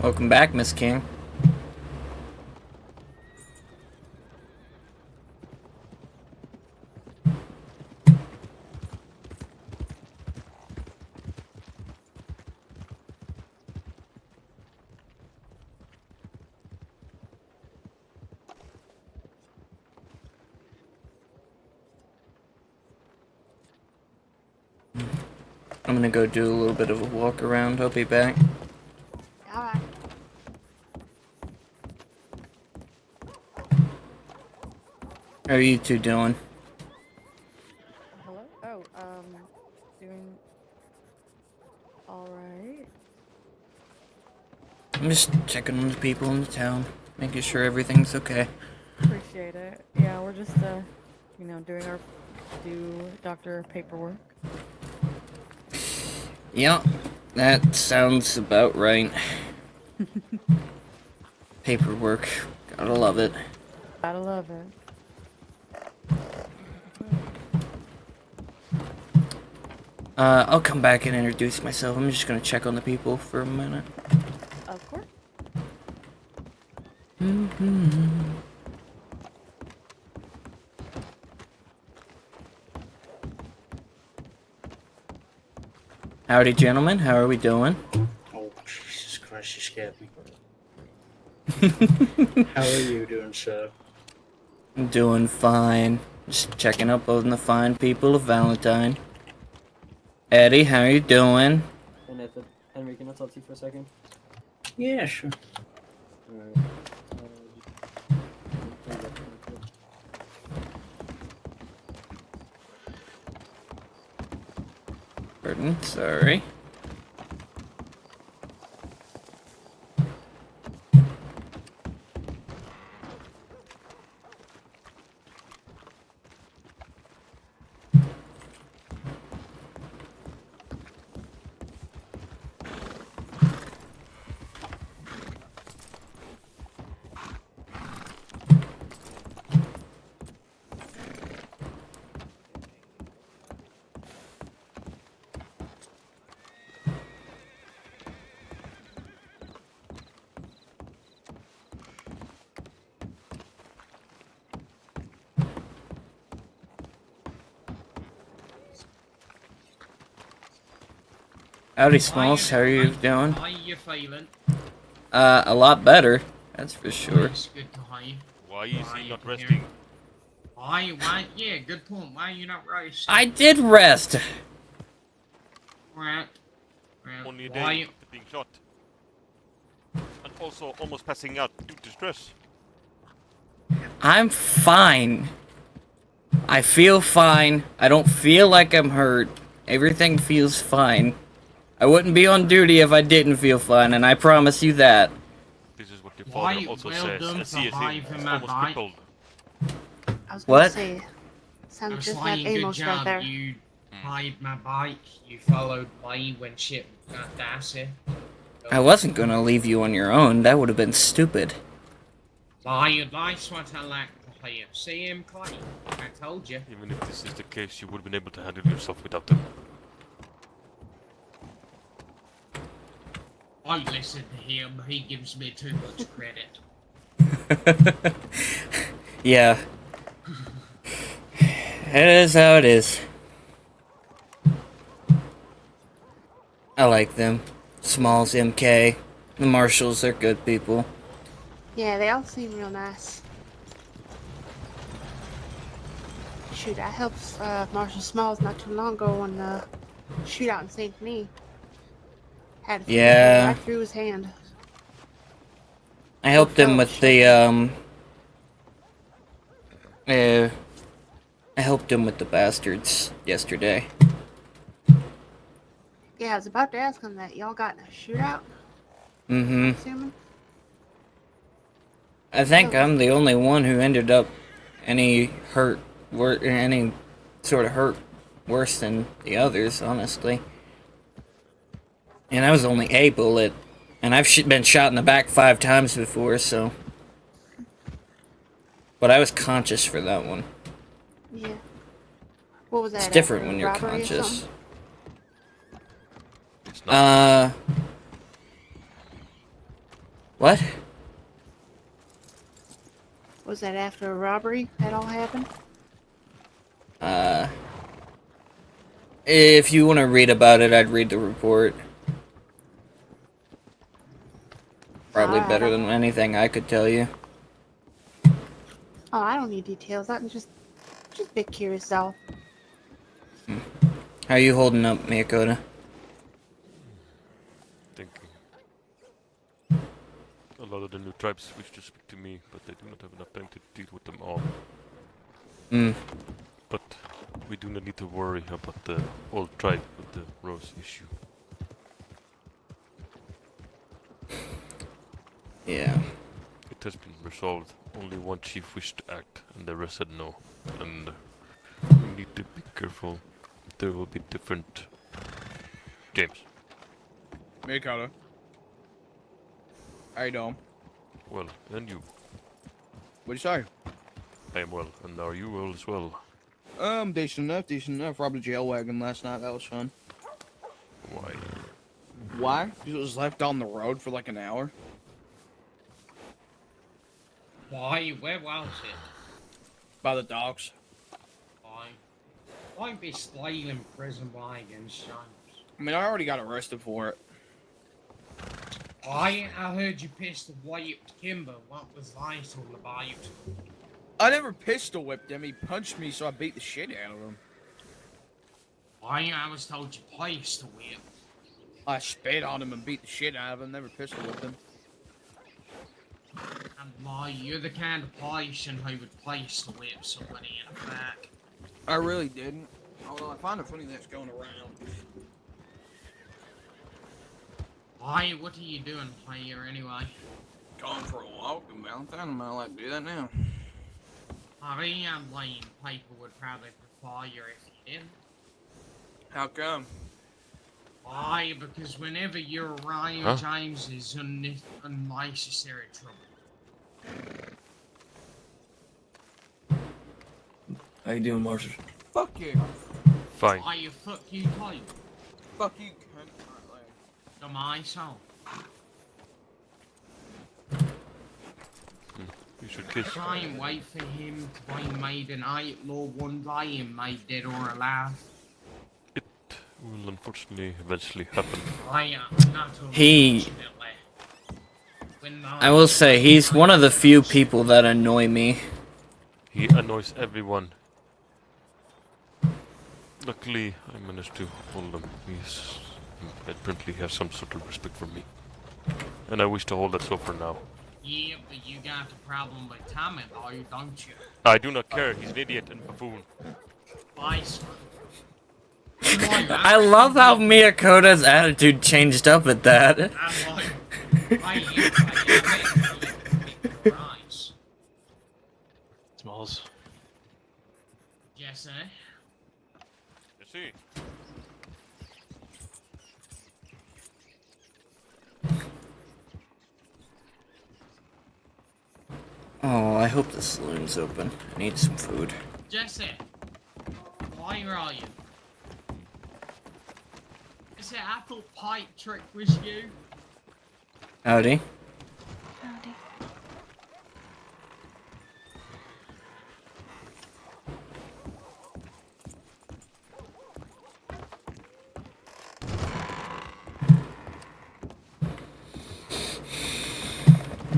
Welcome back, Miss King. I'm gonna go do a little bit of a walk around. I'll be back. Alright. How are you two doing? Hello? Oh, doing alright. I'm just checking on the people in the town, making sure everything's okay. Appreciate it. Yeah, we're just, doing our doctor paperwork. Yeah, that sounds about right. Paperwork. Gotta love it. Gotta love it. I'll come back and introduce myself. I'm just gonna check on the people for a minute. Of course. Howdy, gentlemen. How are we doing? Oh, Jesus Christ, you scared me. How are you doing, sir? I'm doing fine. Just checking up on the fine people of Valentine. Eddie, how you doing? Hey Nathan, Henry, can I talk to you for a second? Yeah, sure. Alright. Pardon, sorry. Howdy, Smalls. How are you doing? How you feeling? A lot better. That's for sure. It's good to hear. Why is he you not can hear resting? it. Why? Yeah, good point. Why are you not resting? I did rest. Right. Only a Why day you... after being shot. And also almost passing out due to stress. I'm fine. I feel fine. I don't feel like I'm hurt. Everything feels fine. I wouldn't be on duty if I didn't feel fine, and I promise you that. This is what your father Why also well says. done As for he is hiving my almost bike. crippled. I was gonna What? say, I'm sounds just saying like good Amos right job. there. You hired my bike. You followed me when shit got dicey. I wasn't gonna leave you on your own. That would have been stupid. That's what I like to hear. See him, Clay? I told you. Even if this is the case, you would have been able to handle yourself without them. I listen to him. He gives me too much credit. Yeah. It is how it is. I like them. Smalls, MK, the Marshals, they're good people. Yeah, they all seem real nice. Shoot, I helped Marshall Smalls not too long ago on the shootout in St. Denis. Had a fuse go Yeah. right through his hand. I helped him with the, I helped him with the bastards yesterday. Yeah, I was about to ask him that. Y'all got in a shootout? Mm-hmm. Assuming? I think I'm the only one who ended up any sort of hurt worse than the others, honestly. And I was only a bullet, and I've been shot in the back 5 times before, so. But I was conscious for that one. Yeah. What was that? It's different after when you're robbery or conscious. something? What? Was that after a robbery that all happened? If you want to read about it, I'd read the report. Probably better than anything I could tell you. Oh, I don't need details. I'm just a bit curious, though. How you holding up, Miyakota? Thinking. A lot of the new tribes wish to speak to me, but they do not have enough time to deal with them all. But we do not need to worry about the old tribe with the Rose issue. Yeah. It has been resolved. Only one chief wished to act, and the rest said no. And we need to be careful. There will be different... James. Miyakota. How you doing? Well, and you. What'd you say? I am well, and are you well as well? Decent enough. Robbed a jail wagon last night. That was fun. Why? Why? Because it was left on the road for like an hour. Why? Where was it? By the docks. Why be stealing prison wagons, James? I mean, I already got arrested for it. I heard you pistol whipped Kimber. What was that all about? I never pistol whipped him. He punched me, so I beat the shit out of him. I was told you placed the whip. I spit on him and beat the shit out of him. Never pistol whipped him. And why, you're the kind of person who would place the whip somebody in the back. I really didn't. Although I find it funny that's going around. Why, what are you doing here anyway? Going for a walk in Valentine. I might like to do that now. I mean, people would probably prefer you if you didn't. How come? Why? Because whenever you're around, Huh? James is unnecessary trouble. How you doing, Marshall? Fuck you. Fine. Why you fuck you type? Fuck you, cunt. To my soul. You should kiss. Try and wait for him to be made an outlaw one day and made dead or alive. Will unfortunately eventually happen. He. I will say, he's one of the few people that annoy me. He annoys everyone. Luckily, I managed to hold him. Apparently has some sort of respect for me. And I wish to hold that so for now. Yeah, but you got a problem with Tommy, though, don't you? I do not care. He's an idiot and buffoon. Vice. I love how Miyakota's attitude changed up at that. Smalls. Yes, You see? Oh, I hope the saloon's open. I need some food. Jesse, why are you? Is it apple pie trick with you? Howdy. Howdy.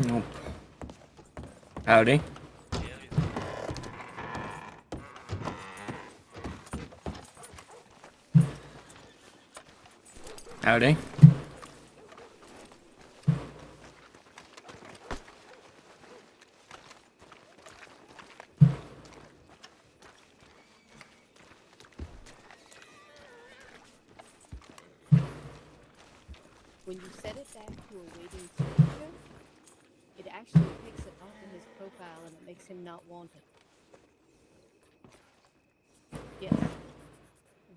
Nope. Howdy. Howdy. When you set it back to a waiting signature, it actually takes it off of his profile and it makes him not wanted. Yes.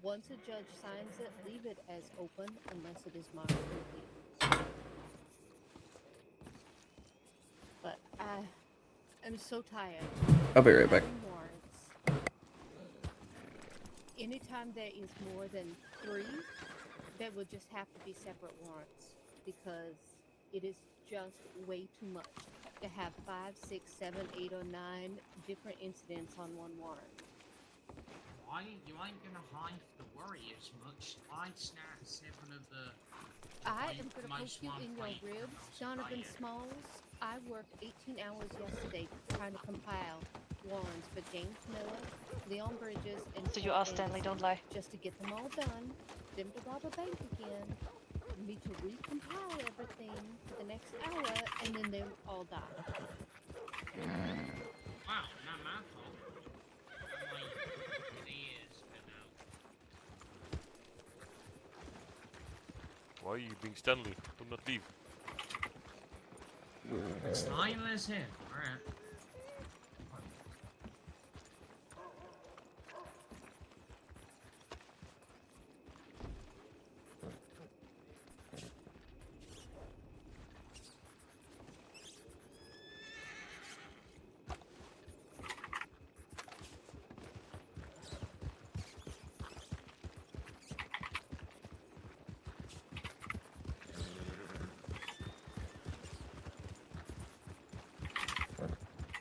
Once a judge signs it, leave it as open unless it is marked complete. But I am so tired. I'll be right back. Warrants. Anytime there is more than 3, there will just have to be separate warrants because it is just way too much to have 5, 6, 7, 8, or 9 different incidents on one warrant. Why? You ain't gonna have to worry as much. I snap 7 of the... I am going to poke you in your ribs, Donovan Smalls. I worked 18 hours yesterday trying to compile warrants for James Miller, Leon Bridges, and... So you are Stanley, don't lie. Just to get them all done, them to rob a bank again, me to recompile everything for the next hour, and then they'll all die. Wow, not my fault. It is, but no. Why are you being Stanley? Do not leave. Stainless here, alright.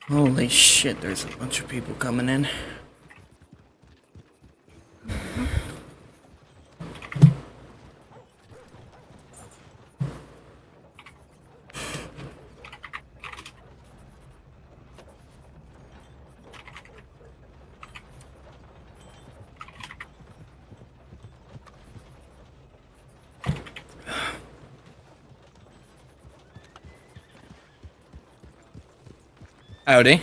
Holy shit, there's a bunch of people coming in. Howdy.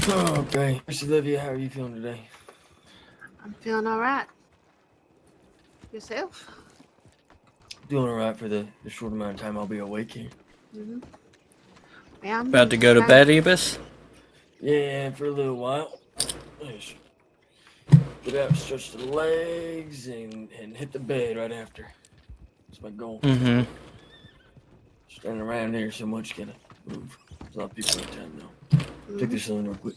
Okay, Miss Olivia, how are you feeling today? I'm feeling all right. Yourself? Doing all right for the short amount of time I'll be awake here. Mm-hmm. Yeah, I'm About to go to trying- bed, Ebus? Yeah, for a little while. Just get out, stretch the legs, and hit the bed right after. That's my goal. Mm-hmm. Standing around here so much, gotta move. There's a lot of people in town now. Take this in real quick.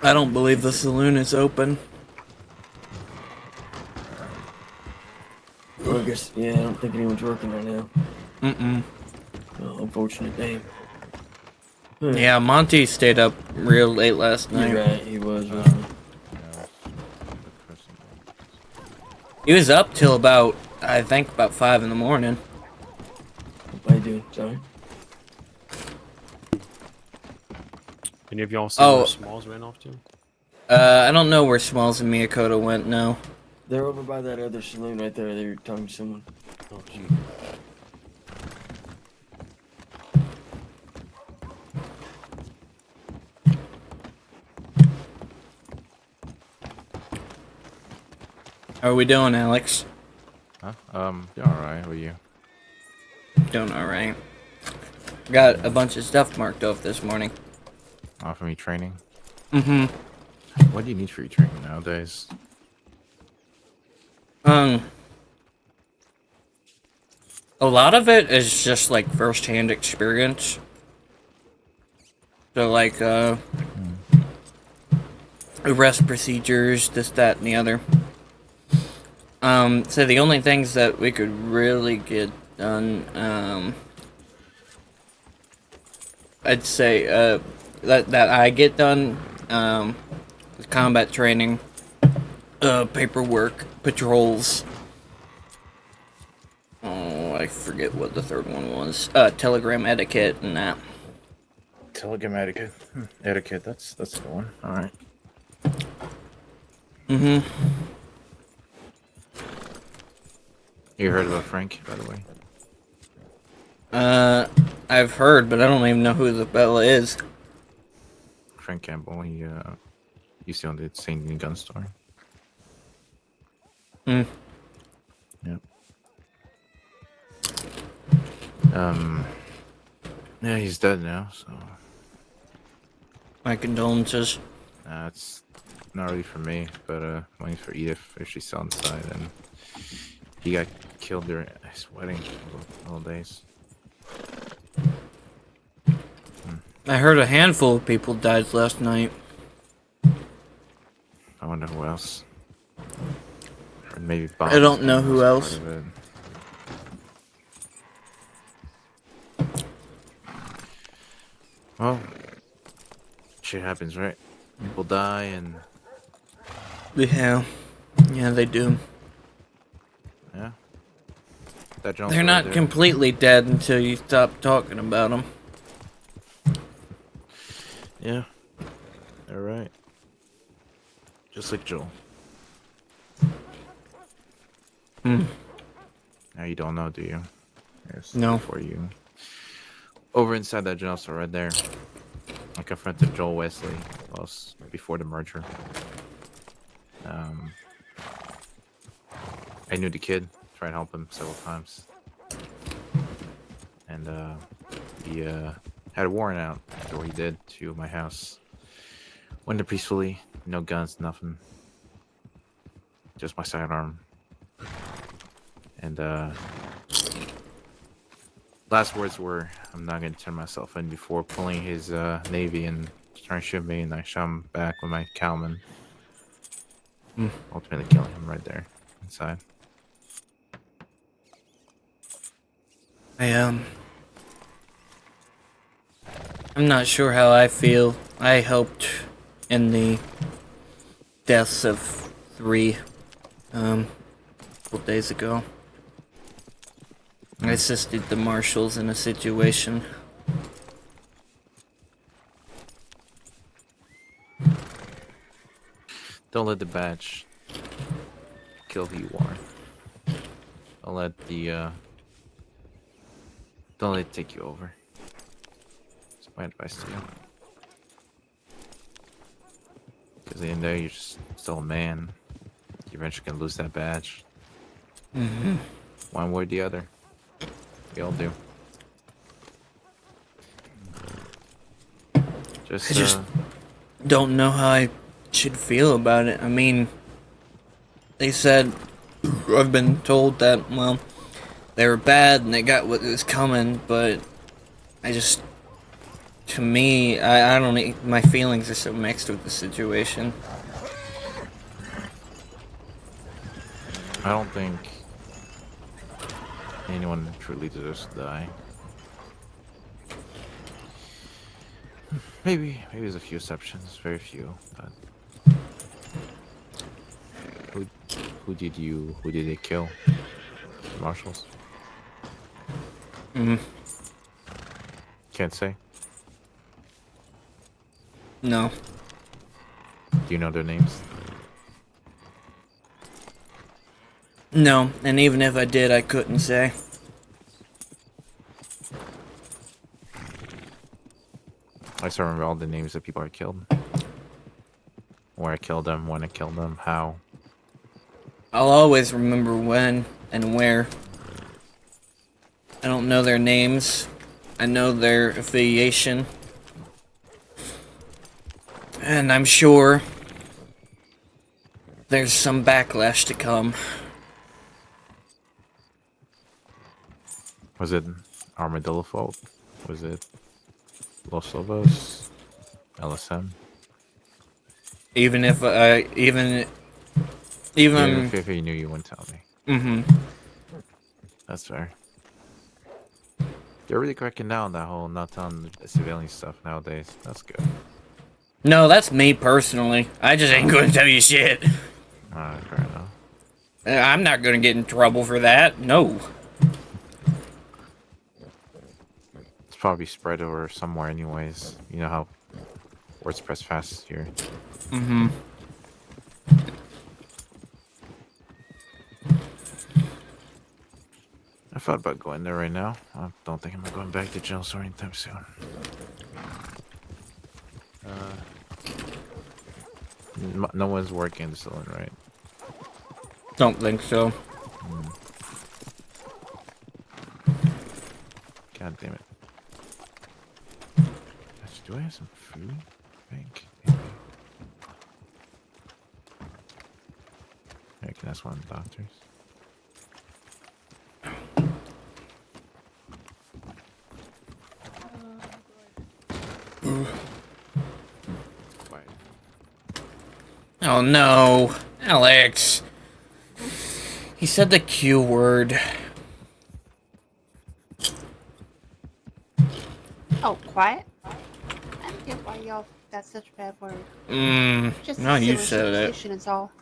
I don't believe the saloon is open. Well, I guess, yeah, I don't think anyone's working right now. Mm-mm. Oh, unfortunate, damn. Yeah, Monty stayed up real late last night. You're right, he was, wasn't he? He was up till about, I think, about 5 in the morning. What are you doing? Sorry? Any of y'all see Oh. where Smalls ran off to? I don't know where Smalls and Miyakota went, no. They're over by that other saloon right there. They're talking to someone. Oh, gee. How are we doing, Alex? Huh? Yeah, alright. How are you? Doing alright. Got a bunch of stuff marked off this morning. Oh, from your training? Mm-hmm. What do you need for your training nowadays? A lot of it is just like first-hand experience. So like, arrest procedures, this, that, and the other. So the only things that we could really get done, I'd say, that I get done, combat training, paperwork, patrols. Oh, I forget what the third one was. Telegram etiquette and that. Telegram etiquette. Etiquette, that's the one. Alright. Mm-hmm. You heard about Frank, by the way? I've heard, but I don't even know who the fella is. Frank Campbell, he used to own the St. Denis gun store. Hmm. Yep. Yeah, he's dead now, so... My condolences. It's not really for me, but money for Edith if she's still inside, and he got killed during his wedding a little days. I heard a handful of people died last night. I wonder who else. Or maybe Bob. I don't know who else. Well, shit happens, right? People die, and Yeah. Yeah, they do. yeah. That Jones They're right not there. completely dead until you stop talking about them. Yeah. They're right. Just like Joel. Hmm. Now you don't know, do you? Yes, No. For you. Over inside that general store right there, I confronted Joel Wesley before the merger. I knew the kid, tried to help him several times. And he had a warrant out after what he did to my house. Went in peacefully, no guns, nothing. Just my sidearm. And last words were, I'm not going to turn myself in before pulling his Navy and trying to shoot me, and I shot him back with my Calman. Ultimately killing him right there, inside. I'm not sure how I feel. I helped in the deaths of 3, a couple days ago. I assisted the marshals in a situation. Don't let the badge kill who you are. Don't let the don't let it take you over. That's my advice to you. Because in there you're just still a man. You're eventually gonna lose that badge. Mm-hmm. One way or the other. We all do. I just don't know how I should feel about it. I mean, they said, I've been told that, well, they were bad and they got what was coming, but I just, to me, I don't, my feelings are so mixed with the situation. I don't think anyone truly deserves to die. Maybe there's a few exceptions, very few, but who did they kill? The marshals? Can't say. No. Do you know their names? No, and even if I did, I couldn't say. I still remember all the names of people I killed. Where I killed them, when I killed them, how. I'll always remember when and where. I don't know their names. I know their affiliation. And I'm sure there's some backlash to come. Was it Armadillo fault? Was it Los Lobos? LSM? Even if even if you knew, you wouldn't tell me. Mm-hmm. That's fair. They're really cracking down on that whole not telling the civilian stuff nowadays. That's good. No, that's me personally. I just ain't gonna tell you shit. Alright, fair enough. I'm not gonna get in trouble for that. No. It's probably spread over somewhere anyways. You know how words press fast here. Mm-hmm. I thought about going there right now. I don't think I'm going back to jail so anytime soon. No one's working this one, right? Don't think so. God damn it. Gosh, do I have some food? I think. Maybe. I can ask one of the doctors. Oh no, Alex. He said the Q word. Oh, quiet? I don't get why y'all that's such a bad word. Just No, a you silly said it. superstition is all.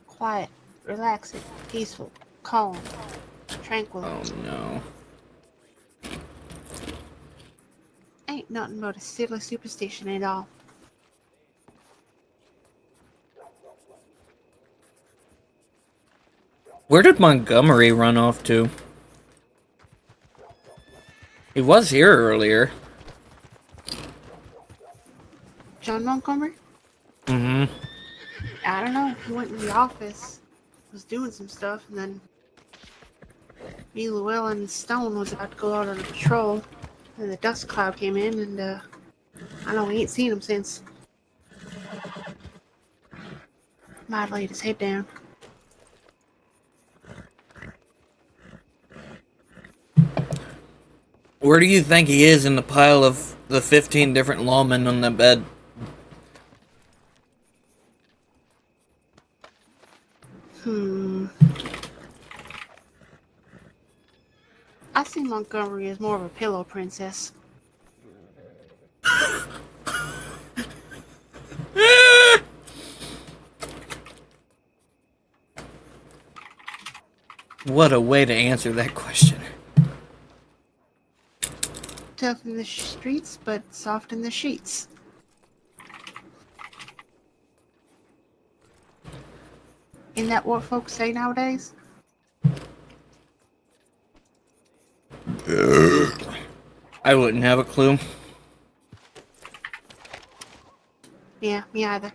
Quiet, relaxing, peaceful, calm, tranquil. Oh no. Ain't nothing but a silly superstition at all. Where did Montgomery run off to? He was here earlier. John Montgomery? Mm-hmm. I don't know. He went in the office, was doing some stuff, and then me, Llewellyn, and Stone was about to go out on a patrol, and the dust cloud came in, and I know we ain't seen him since. Might have laid his head down. Where do you think he is in the pile of the 15 different lawmen on the bed? I see Montgomery as more of a pillow princess. What a way to answer that question. Tough in the streets, but soft in the sheets. Isn't that what folks say nowadays? I wouldn't have a clue. Yeah, me either.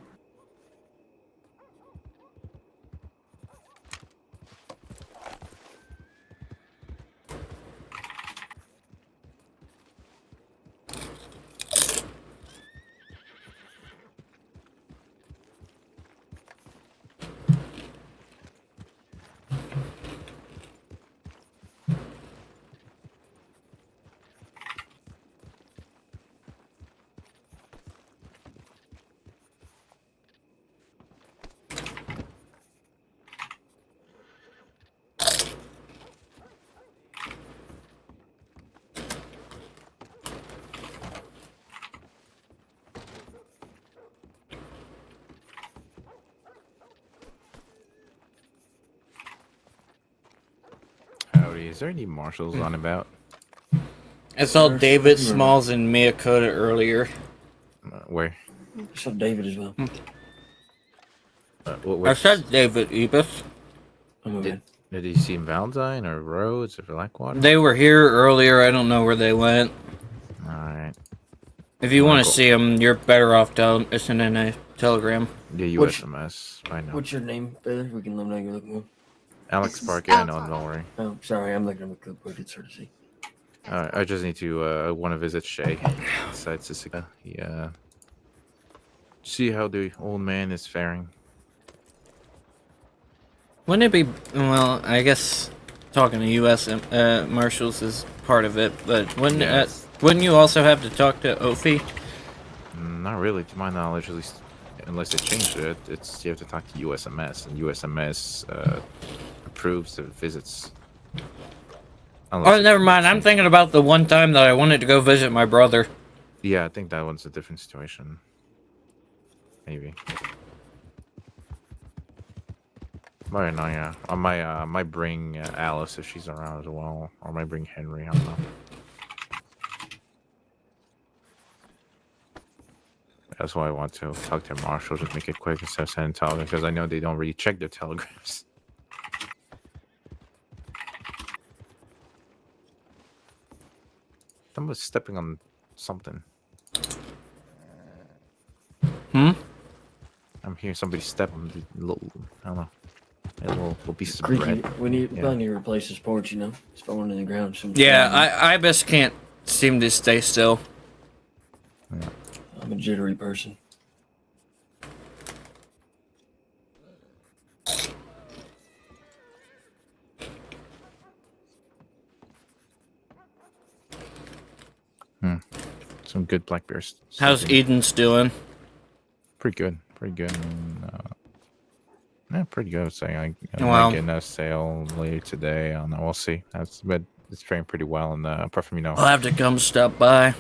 Howdy, is there any marshals on about? I saw David Smalls and Miyakota earlier. Where? I saw David as well. I said David Ebus. Did you see Valentine or Rhodes or Blackwater? They were here earlier. I don't know where they went. Alright. If you want to see them, you're better off sending a telegram. Yeah, USMS. I know. What's your name, Baylor? We can let him know you're looking. Alex Parker. I know. Don't worry. Oh, sorry. I'm looking at the clipboard. It's hard to see. I just need to want to visit Shay. Besides Jessica, yeah. See how the old man is faring. Wouldn't it be, well, I guess talking to U.S. Marshals is part of it, but wouldn't you also have to talk to Ophi? Not really, to my knowledge, at least, unless they changed it. It's you have to talk to USMS, and USMS approves the visits. Oh, never mind. I'm thinking about the one time that I wanted to go visit my brother. Yeah, I think that one's a different situation. Maybe. But no, yeah. I might bring Alice if she's around as well, or I might bring Henry. I don't know. That's why I want to talk to Marshall, just make it quick instead of sending telegrams, because I know they don't really check their telegrams. Someone's stepping on something. Hmm? I'm hearing somebody step on the little, I don't know, a little piece of Creaky. bread. We need to replace his porch, you know? It's falling in the ground. Yeah, Ibis can't seem to stay still. Yeah. I'm a jittery person. Some good black bears. How's Eden's doing? Pretty good. Pretty good. And, yeah, pretty good. I would say I Wow. might get a sale later today. I don't know. We'll see. But it's trained pretty well. And apart from I'll have to come stop by.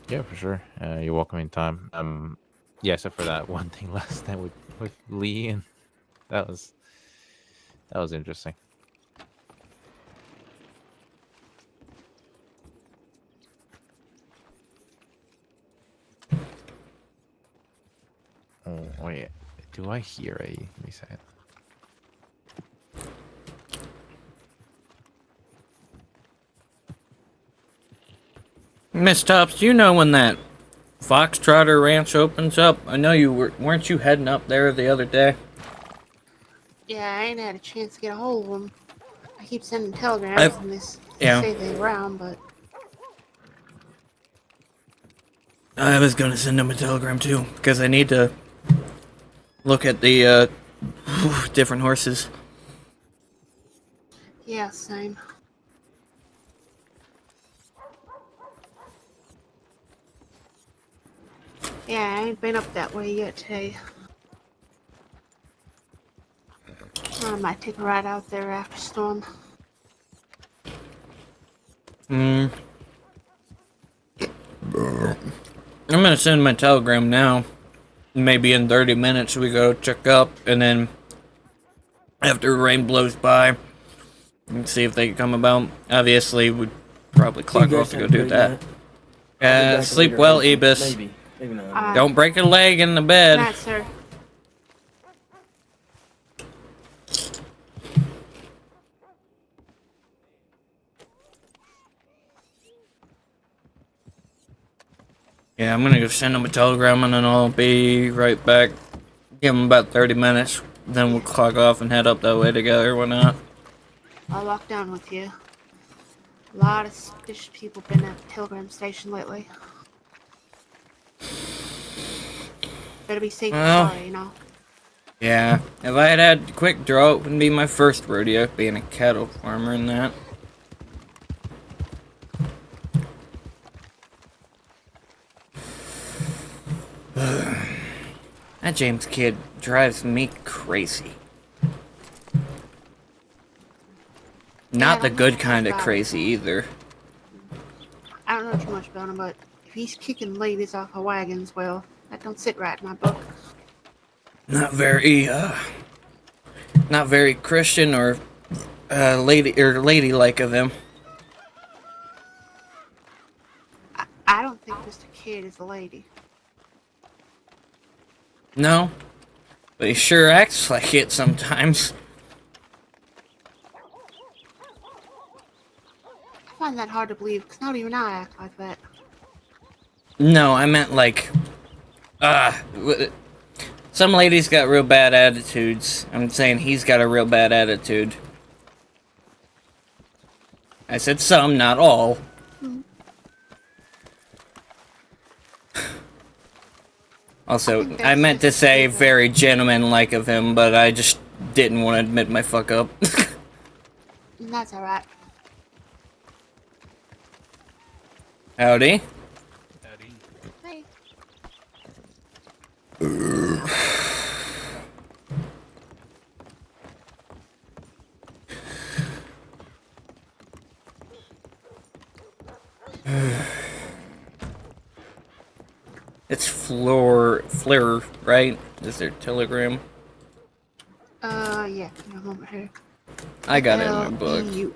Yeah, for sure. You're welcome anytime. Yeah, except for that one thing last time with Lee, and that was interesting. Oh wait, do I hear a? Let me say it. Miss Tops, do you know when that Foxtrotter Ranch opens up? I know you weren't you heading up there the other day? Yeah, I ain't had a chance to get a hold of them. I keep sending telegrams and they say they're around, but I was gonna send him a telegram too, because I need to look at the different horses. yeah, same. Yeah, I ain't been up that way yet today. I might take a ride out there after storm. I'm gonna send my telegram now. Maybe in 30 minutes we go check up, and then after rain blows by, and see if they can come about. Obviously, we'd probably clock guys off to go have a do great that. night. I'll be back Sleep later, well, hopefully. Ebus. Maybe not. Don't break a leg in the Good bed. night, sir. Yeah, I'm gonna go send him a telegram and then I'll be right back. Give him about 30 minutes. Then we'll clock off and head up that way together, whatnot. I'll walk down with you. A lot of suspicious people been at the telegram station lately. Better be safe Well, and sorry, you know. Yeah, if I had had quick draw, it wouldn't be my first rodeo, being a cattle farmer and that. That James kid drives me crazy. Not the good kind of crazy either. I don't know too much about him, but if he's kicking ladies off of wagons, well, that don't sit right in my book. Not very Christian or ladylike of him. I don't think Mr. Kid is a lady. No, but he sure acts like it sometimes. I find that hard to believe, because not even I act like that. No, I meant like, some ladies got real bad attitudes. I'm saying he's got a real bad attitude. I said some, not all. Also, I meant to say very gentleman-like of him, but I just didn't want to admit my fuck up. That's alright. Howdy. Hey. It's Fleur, right? Is there telegram? Yeah. Give me a moment here. I got it in my book. Fleur.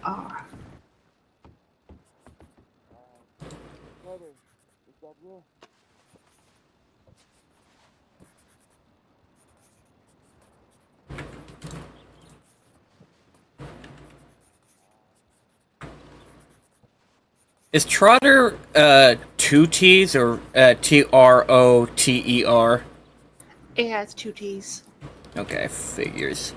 Is Trotter, two T's or, Trotter? It has 2 T's. Okay, figures.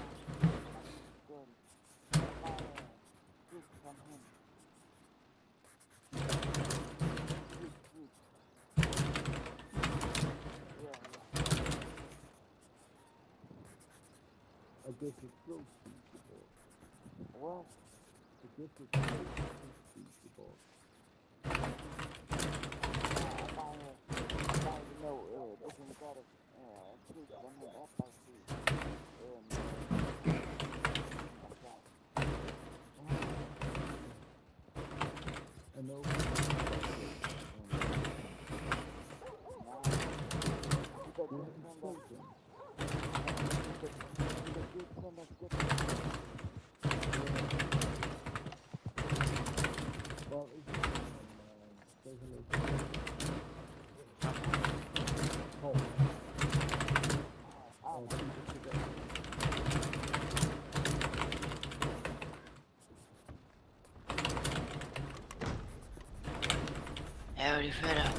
Howdy, fella.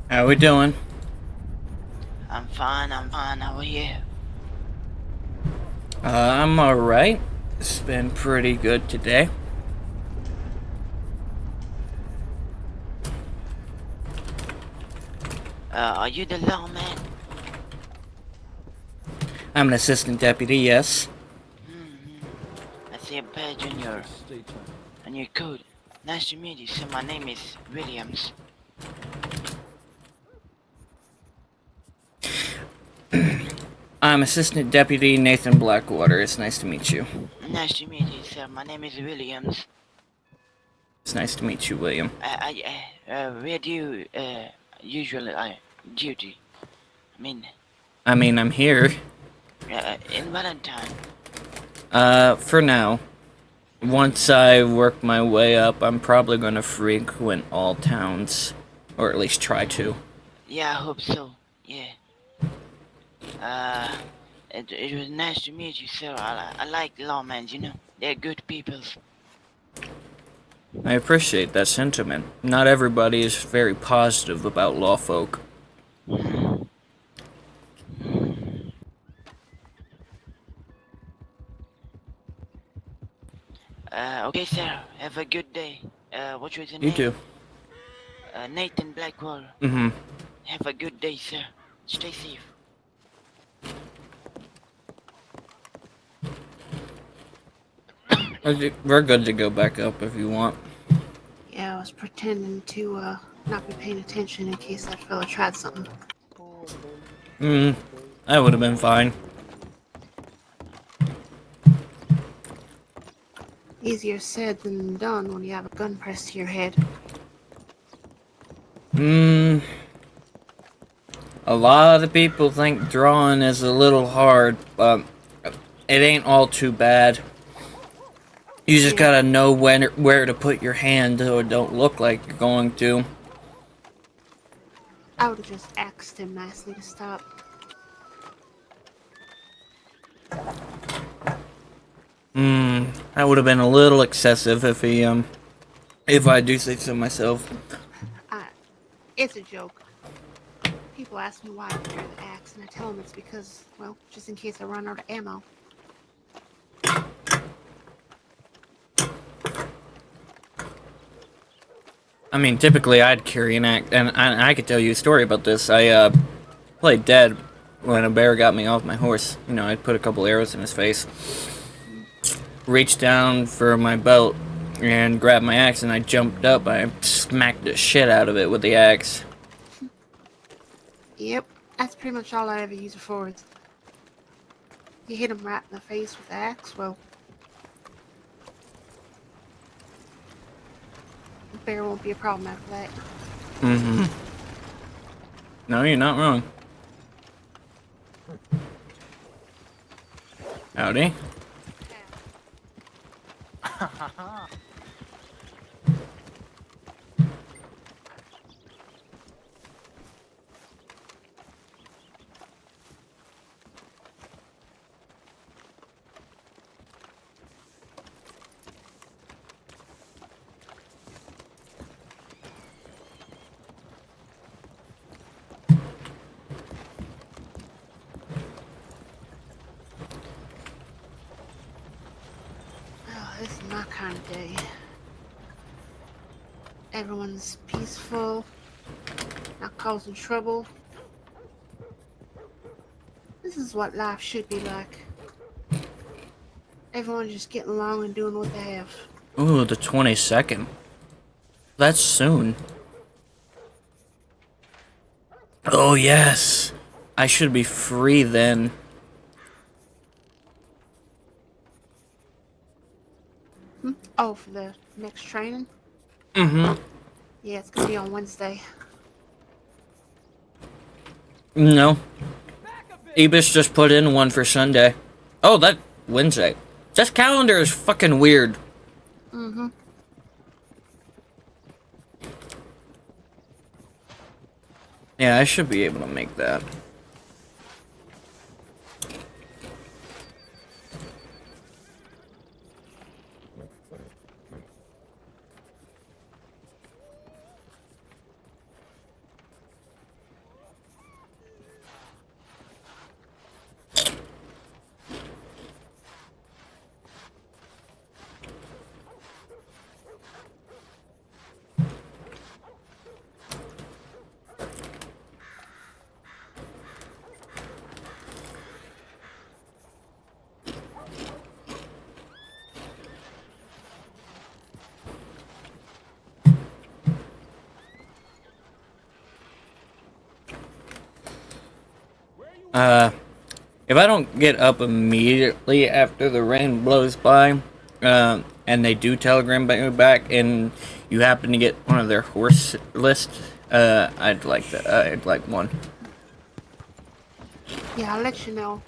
How we doing? I'm fine, how are you? I'm alright. It's been pretty good today. Are you the lawman? I'm an assistant deputy, yes. I see a badge on your coat. Nice to meet you, sir. My name is Williams. I'm assistant deputy Nathan Blackwater. It's nice to meet you. Nice to meet you, sir. My name is Williams. It's nice to meet you, William. Where do you, usually, duty? I mean, I'm here. In Valentine. For now. Once I work my way up, I'm probably going to frequent all towns. Or at least try to. Yeah, I hope so. Yeah. It was nice to meet you, sir. I like lawmen, you know. They're good people. I appreciate that sentiment. Not everybody is very positive about lawfolk. Okay, sir. Have a good day. What was your You name? too. Nathan Blackwater. Mm-hmm. Have a good day, sir. Stay safe. We're good to go back up if you want. Yeah, I was pretending to not be paying attention in case that fella tried something. That would have been fine. Easier said than done when you have a gun pressed to your head. A lot of people think drawing is a little hard, but it ain't all too bad. You just gotta know where to put your hand so it don't look like you're going to. I would have just asked him nicely to stop. That would have been a little excessive if I do say so myself. It's a joke. People ask me why I carry the axe, and I tell them it's because, well, just in case I run out of ammo. I mean, typically I'd carry an axe, and I could tell you a story about this. I played dead when a bear got me off my horse. You know, I'd put a couple arrows in his face, reached down for my belt, and grabbed my axe, and I jumped up. I smacked the shit out of it with the axe. Yep, that's pretty much all I ever use it for. Is you hit him right in the face with the axe, well, the bear won't be a problem after that. Mm-hmm. No, you're not wrong. Howdy. Oh, this is my kind of day. Everyone's peaceful, not causing trouble. This is what life should be like. Everyone's just getting along and doing what they have. Ooh, the 22nd. That's soon. Oh, yes. I should be free then. Oh, for the next training? Mm-hmm. Yeah, it's gonna be on Wednesday. No. Ebis just put in one for Sunday. Oh, that Wednesday. This calendar is fucking weird. Mm-hmm. Yeah, I should be able to make that. If I don't get up immediately after the rain blows by, and they do telegram back, and you happen to get one of their horse lists, I'd like that. I'd like one. Yeah, I'll let you know.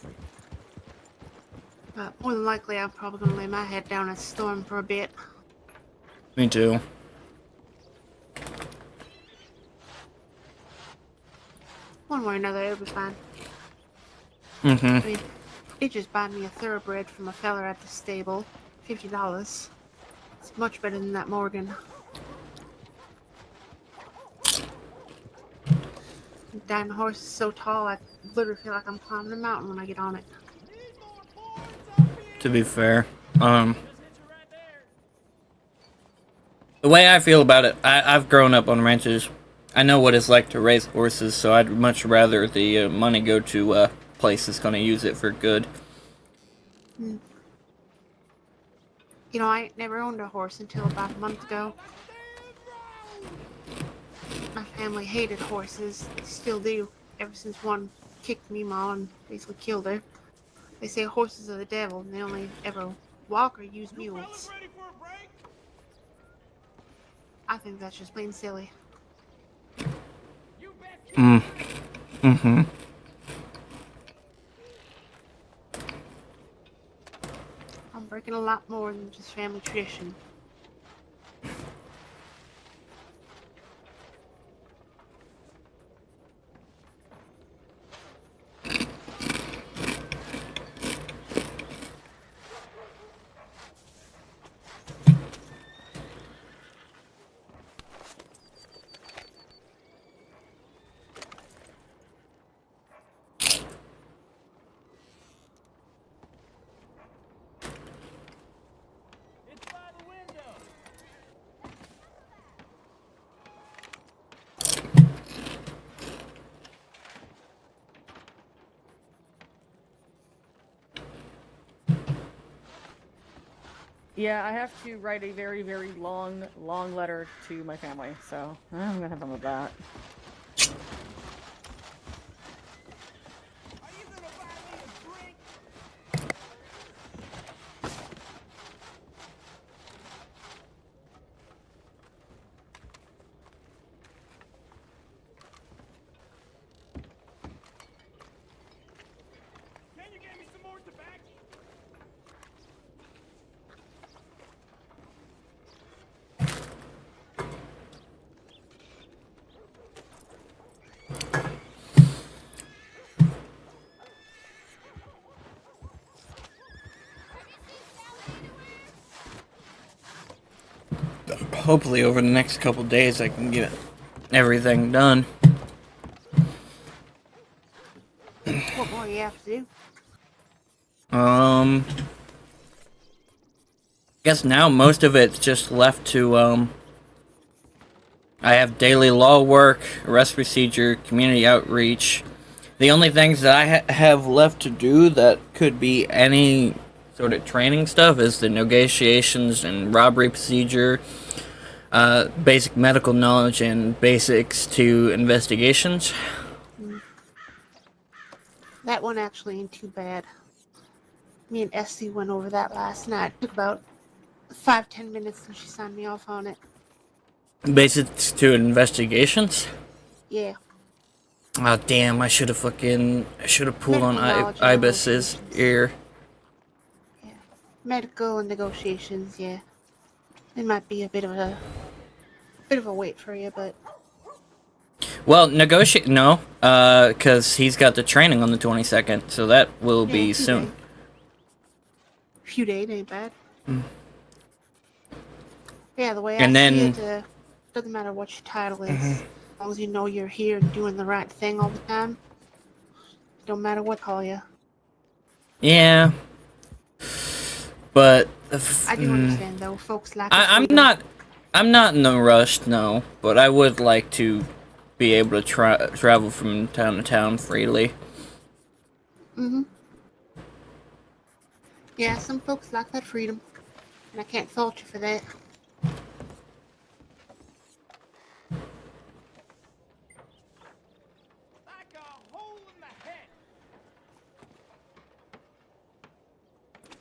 But more than likely, I'm probably gonna lay my head down and storm for a bit. Me too. One way or another, it'll be fine. Mm-hmm. I mean, they just bought me a thoroughbred from a feller at the stable. $50. It's much better than that Morgan. Damn horse is so tall, I literally feel like I'm climbing a mountain when I get on it. To be fair, the way I feel about it, I've grown up on ranches. I know what it's like to raise horses, so I'd much rather the money go to a place that's going to use it for good. Hmm. You know, I ain't never owned a horse until about a month ago. My family hated horses. They still do. Ever since one kicked me ma and basically killed her. They say horses are the devil and they only ever walk or use mules. I think that's just plain silly. Mm-hmm. I'm breaking a lot more than just family tradition. Yeah, I have to write a very, very long letter to my family, so I'm gonna have fun with that. Hopefully over the next couple days I can get everything done. What more you have to do? Guess now most of it's just left to, I have daily law work, arrest procedure, community outreach. The only things that I have left to do that could be any sort of training stuff is the negotiations and robbery procedure, basic medical knowledge, and basics to investigations. That one actually ain't too bad. Me and Esty went over that last night. It took about 5-10 minutes and she signed me off on it. Basics to investigations? Yeah. Oh damn, I should have pulled on Medical knowledge and Ibis's ear. Medical and negotiations, yeah. It might be a bit of a wait for you, but Well, no, cause he's got the training on the 22nd, so that will be soon. Few days ain't bad. Mm. Yeah, the way And I see then- it, doesn't matter what your title is, Mhm. as long as you know you're here and doing the right thing all the time. Don't matter what call you. Yeah. But I do understand though, folks like. I'm not in a rush, no, but I would like to be able to travel from town to town freely. Mhm. Yeah, some folks like that freedom, and I can't fault you for that.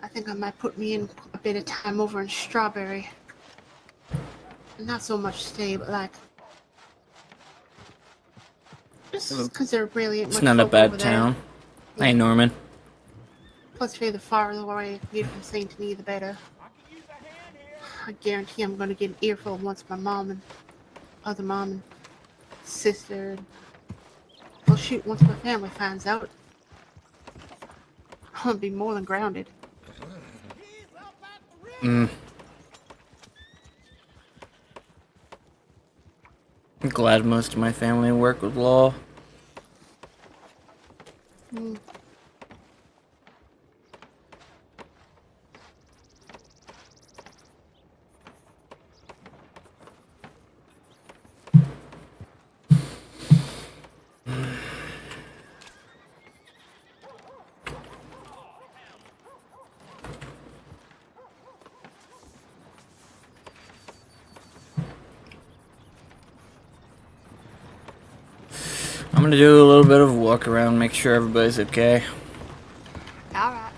I think I might put me in a bit of time over in Strawberry. Not so much stay, but like, just because there really ain't It's much not a folk bad over there. town. Hey, Norman. Plus, the farther away I can get from St. Denis, the better. I guarantee I'm gonna get an earful once my mom and sister. Well, shoot, once my family finds out, I'm gonna be more than grounded. I'm glad most of my family work with law. Mm. I'm gonna do a little bit of a walk around, make sure everybody's okay. Alright.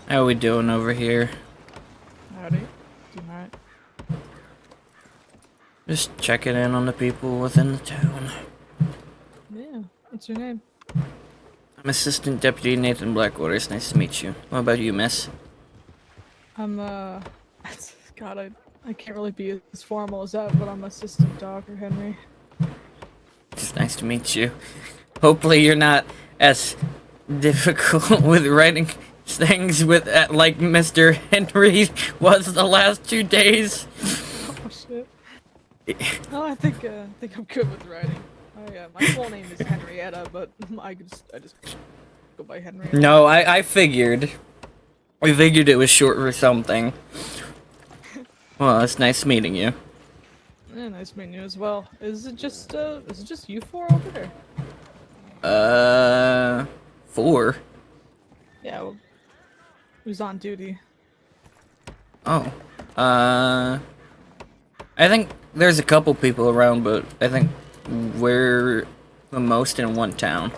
How we doing over here? Howdy. Doing alright. Just checking in on the people within the town. Yeah. What's your name? I'm Assistant Deputy Nathan Blackwater. It's nice to meet you. What about you, miss? I'm God, I can't really be as formal as that, but I'm Assistant Dr. Henry. It's nice to meet you. Hopefully you're not as difficult with writing things with like Mr. Henry was the last 2 days. Oh shit. No, I think I'm good with writing. My full name is Henrietta, but I just go by Henrietta. No, I figured. I figured it was short for something. Well, it's nice meeting you. Yeah, nice meeting you as well. Is it just you four over there? 4? Yeah, well, who's on duty? Oh. I think there's a couple people around, but I think we're the most in one town.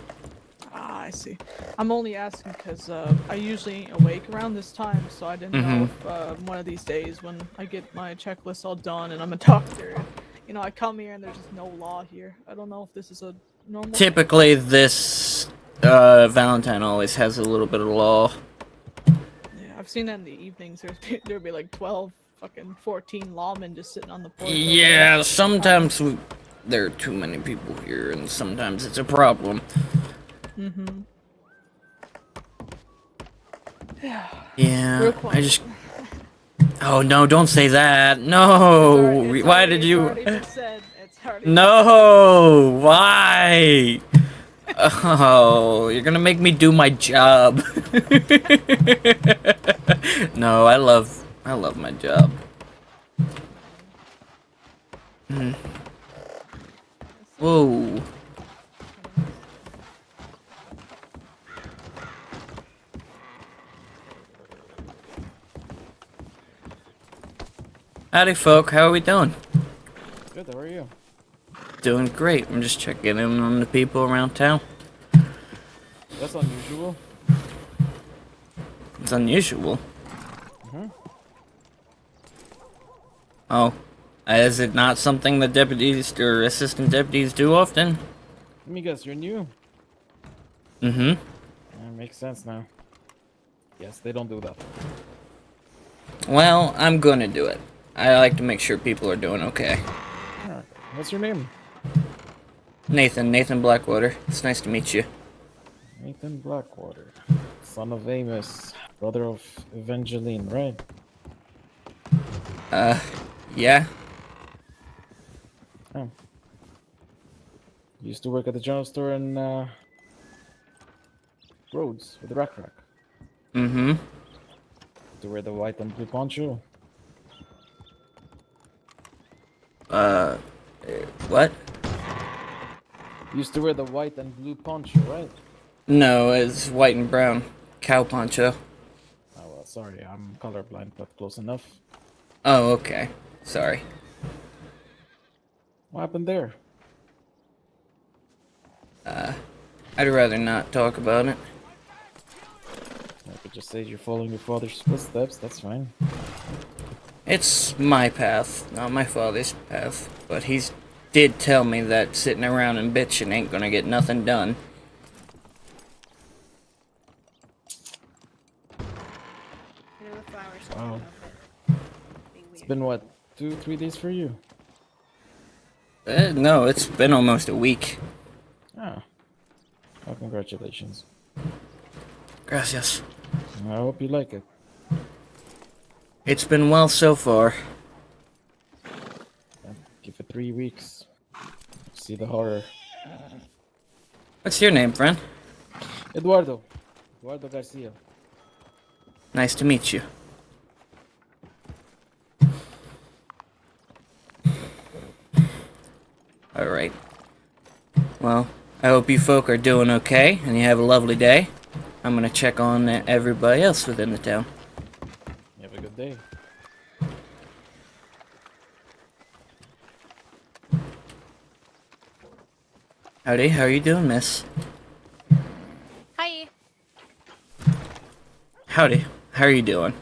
Ah, I see. I'm only asking because I usually awake around this time, so I didn't know if one of these days when I get my checklist all done and I'm a doctor, you know, I come here and there's just no law here. I don't know if this is a normal... Typically, this Valentine always has a little bit of law. Yeah, I've seen that in the evenings. There'd be like 12, fucking 14 lawmen just sitting on the porch. Yeah, sometimes there are too many people here, and sometimes it's a problem. Mm-hmm. Yeah, I just... Oh, no, don't say that. No! Why did you... No! Why? Oh, you're gonna make me do my job. No, I love my job. Whoa. Howdy, folk. How are we doing? Good, how are you? Doing great. I'm just checking in on the people around town. That's unusual. It's unusual. Mm-hmm. Oh. Is it not something that deputies or assistant deputies do often? Let me guess, you're new? Mm-hmm. That makes sense now. Yes, they don't do that. Well, I'm gonna do it. I like to make sure people are doing okay. Alright. What's your name? Nathan Blackwater. It's nice to meet you. Nathan Blackwater. Son of Amos. Brother of Evangeline, right? Yeah. Oh. You used to work at the general store in, Rhodes with the rack. Mm-hmm. To wear the white and blue poncho. What? You used to wear the white and blue poncho, right? No, it's white and brown. Cow poncho. Oh, well, sorry, I'm colorblind, but close enough. Oh, okay. Sorry. What happened there? I'd rather not talk about it. I could just say you're following your father's footsteps, that's fine. It's my path, not my father's path. But he's did tell me that sitting around and bitching ain't gonna get nothing done. been what, 2-3 days for you? No, it's been almost a week. Ah. Well, congratulations. Gracias. I hope you like it. It's been well so far. Give it 3 weeks. See the horror. What's your name, friend? Eduardo. Eduardo Garcia. Nice to meet you. Alright. Well, I hope you folk are doing okay and you have a lovely day. I'm gonna check on everybody else within the town. You have a good day. Howdy, how are you doing, miss? Hi. Howdy, how are you doing?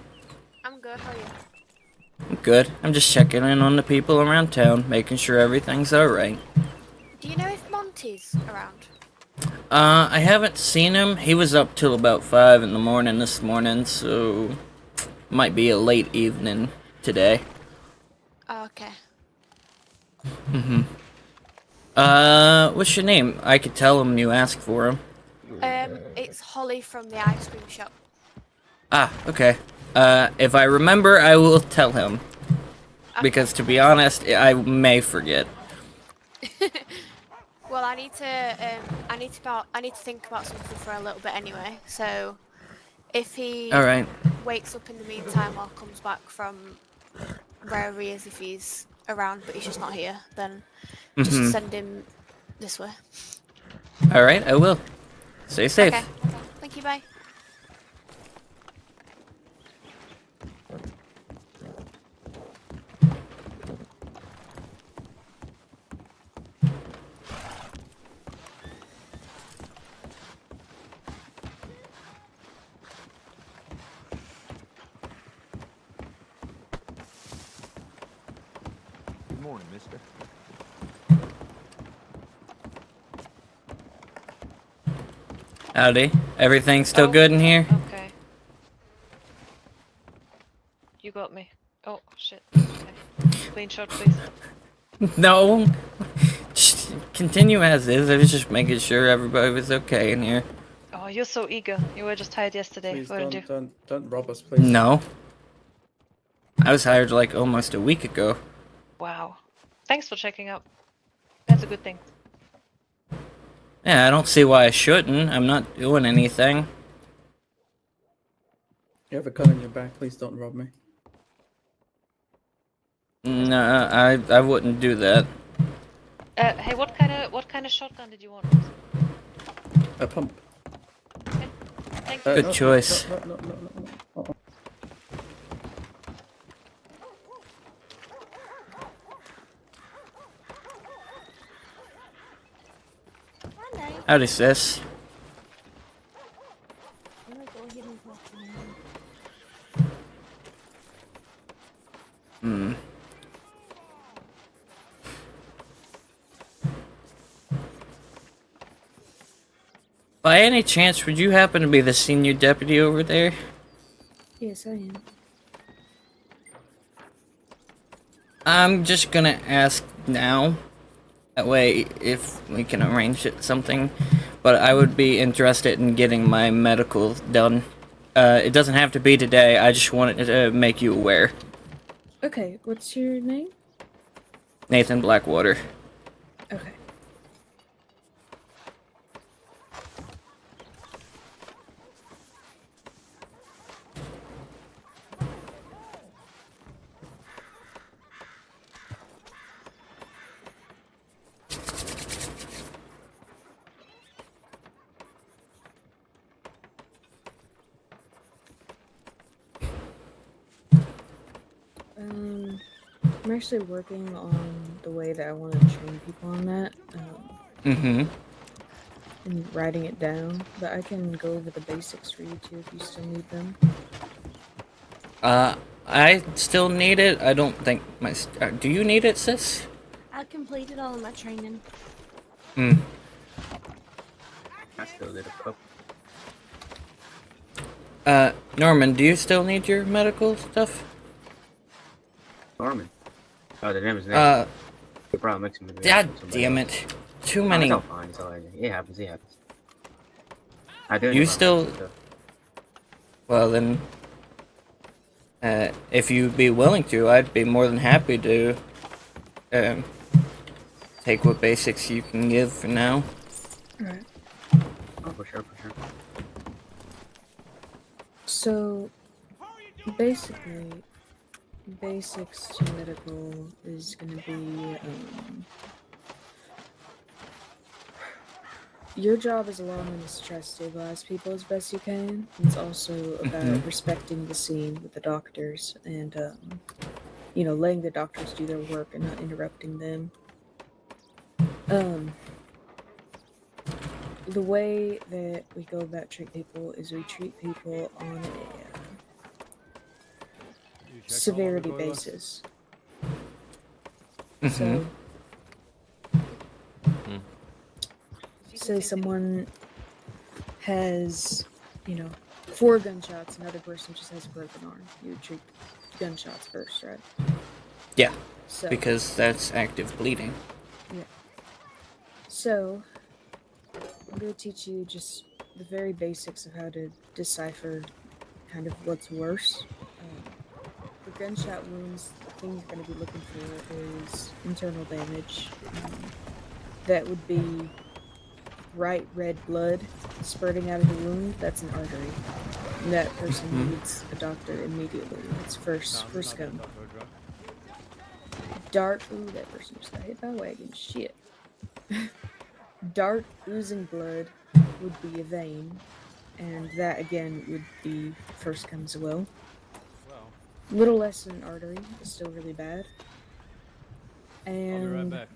I'm good. How are you? I'm good. I'm just checking in on the people around town, making sure everything's alright. Do you know if Monty's around? I haven't seen him. He was up till about 5 in the morning this morning, so might be a late evening today. Oh, okay. What's your name? I could tell him you asked for him. It's Holly from the ice cream shop. Ah, okay. If I remember, I will tell him. Because to be honest, I may forget. Well, I need to think about something for a little bit anyway. So, if he Alright. wakes up in the meantime or comes back from wherever he is, if he's around but he's just not here, then just send him this way. Alright, I will. Stay safe. Okay. Thank you. Bye. Good morning, mister. Howdy. Everything still good in here? Okay. You got me. Oh, shit. Okay. Clean shot, please. No. Just continue as is. I was just making sure everybody was okay in here. Oh, you're so eager. You were just hired yesterday, Please weren't you? don't rob us, please. No. I was hired like almost a week ago. Wow. Thanks for checking up. That's a good thing. Yeah, I don't see why I shouldn't. I'm not doing anything. You have a gun in your back. Please don't rob me. No, I wouldn't do that. Hey, what kind of shotgun did you want? A pump. Thank you. Good choice. No. Howdy, sis. By any chance, would you happen to be the senior deputy over there? Yes, I am. I'm just gonna ask now. That way, if we can arrange something. But I would be interested in getting my medical done. It doesn't have to be today. I just wanted to make you aware. Okay, what's your name? Nathan Blackwater. Okay. I'm actually working on the way that I want to train people on that. And writing it down, but I can go over the basics for you too if you still need them. I still need it. I don't think my... do you need it, sis? I completed all of my training. I still did a couple. Norman, do you still need your medical stuff? Norman. Oh, the name is Nathan. You probably mix him with God somebody damn else. it. Too Oh, many. it's all fine. It's all right. It happens. It happens. I do. You still. Well, then. If you'd be willing to, I'd be more than happy to take what basics you can give for now. Alright. Oh, for sure, for sure. So, basically, basics to medical is going to be, your job is allowing them to try to stabilize people as best you can. It's also about respecting the scene with the doctors and, you know, letting the doctors do their work and not interrupting them. The way that we go about treat people is we treat people on a severity basis. So, say someone has, you know, 4 gunshots, another person just has a broken arm. You would treat gunshots first, right? Yeah, So, because that's active bleeding. Yeah. So, I'm going to teach you just the very basics of how to decipher kind of what's worse. For gunshot wounds, the thing you're going to be looking for is internal damage. That would be bright red blood spurting out of the wound. That's an artery. And that person needs a doctor immediately. It's first come. Dark. Ooh, that person just got hit by a wagon. Shit. Dark oozing blood would be a vein, and that again would be first come as well. Little less than an artery, but still really bad. And I'll be right back.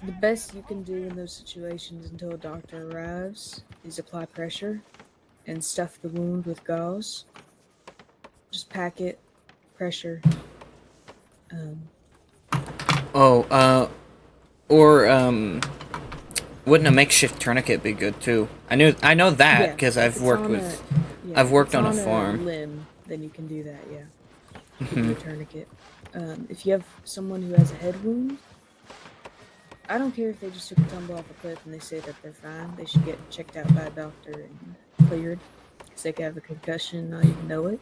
The best you can do in those situations until a doctor arrives is apply pressure and stuff the wound with gauze. Just pack it, pressure. Wouldn't a makeshift tourniquet be good too? I know that because I've worked on a farm. Limb, then you can do that. Yeah. Give you a tourniquet. If you have someone who has a head wound, I don't care if they just took a tumble off a cliff and they say that they're fine. They should get checked out by a doctor and cleared, because they could have a concussion and not even know it.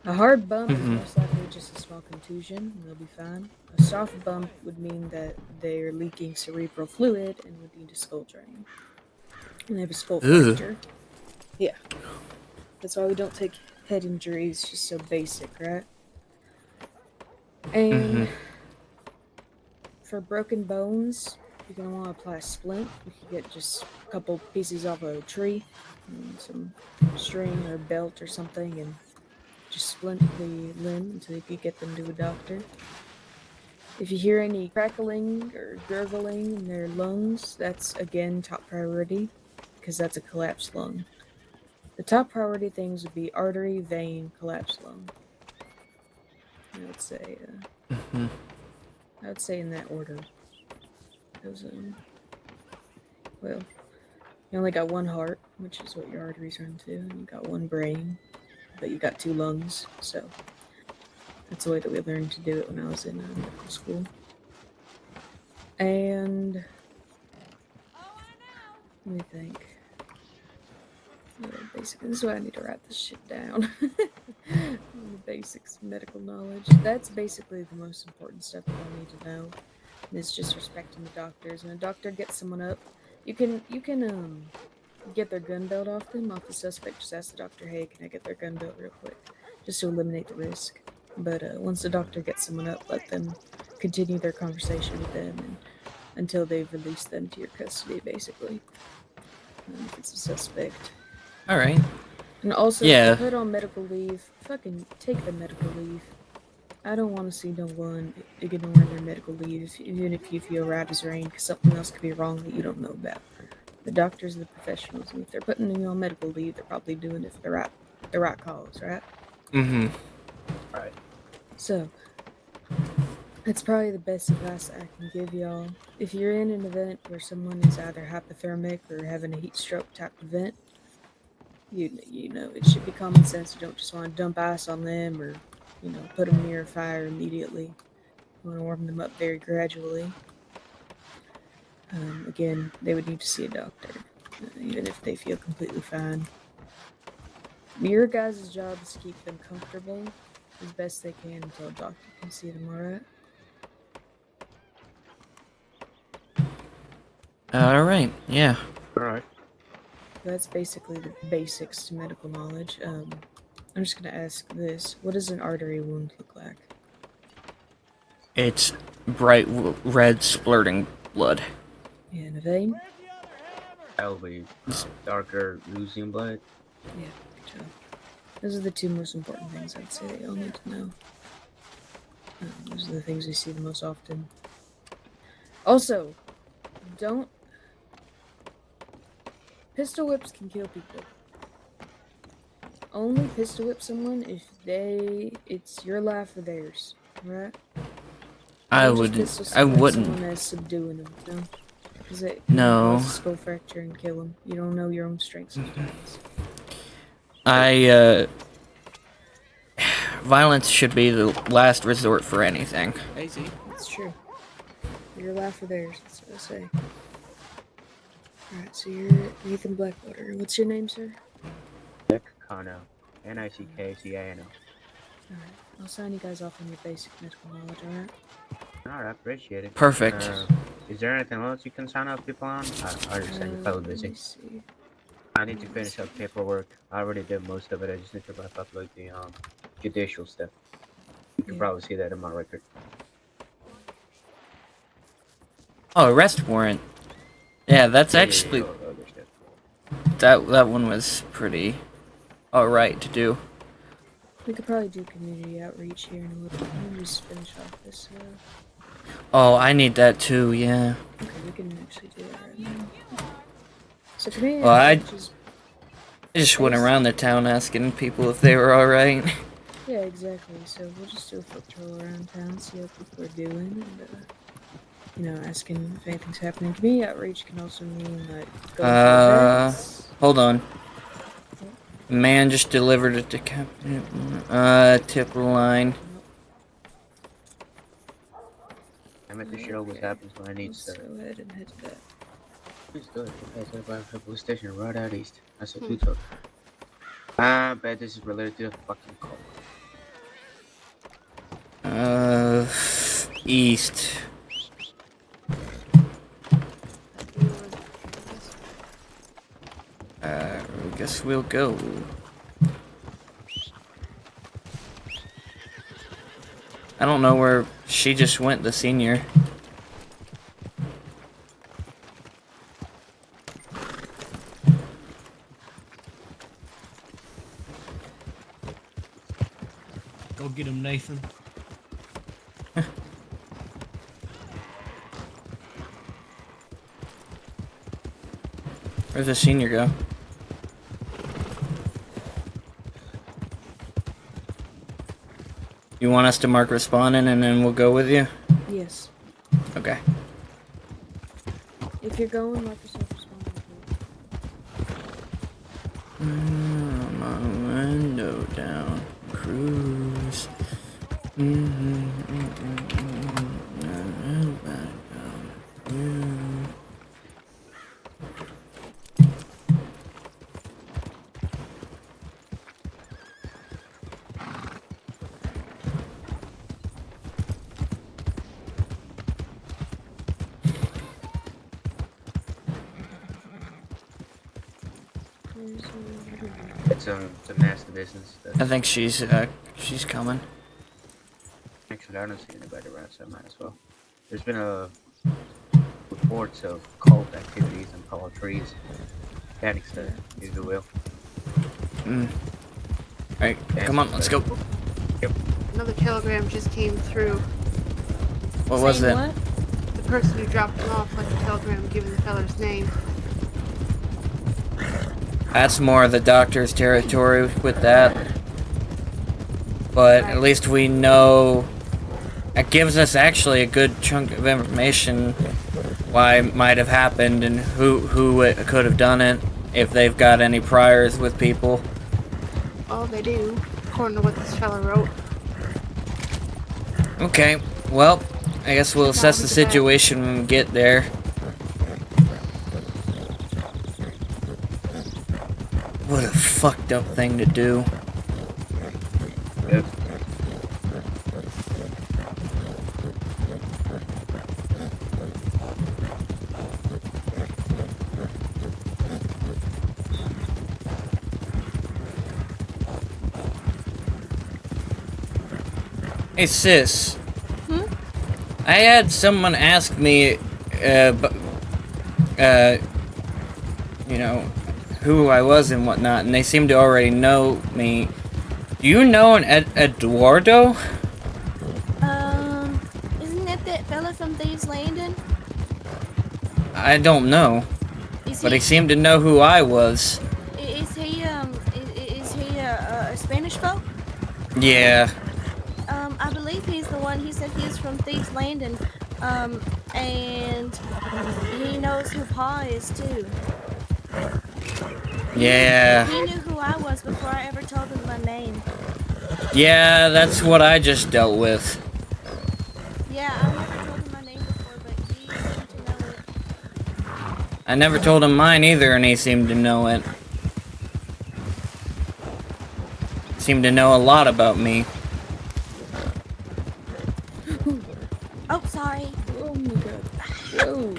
A hard bump is most likely just a small contusion, and they'll be fine. A soft bump would mean that they're leaking cerebral fluid and would need a skull drain. And they have a skull fracture. Yeah. That's why we don't take head injuries, just so basic, right? And for broken bones, you're going to want to apply a splint. You can get just a couple pieces off a tree, and some string or belt or something, and just splint the limb until you can get them to a doctor. If you hear any crackling or gurgling in their lungs, that's again top priority, because that's a collapsed lung. The top priority things would be artery, vein, collapsed lung. I would say in that order. Because, well, you only got one heart, which is what your arteries run to, and you got one brain, but you got 2 lungs, so that's the way that we learned to do it when I was in medical school. And let me think. Yeah, basically, this is why I need to write this shit down. The basics of medical knowledge. That's basically the most important stuff that I need to know. And it's just respecting the doctors. When a doctor gets someone up, you can get their gun belt off the suspect. Just ask the doctor, hey, can I get their gun belt real quick? Just to eliminate the risk. But once the doctor gets someone up, let them continue their conversation with them until they've released them to your custody, basically. If it's a suspect. Alright. And also, yeah. if you're put on medical leave, fucking take the medical leave. I don't want to see no one ignoring their medical leave, even if you feel right as rain, because something else could be wrong that you don't know about. The doctors are the professionals, and if they're putting you on medical leave, they're probably doing it for the right cause, right? Right. So, that's probably the best advice I can give y'all. If you're in an event where someone is either hypothermic or having a heat stroke type event, You know, it should be common sense. You don't just want to dump ice on them or, you know, put them near a fire immediately. You want to warm them up very gradually. Again, they would need to see a doctor, even if they feel completely fine. Your guys' job is to keep them comfortable as best they can until a doctor can see them, alright? Alright, yeah. Alright. That's basically the basics to medical knowledge. I'm just gonna ask this. What does an artery wound look like? It's bright red splurting blood. And a vein? That'll be darker losing blood. Yeah, good job. Those are the two most important things I'd say that y'all need to know. Those are the things we see the most often. Also, don't... Pistol whips can kill people. Only pistol whip someone if it's your life or theirs, right? I Don't just wouldn't. pistol I whip wouldn't. Someone as subduing them, no? Because it No. causes skull fracture and kill them. You don't know your own strengths sometimes. Violence should be the last resort for anything. Easy. That's true. Your life or theirs, that's what I say. Alright, so you're Nathan Blackwater. What's your name, sir? Nick Kano. Nickcano. Alright, I'll sign you guys off on your basic medical knowledge, alright? Alright, I appreciate it. Perfect. Is there anything else you can sign up people on? I understand you're probably busy. I need to finish up paperwork. I already did most of it. I just need to wrap up like the judicial stuff. You can probably see that in my record. Oh, arrest warrant. Yeah, that's actually... That one was pretty alright to do. We could probably do community outreach here in a little bit. Let me just finish off this. Oh, I need that too, yeah. Okay, we can actually do that right now. So community Well, I outreach is... just went around the town asking people if they were alright. Yeah, exactly. So we'll just do a foot patrol around town, see how people are doing, and you know, asking if anything's happening. Community outreach can also mean like going to events. Hold on. Man just delivered a tip line. I'm at the show. What happens when I need stuff? Go ahead and head to that. Who's good? Okay, so by the police station right out east. That's what we took. I bet this is related to the fucking call. East. I guess we'll go. I don't know where she just went, the senior. Go get him, Nathan. Where's the senior go? You want us to mark responding and then we'll go with you? Yes. Okay. If you're going, mark yourself responding. My window down. Cruise. It's a nasty business. I think she's coming. Actually, I don't see anybody around, so I might as well. There's been reports of cult activities and cult trees. Panic stuff, if you will. Alright, come on, let's go. Yep. Another telegram just came through. What was it? The person who dropped him off left a telegram giving the feller's name. That's more of the doctor's territory with that. But at least we know. It gives us actually a good chunk of information why it might have happened and who it could have done it. if they've got any priors with people. Oh, they do, according to what this fella wrote. Okay, well, I guess we'll Check out assess the into that. situation when we get there. What a fucked up thing to do. Yep. Hey sis, Hmm? I had someone ask me, you know, who I was and whatnot, and they seem to already know me. Do you know an Eduardo? Isn't that fella from Thieves Landing? I don't know, Is but he he seemed to know who I was. is he a Spanish folk? Yeah. I believe he's the one. He said he's from Thieves Landing, and he knows who Pa is too. Yeah. He knew who I was before I ever told him my name. Yeah, that's what I just dealt with. Yeah, I never told him my name before, but he seemed to know it. I never told him mine either, and he seemed to know it. Seemed to know a lot about me. Oh, sorry. Oh my god. Whoa.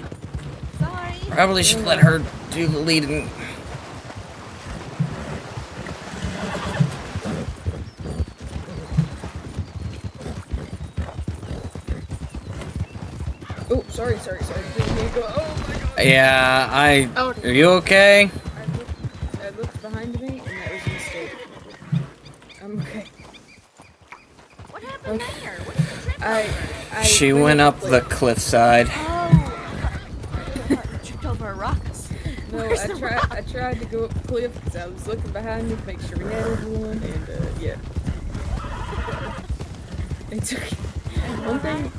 Sorry. Probably should let her do the leading. Oh, sorry. Didn't mean to go. Oh my god. Yeah, Oh. Are you okay? I looked behind me, and that was a mistake. I'm okay. What happened there? What did you trip over? She went up the cliffside. Oh, you tripped over a rock. No, Where's the rock? I tried to go up the cliff because I was looking behind me to make sure we had everyone, and yeah. It's okay. One thing.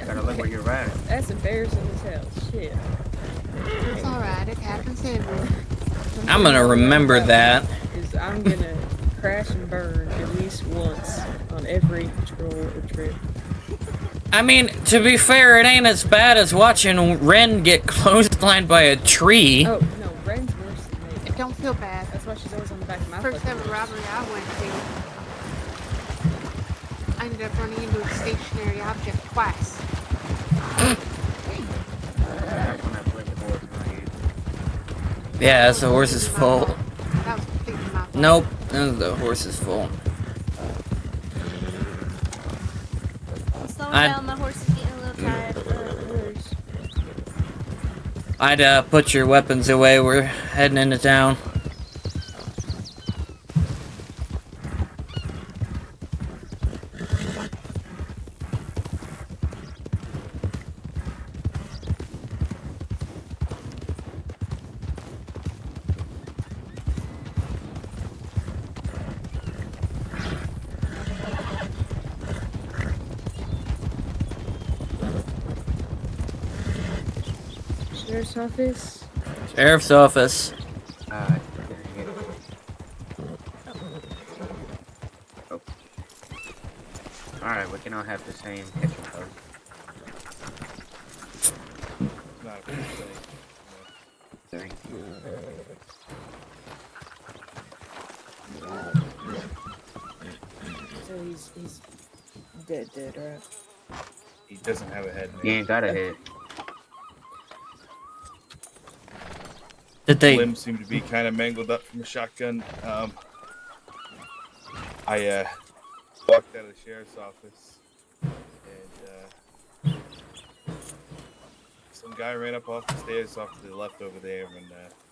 Gotta look where you're at. That's embarrassing as hell. Shit. It's alright, it happens to everyone. I'm gonna remember that. Is I'm gonna crash and burn at least once on every patrol or trip. I mean, to be fair, it ain't as bad as watching Ren get clotheslined by a tree. Oh no, Ren's worse than me. It don't feel bad. That's why she's always on the back of my First foot. ever robbery I went to, I ended up running into a stationary object twice. Yeah, that's the horse's fault. That was completely my fault. Nope, that was the horse's fault. Slow I'd- down, my horse is getting a little tired. I'd put your weapons away. We're heading into town. Sheriff's office. Sheriff's office. Oh. Alright, we can all have the same kitchen code. Not a big thing. Sorry. So he's dead, right? He doesn't have a head. He ain't got a head. Did they? Limbs seem to be kind of mangled up from a shotgun. I walked out of the sheriff's office, and some guy ran up off the stairs off to the left over there and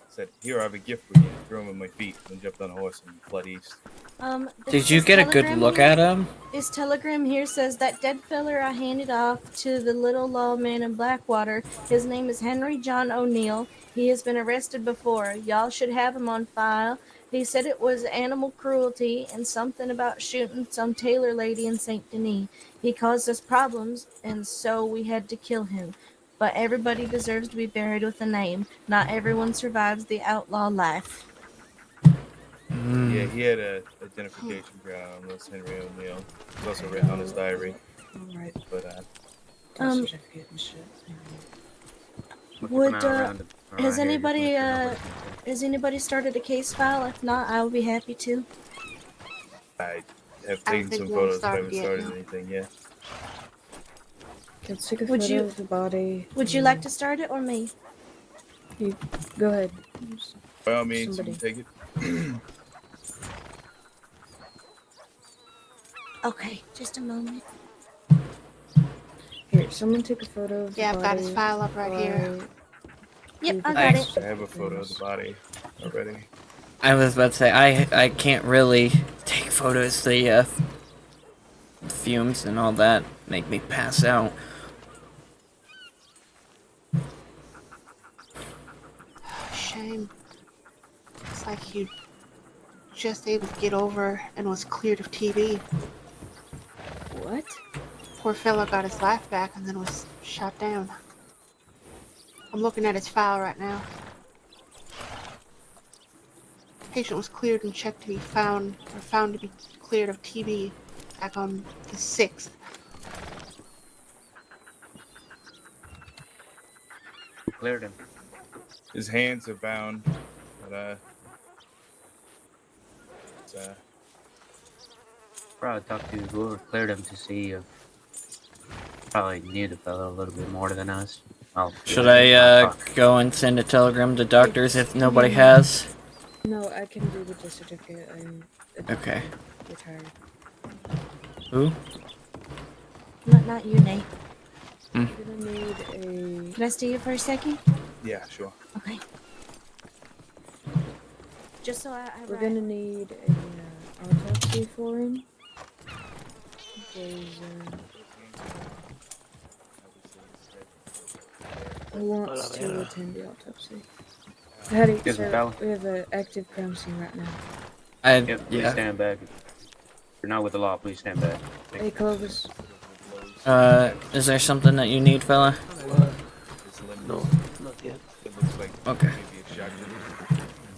said, "Here, I have a gift for you." And threw him at my feet, and jumped on a horse and fled east. Did you get a good look at him? This telegram here says that dead feller I handed off to the little lawman in Blackwater. His name is Henry John O'Neill. He has been arrested before. Y'all should have him on file. He said it was animal cruelty and something about shooting some tailor lady in St. Denis. He caused us problems, and so we had to kill him. but everybody deserves to be buried with a name. Not everyone survives the outlaw life. Yeah, he had a identification card on this Henry O'Neill. It's also written on his diary. Alright. But Death certificate and shit. Would around has here, just anybody make sure nobody's missing. has anybody started a case file? If not, I will be happy to. I have I don't taken think some one photos, but started haven't yet, started no. anything yet. Let's take a Would photo you- of the body. Would you like to start it or me? You go ahead. By all means, Somebody. you can take it. Okay, just a moment. Here, someone take a photo of the Yeah, body. I've got his file up right here. Yep, I I got it. have a photo of the body already. I was about to say I can't really take photos. The fumes and all that make me pass out. Shame. It's like he just able to get over and was cleared of TB. What? Poor fella got his life back and then was shot down. I'm looking at his file right now. Patient was cleared and checked to be found to be cleared of TB back on the 6th. Who cleared him? His hands are bound, but it's, Probably talk to whoever cleared him to see if probably knew the fellow a little bit more than us. Should I go and send a telegram to doctors if nobody has? No, I can do the death certificate. I'm Okay. retired. Who? Not you, Nate. I'm gonna need a. Can I stay here for a second? Yeah, sure. Okay. Just so I We're gonna need a autopsy for him. There's, who wants to attend the autopsy? Hattie, Yes, sir, Val. we have an active crime scene right now. Yep, please stand back. If you're not with the law, please stand back. Hey, Clovis. Is there something that you need, fella? No, not yet. It looks like Okay. maybe a shotgun.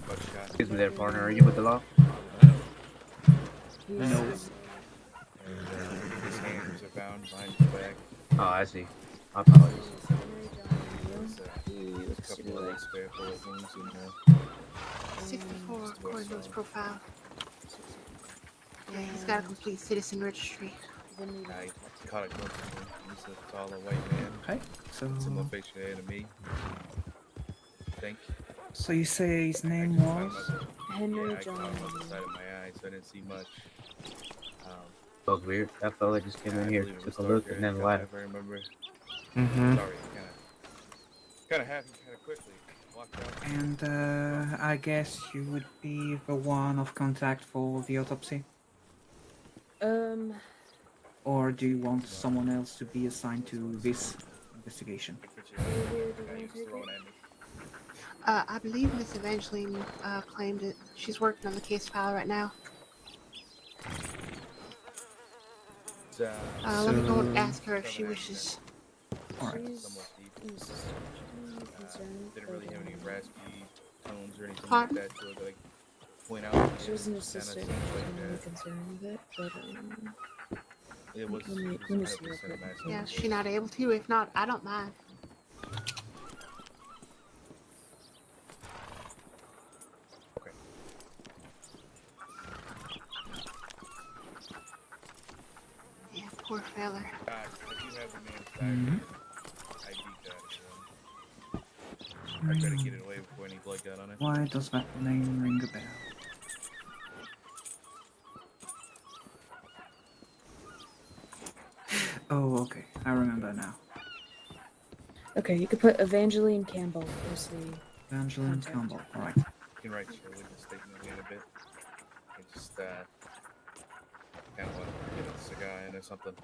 Buckshot. Excuse me there, partner. Are you with the law? No. And his hands are bound behind his back. Oh, I see. I apologize. There's a couple of spare bullet wounds in there. 64 according to his profile. Yeah, he's got a complete citizen registry. I caught a glimpse of him. He's a taller white man. Okay, so Similar facial to me. I think. so you say his name was Henry Yeah, I caught John. him on the side of my eye, so I didn't see much. That was weird. That fella just came in here, took a look, and then left. I remember. Mm-hmm. Sorry, kind of happened kind of quickly. Walked out. and I guess you would be the one of contact for the autopsy, or do you want someone else to be assigned to this investigation? I believe Miss Evangeline claimed it. She's working on the case file right now. Let me go and ask her if she wishes. Alright. Didn't really have any raspy tones or anything Pardon? like that to like point out. She was an Kinda assistant. seems I'm like really concerned with it, but it was. let me see real quick. Yeah, is she not able to? If not, I don't mind. Yeah, poor fella. If you have the man's Mhm. ID card, I try to get it away before any blood got on it. Why does that name ring a bell? Oh, okay. I remember now. okay, you could put Evangeline Campbell as the Evangeline Campbell. Alright. You can write your witness statement again a bit. And just kind of want to get a cigar in or something.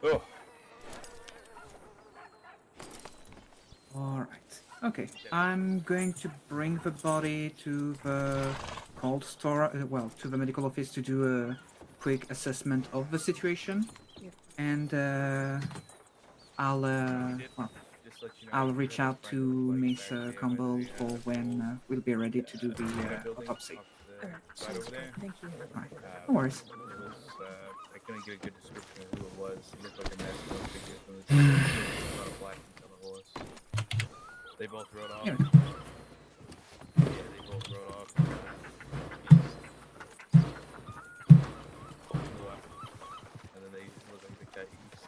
Oh. Alright. Okay. I'm going to bring the body to the cold store, to the medical office to do a quick assessment of the situation. Yep. And I'll I'll reach out to Miss Campbell for when we'll be ready to do the autopsy. Alright, sounds good. Thank you. Alright, no worries. It was, I couldn't get a good description of who it was. He looked like a masculine figure from the distance. It's not a black on the horse. They both rode off. Yeah. Yeah, they both rode off. And then they looked like they got east.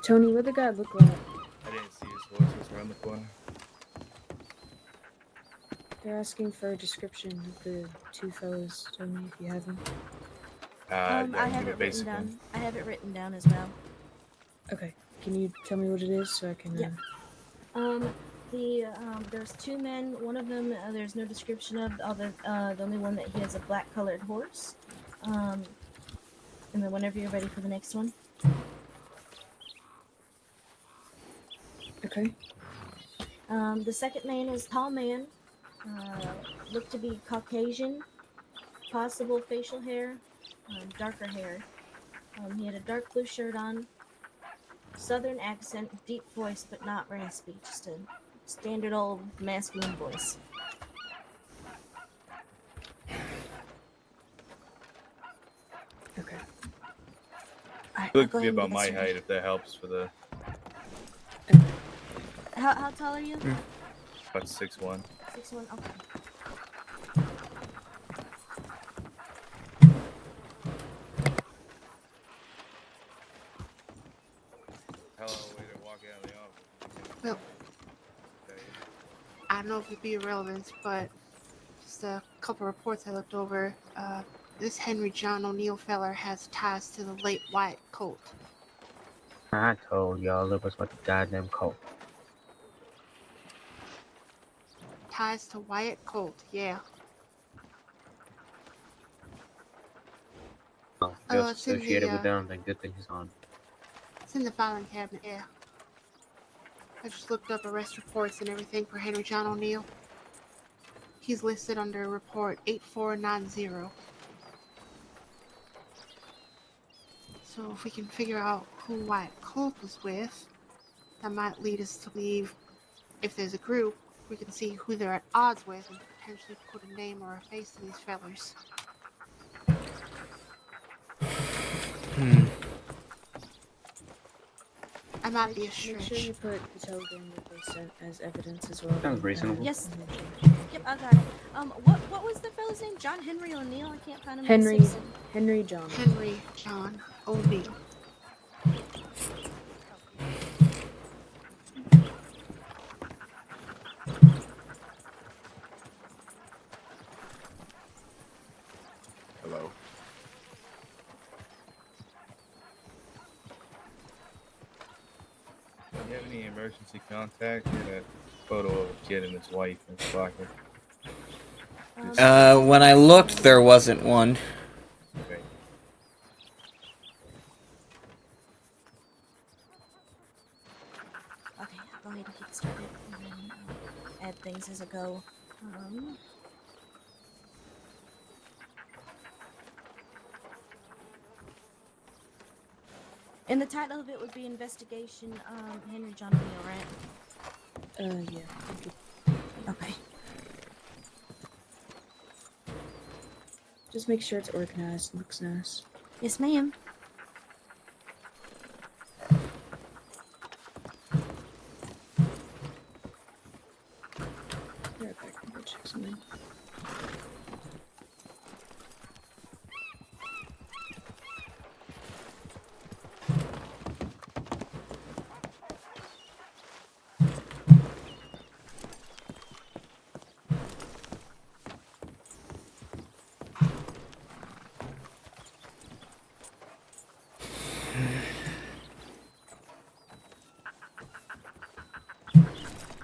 Tony, what the guy look like? I didn't see his horse. It was around the corner. They're asking for a description of the two fellows. Tony, if you have them. Yeah, I have it written down. I have it written down as well. Okay. Can you tell me what it is so I can? Yeah. There's two men. One of them there's no description of. The only one that he has a black colored horse. And then whenever you're ready for the next one. Okay. The second man is tall man. Looked to be Caucasian. Possible facial hair. Darker hair. He had a dark blue shirt on. Southern accent, deep voice, but not raspy. Just a standard old masculine voice. Okay. He looked to be about my height, if that helps for the. How tall are you? About 6'1". 6'1". Okay. Well, I don't know if it'd be irrelevant, but just a couple reports I looked over. This Henry John O'Neill feller has ties to the late Wyatt Colt. I told y'all it was about the goddamn cult. Ties to Wyatt Colt, yeah. Oh, just it's in the, associated with them, then good thing he's on. It's in the filing cabinet, yeah. I just looked up arrest reports and everything for Henry John O'Neill. He's listed under report 8490. So if we can figure out who Wyatt Colt was with, that might lead us to believe if there's a group, we can see who they're at odds with and potentially put a name or a face to these fellers. I might be a stretch. Make sure you put the telegram that they sent as evidence as well. Sounds reasonable. Yes. Yep, I got it. What was the fellow's name? John Henry O'Neill? I can't find him. Henry John. Henry John O'Neill. Hello. Do you have any emergency contact? You had a photo of a kid and his wife in his pocket. When I looked, there wasn't one. Okay. Okay, I'll go ahead and get started and then add things as I go. And the title of it would be Investigation Henry John O'Neill, right? Yeah. Thank you. Okay. Just make sure it's organized and looks nice. Yes, ma'am. Right back. I'm gonna check something.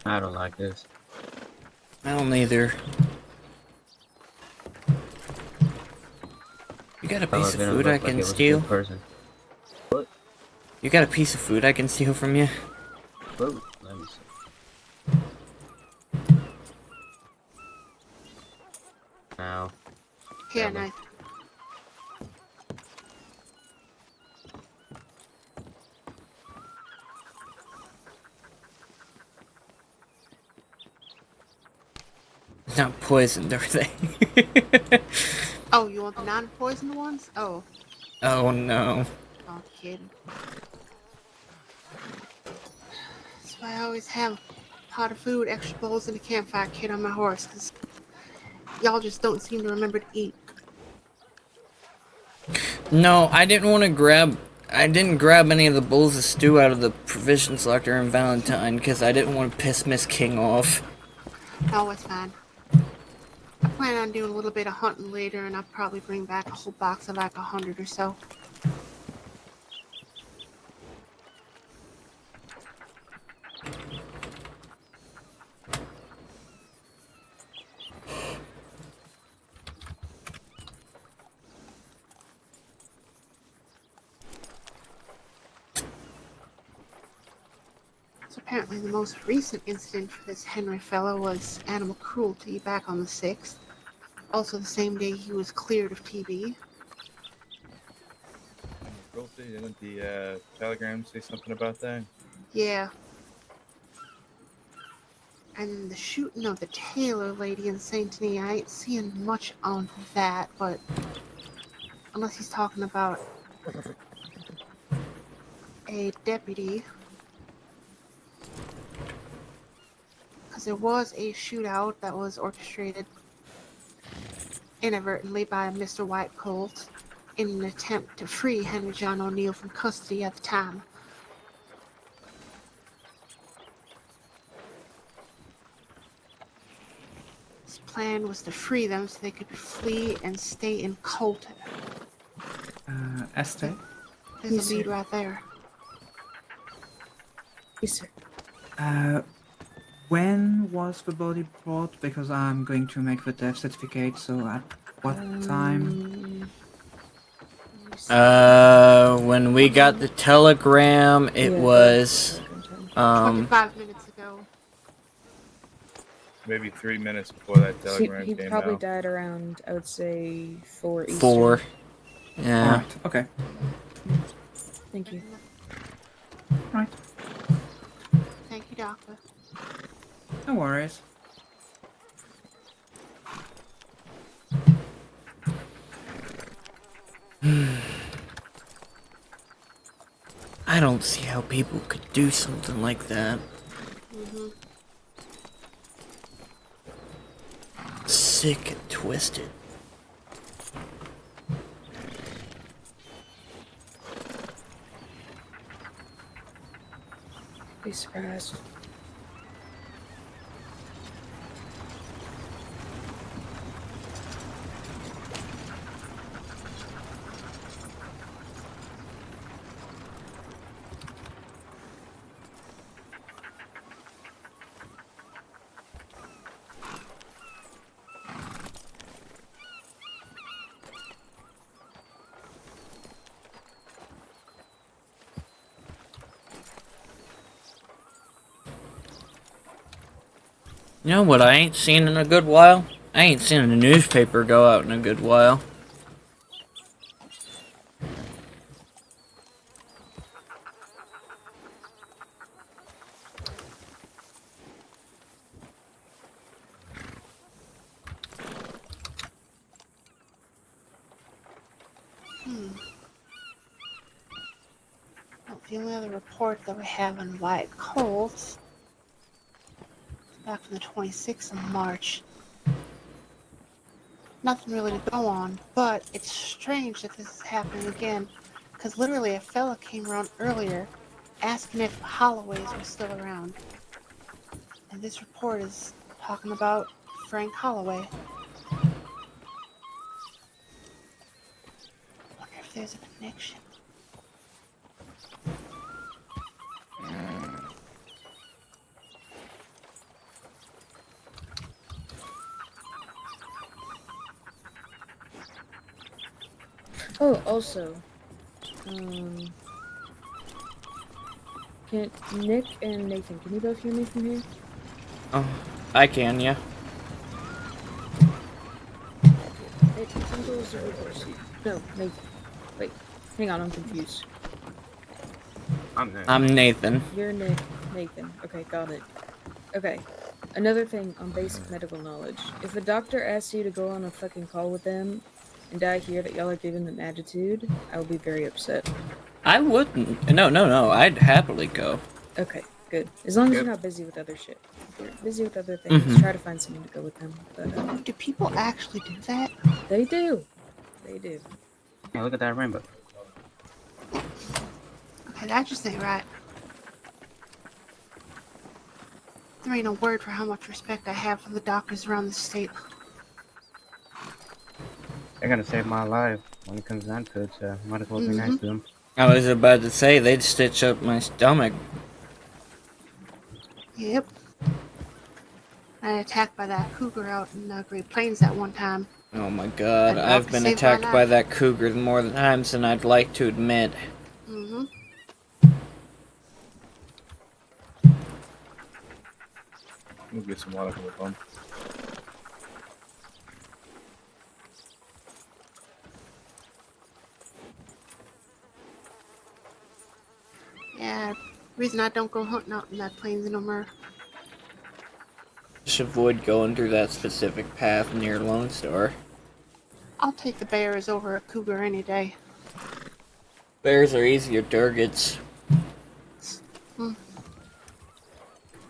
I don't like this. I don't either. You got a piece of food I can steal? What? You got a piece of food I can steal from you? Whoa, let me see. Now. Here, Nathan. not poisoned, are they? Oh, you want the non-poisoned ones? Oh, Oh no. I'm kidding. That's why I always have a pot of food, extra bowls, and a campfire kit on my horse, because y'all just don't seem to remember to eat. No, I didn't want to grab. I didn't grab any of the bowls of stew out of the provisions locker in Valentine because I didn't want to piss Miss King off. Oh, it's fine. I plan on doing a little bit of hunting later, and I'll probably bring back a whole box of like 100 or so. So apparently the most recent incident for this Henry fellow was animal cruelty back on the 6th. Also the same day he was cleared of TB. Cruelty, didn't the telegram say something about that? Yeah. And the shooting of the Taylor lady in St. Denis, I ain't seeing much on that, but unless he's talking about a deputy. Because there was a shootout that was orchestrated inadvertently by Mr. White Colt in an attempt to free Henry John O'Neill from custody at the time. His plan was to free them so they could flee and stay in Colton. Asst? There's Yes, a lead sir. right there. Yes, sir. When was the body brought? Because I'm going to make the death certificate, so at what time? When we got the telegram, it was, 25 minutes ago. Maybe 3 minutes before that So he telegram came probably out. died around, I would say, 4 Eastern. 4. Yeah. Alright, okay. Thank you. Right. Thank you, Doctor. No worries. I don't see how people could do something like that. Sick and twisted. Be surprised. You know what I ain't seen in a good while? I ain't seen a newspaper go out in a good while. Well, the only other report that we have on White Colt back from the 26th of March. Nothing really to go on, but it's strange that this is happening again, because literally a fella came around earlier asking if Holloways were still around. And this report is talking about Frank Holloway. Wonder if there's a connection. Oh, also, can Nick and Nathan, can you both hear me from here? Oh, I can, yeah. No, Nathan. Wait, hang on, I'm confused. I'm Nick. I'm Nathan. You're Nick. Nathan. Okay, got it. Okay. Another thing on basic medical knowledge. If a doctor asks you to go on a fucking call with them, and I hear that y'all are giving them attitude, I will be very upset. I wouldn't. No. I'd happily go. Okay, good. As long as Yep. you're not busy with other shit. If you're busy with other things, Mhm. try to find someone to go with them. But Do people actually do that? they do. They do. Hey, look at that rainbow. Okay, that just ain't right. There ain't a word for how much respect I have for the doctors around the state. They're gonna save my life when it comes down to it, so might as well be nice to them. I was about to say they'd stitch up my stomach. Yep. I got attacked by that cougar out in Great Plains that one time. Oh my god, That I've dog been saved my attacked by life. that cougar more times than I'd like to admit. Mm-hmm. We'll get some water for the pump. Yeah, reason I don't go hunting out in that plains no more. Just avoid going through that specific path near Lone Star. I'll take the bears over a cougar any day. Bears are easier targets. Hmm.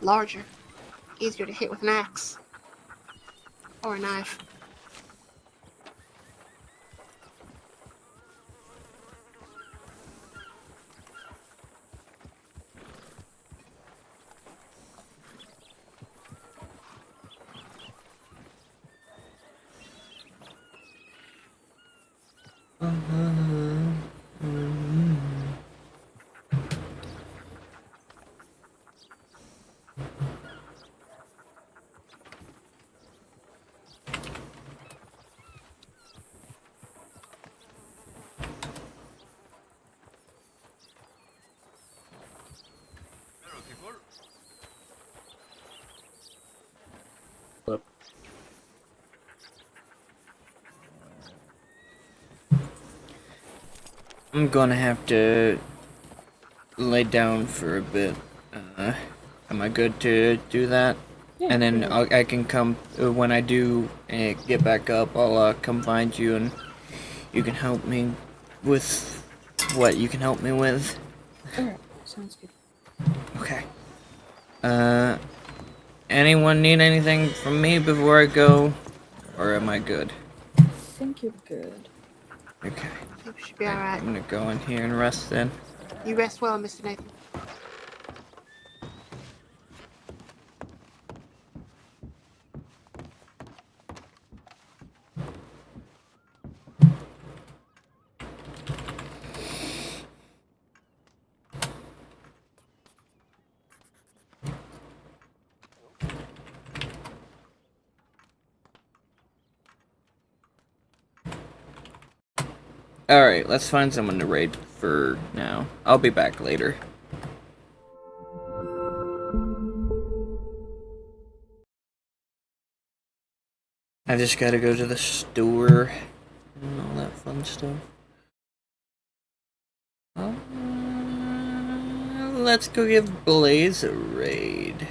Larger. Easier to hit with an axe. Or a knife. I'm gonna have to lay down for a bit. Am I good to do that? Yeah, and then yeah. I can come when I do get back up. I'll come find you, and you can help me with what you can help me with. Alright, sounds good. Okay. Anyone need anything from me before I go, or am I good? I think you're good. Okay. I think we should be alright. I'm gonna go in here and rest then. You rest well, Mr. Nathan. Alright, let's find someone to raid for now. I'll be back later. I just gotta go to the store and all that fun stuff. Let's go give Blaze a raid.